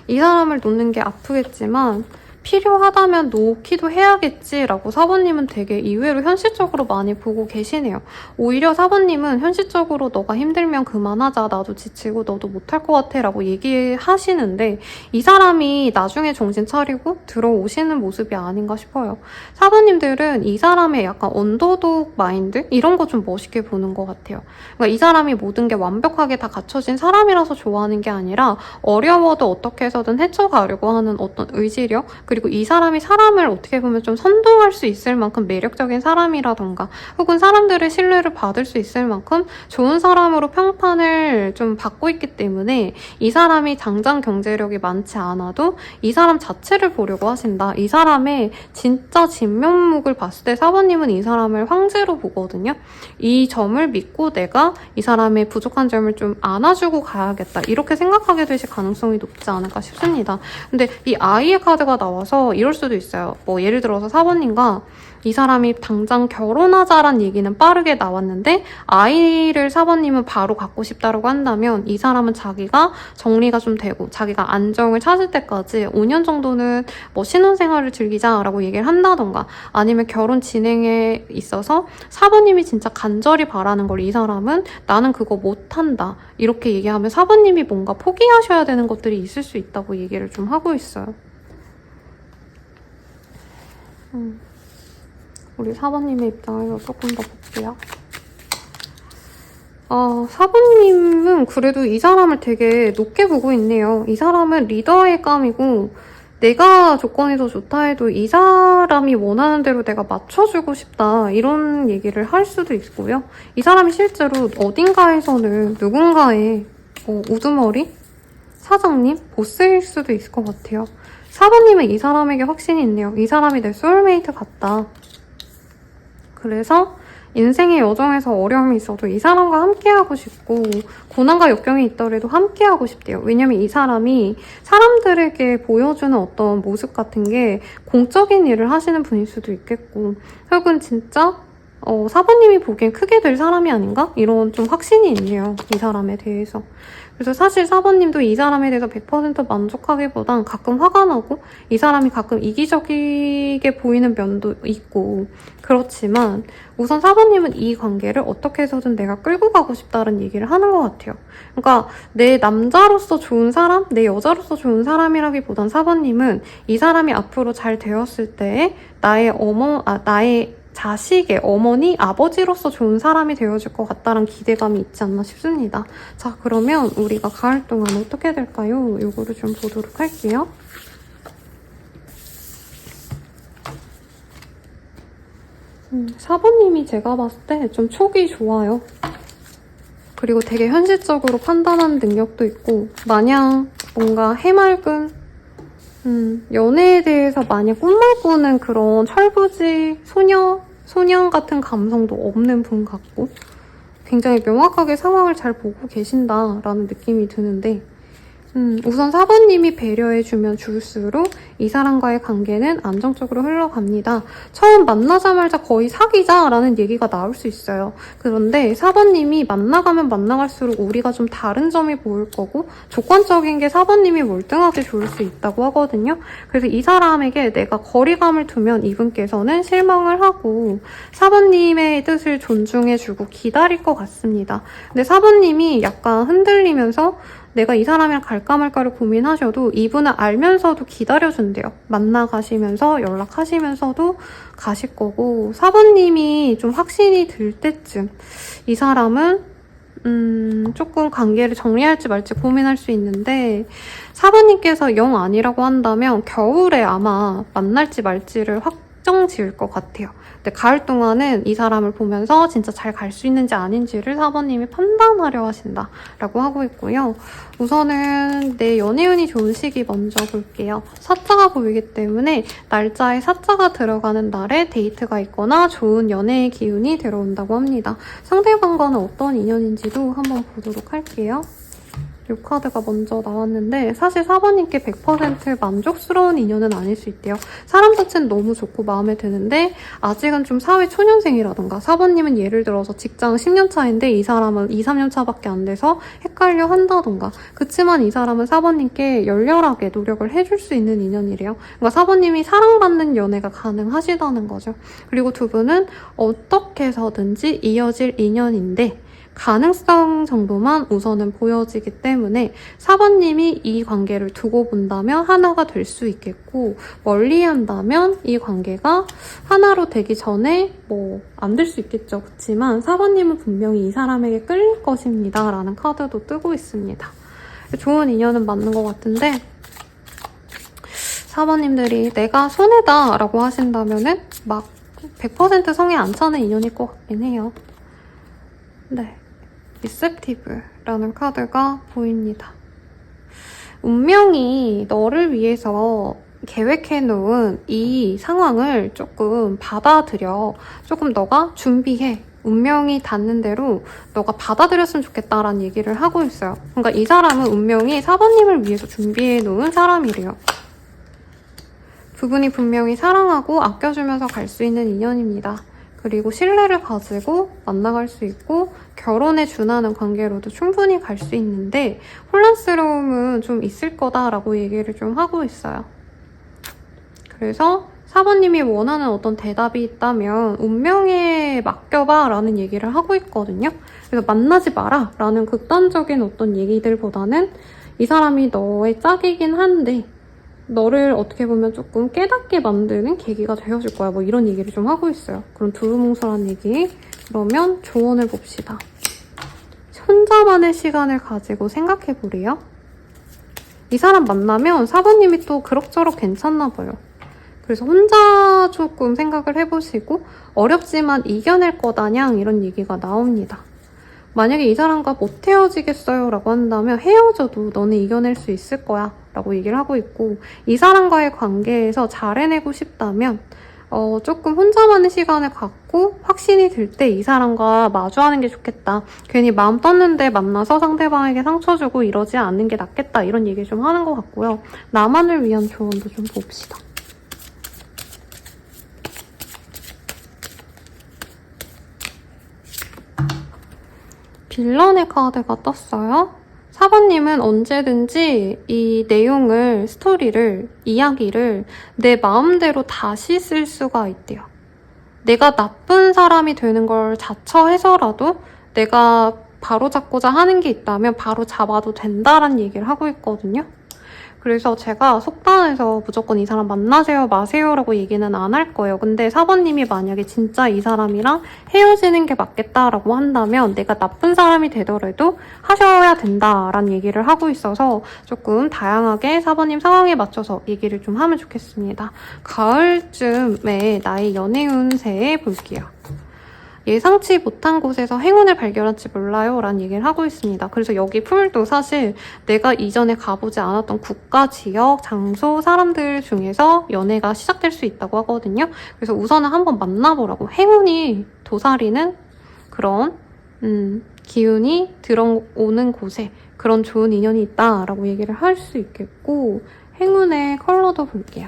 이 사람을 놓는 게 아프겠지만 필요하다면 놓기도 해야겠지라고 사부님은 되게 의외로 현실적으로 많이 보고 계시네요. 오히려 사부님은 현실적으로 너가 힘들면 그만하자. 나도 지치고 너도 못할 것 같아 라고 얘기하시는데 이 사람이 나중에 정신 차리고 들어오시는 모습이 아닌가 싶어요. 사부님들은 이 사람의 약간 언더독 마인드? 이런 거 좀 멋있게 보는 것 같아요. 그러니까 이 사람이 모든 게 완벽하게 다 갖춰진 사람이라서 좋아하는 게 아니라 어려워도 어떻게 해서든 헤쳐가려고 하는 어떤 의지력 그리고 이 사람이 사람을 어떻게 보면 좀 선도할 수 있을 만큼 매력적인 사람이라던가 혹은 사람들의 신뢰를 받을 수 있을 만큼 좋은 사람으로 평판을 좀 받고 있기 때문에 이 사람이 당장 경제력이 많지 않아도 이 사람 자체를 보려고 하신다. 이 사람의 진짜 진면목을 봤을 때 사부님은 이 사람을 황제로 보거든요. 이 점을 믿고 내가 이 사람의 부족한 점을 좀 안아주고 가야겠다. 이렇게 생각하게 되실 가능성이 높지 않을까 싶습니다. 근데 이 아이의 카드가 나와서 이럴 수도 있어요. 뭐 예를 들어서 사부님과 이 사람이 당장 결혼하자란 얘기는 빠르게 나왔는데 아이를 사부님은 바로 갖고 싶다고 한다면 이 사람은 자기가 정리가 좀 되고 자기가 안정을 찾을 때까지 5년 정도는 뭐 신혼생활을 즐기자라고 얘기를 한다던가 아니면 결혼 진행에 있어서 사부님이 진짜 간절히 바라는 걸 이 사람은 나는 그거 못한다 이렇게 얘기하면 사부님이 뭔가 포기하셔야 되는 것들이 있을 수 있다고 얘기를 좀 하고 있어요. 우리 사부님의 입장을 조금 더 볼게요. 사부님은 그래도 이 사람을 되게 높게 보고 있네요. 이 사람은 리더의 감이고 내가 조건이 더 좋다 해도 이 사람이 원하는 대로 내가 맞춰주고 싶다 이런 얘기를 할 수도 있고요. 이 사람이 실제로 어딘가에서는 누군가의 우두머리? 사장님? 보스일 수도 있을 것 같아요. 사부님은 이 사람에게 확신이 있네요. 이 사람이 내 소울메이트 같다. 그래서 인생의 여정에서 어려움이 있어도 이 사람과 함께하고 싶고 고난과 역경이 있더라도 함께하고 싶대요. 왜냐면 이 사람이 사람들에게 보여주는 어떤 모습 같은 게 공적인 일을 하시는 분일 수도 있겠고 혹은 진짜 사부님이 보기엔 크게 될 사람이 아닌가? 이런 좀 확신이 있네요. 이 사람에 대해서. 그래서 사실 사부님도 이 사람에 대해서 100% 만족하기보단 가끔 화가 나고 이 사람이 가끔 이기적이게 보이는 면도 있고 그렇지만 우선 사부님은 이 관계를 어떻게 해서든 내가 끌고 가고 싶다는 얘기를 하는 것 같아요. 그러니까 내 남자로서 좋은 사람, 내 여자로서 좋은 사람이라기보단 사부님은 이 사람이 앞으로 잘 되었을 때 나의 자식의 어머니, 아버지로서 좋은 사람이 되어줄 것 같다는 기대감이 있지 않나 싶습니다. 자, 그러면 우리가 가을 동안 어떻게 될까요? 이거를 좀 보도록 할게요. 사부님이 제가 봤을 때 좀 촉이 좋아요. 그리고 되게 현실적으로 판단하는 능력도 있고 마냥 뭔가 해맑은 연애에 대해서 많이 꿈을 꾸는 그런 철부지 소년 같은 감성도 없는 분 같고 굉장히 명확하게 상황을 잘 보고 계신다라는 느낌이 드는데 우선 사부님이 배려해주면 줄수록 이 사람과의 관계는 안정적으로 흘러갑니다. 처음 만나자마자 거의 사귀자라는 얘기가 나올 수 있어요. 그런데 사부님이 만나가면 만나갈수록 우리가 좀 다른 점이 보일 거고 조건적인 게 사부님이 월등하게 좋을 수 있다고 하거든요. 그래서 이 사람에게 내가 거리감을 두면 이분께서는 실망을 하고 사부님의 뜻을 존중해주고 기다릴 것 같습니다. 근데 사부님이 약간 흔들리면서 내가 이 사람이랑 갈까 말까를 고민하셔도 이분은 알면서도 기다려준대요. 만나가시면서 연락하시면서도 가실 거고 사부님이 좀 확신이 들 때쯤 이 사람은 조금 관계를 정리할지 말지 고민할 수 있는데 사부님께서 영 아니라고 한다면 겨울에 아마 만날지 말지를 확정 지을 것 같아요. 근데 가을 동안은 이 사람을 보면서 진짜 잘 갈 수 있는지 아닌지를 사부님이 판단하려 하신다라고 하고 있고요. 우선은 내 연애운이 좋은 시기 먼저 볼게요. 사자가 보이기 때문에 날짜에 사자가 들어가는 날에 데이트가 있거나 좋은 연애의 기운이 들어온다고 합니다. 상대방과는 어떤 인연인지도 한번 보도록 할게요. 이 카드가 먼저 나왔는데 사실 사부님께 100% 만족스러운 인연은 아닐 수 있대요. 사람 자체는 너무 좋고 마음에 드는데 아직은 좀 사회 초년생이라던가 사부님은 예를 들어서 직장 10년 차인데 이 사람은 2, 3년 차밖에 안 돼서 헷갈려 한다던가 그치만 이 사람은 사부님께 열렬하게 노력을 해줄 수 있는 인연이래요. 그러니까 사부님이 사랑받는 연애가 가능하시다는 거죠. 그리고 두 분은 어떻게 해서든지 이어질 인연인데 가능성 정도만 우선은 보여지기 때문에 사부님이 이 관계를 두고 본다면 하나가 될 수 있겠고 멀리 한다면 이 관계가 하나로 되기 전에 뭐 안 될 수 있겠죠. 그렇지만 사부님은 분명히 이 사람에게 끌릴 것입니다 라는 카드도 뜨고 있습니다. 좋은 인연은 맞는 것 같은데 4번님들이 내가 손해다 라고 하신다면은 막 100% 성에 안 차는 인연일 것 같긴 해요. 네, 리셉티브라는 카드가 보입니다. 운명이 너를 위해서 계획해놓은 이 상황을 조금 받아들여. 조금 너가 준비해. 운명이 닿는 대로 너가 받아들였으면 좋겠다라는 얘기를 하고 있어요. 그러니까 이 사람은 운명이 4번님을 위해서 준비해놓은 사람이래요. 두 분이 분명히 사랑하고 아껴주면서 갈 수 있는 인연입니다. 그리고 신뢰를 가지고 만나갈 수 있고 결혼에 준하는 관계로도 충분히 갈 수 있는데 혼란스러움은 좀 있을 거다라고 얘기를 좀 하고 있어요. 그래서 4번님이 원하는 어떤 대답이 있다면 운명에 맡겨봐 라는 얘기를 하고 있거든요. 그래서 만나지 마라 라는 극단적인 어떤 얘기들보다는 이 사람이 너의 짝이긴 한데 너를 어떻게 보면 조금 깨닫게 만드는 계기가 되어줄 거야. 뭐 이런 얘기를 좀 하고 있어요. 그런 두루뭉술한 얘기. 그러면 조언을 봅시다. 혼자만의 시간을 가지고 생각해보래요. 이 사람 만나면 4번님이 또 그럭저럭 괜찮나 봐요. 그래서 혼자 조금 생각을 해보시고 어렵지만 이겨낼 거다냥 이런 얘기가 나옵니다. 만약에 이 사람과 못 헤어지겠어요 라고 한다면 헤어져도 너는 이겨낼 수 있을 거야 라고 얘기를 하고 있고 이 사람과의 관계에서 잘 해내고 싶다면 조금 혼자만의 시간을 갖고 확신이 들 때 이 사람과 마주하는 게 좋겠다. 괜히 마음 떴는데 만나서 상대방에게 상처 주고 이러지 않는 게 낫겠다. 이런 얘기 좀 하는 것 같고요. 나만을 위한 조언도 좀 봅시다. 빌런의 카드가 떴어요. 4번님은 언제든지 이 내용을, 스토리를, 이야기를 내 마음대로 다시 쓸 수가 있대요. 내가 나쁜 사람이 되는 걸 자처해서라도 내가 바로잡고자 하는 게 있다면 바로 잡아도 된다라는 얘기를 하고 있거든요. 그래서 제가 속단해서 무조건 이 사람 만나세요 마세요라고 얘기는 안 할 거예요. 근데 4번님이 만약에 진짜 이 사람이랑 헤어지는 게 맞겠다라고 한다면 내가 나쁜 사람이 되더라도 하셔야 된다라는 얘기를 하고 있어서 조금 다양하게 4번님 상황에 맞춰서 얘기를 좀 하면 좋겠습니다. 가을쯤에 나의 연애 운세 볼게요. 예상치 못한 곳에서 행운을 발견할지 몰라요 라는 얘기를 하고 있습니다. 그래서 여기 풀도 사실 내가 이전에 가보지 않았던 국가, 지역, 장소, 사람들 중에서 연애가 시작될 수 있다고 하거든요. 그래서 우선은 한번 만나보라고. 행운이 도사리는 그런 기운이 들어오는 곳에 그런 좋은 인연이 있다라고 얘기를 할 수 있겠고 행운의 컬러도 볼게요.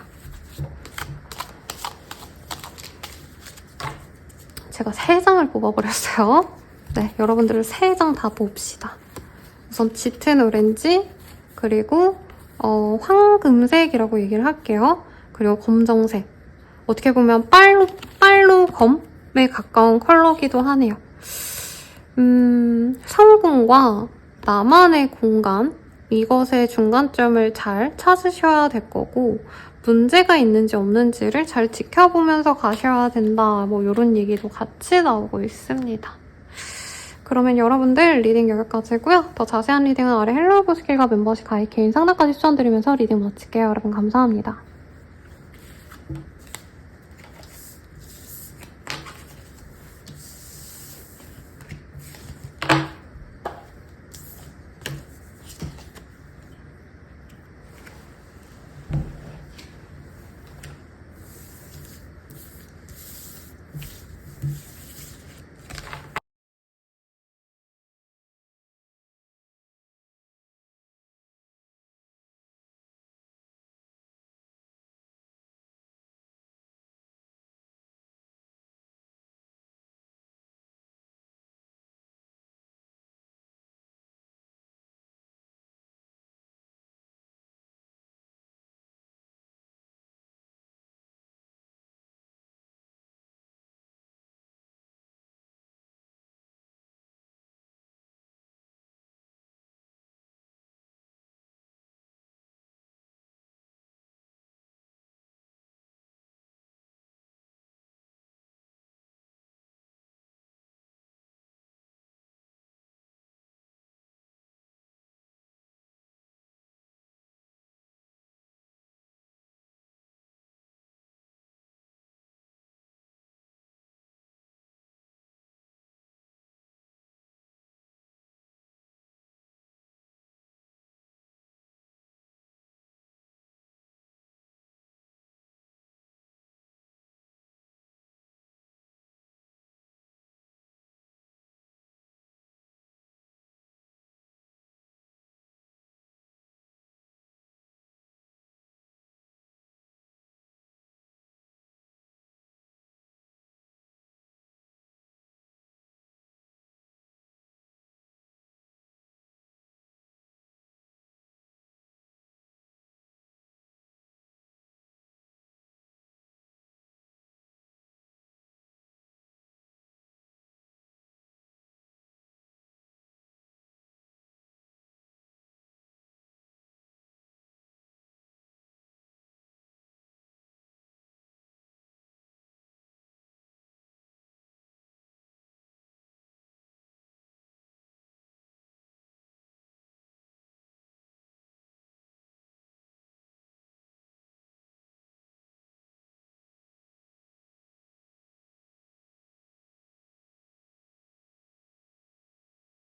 제가 3장을 뽑아버렸어요. 네, 여러분들 3장 다 봅시다. 우선 짙은 오렌지, 그리고 황금색이라고 얘기를 할게요. 그리고 검정색. 어떻게 보면 빨로 검에 가까운 컬러기도 하네요. 성공과 나만의 공간, 이것의 중간점을 잘 찾으셔야 될 거고 문제가 있는지 없는지를 잘 지켜보면서 가셔야 된다. 뭐 이런 얘기도 같이 나오고 있습니다. 그러면 여러분들 리딩 여기까지고요. 더 자세한 리딩은 아래 헬로우 보스킬과 멤버십 가입 개인 상담까지 추천드리면서 리딩 마칠게요. 여러분 감사합니다.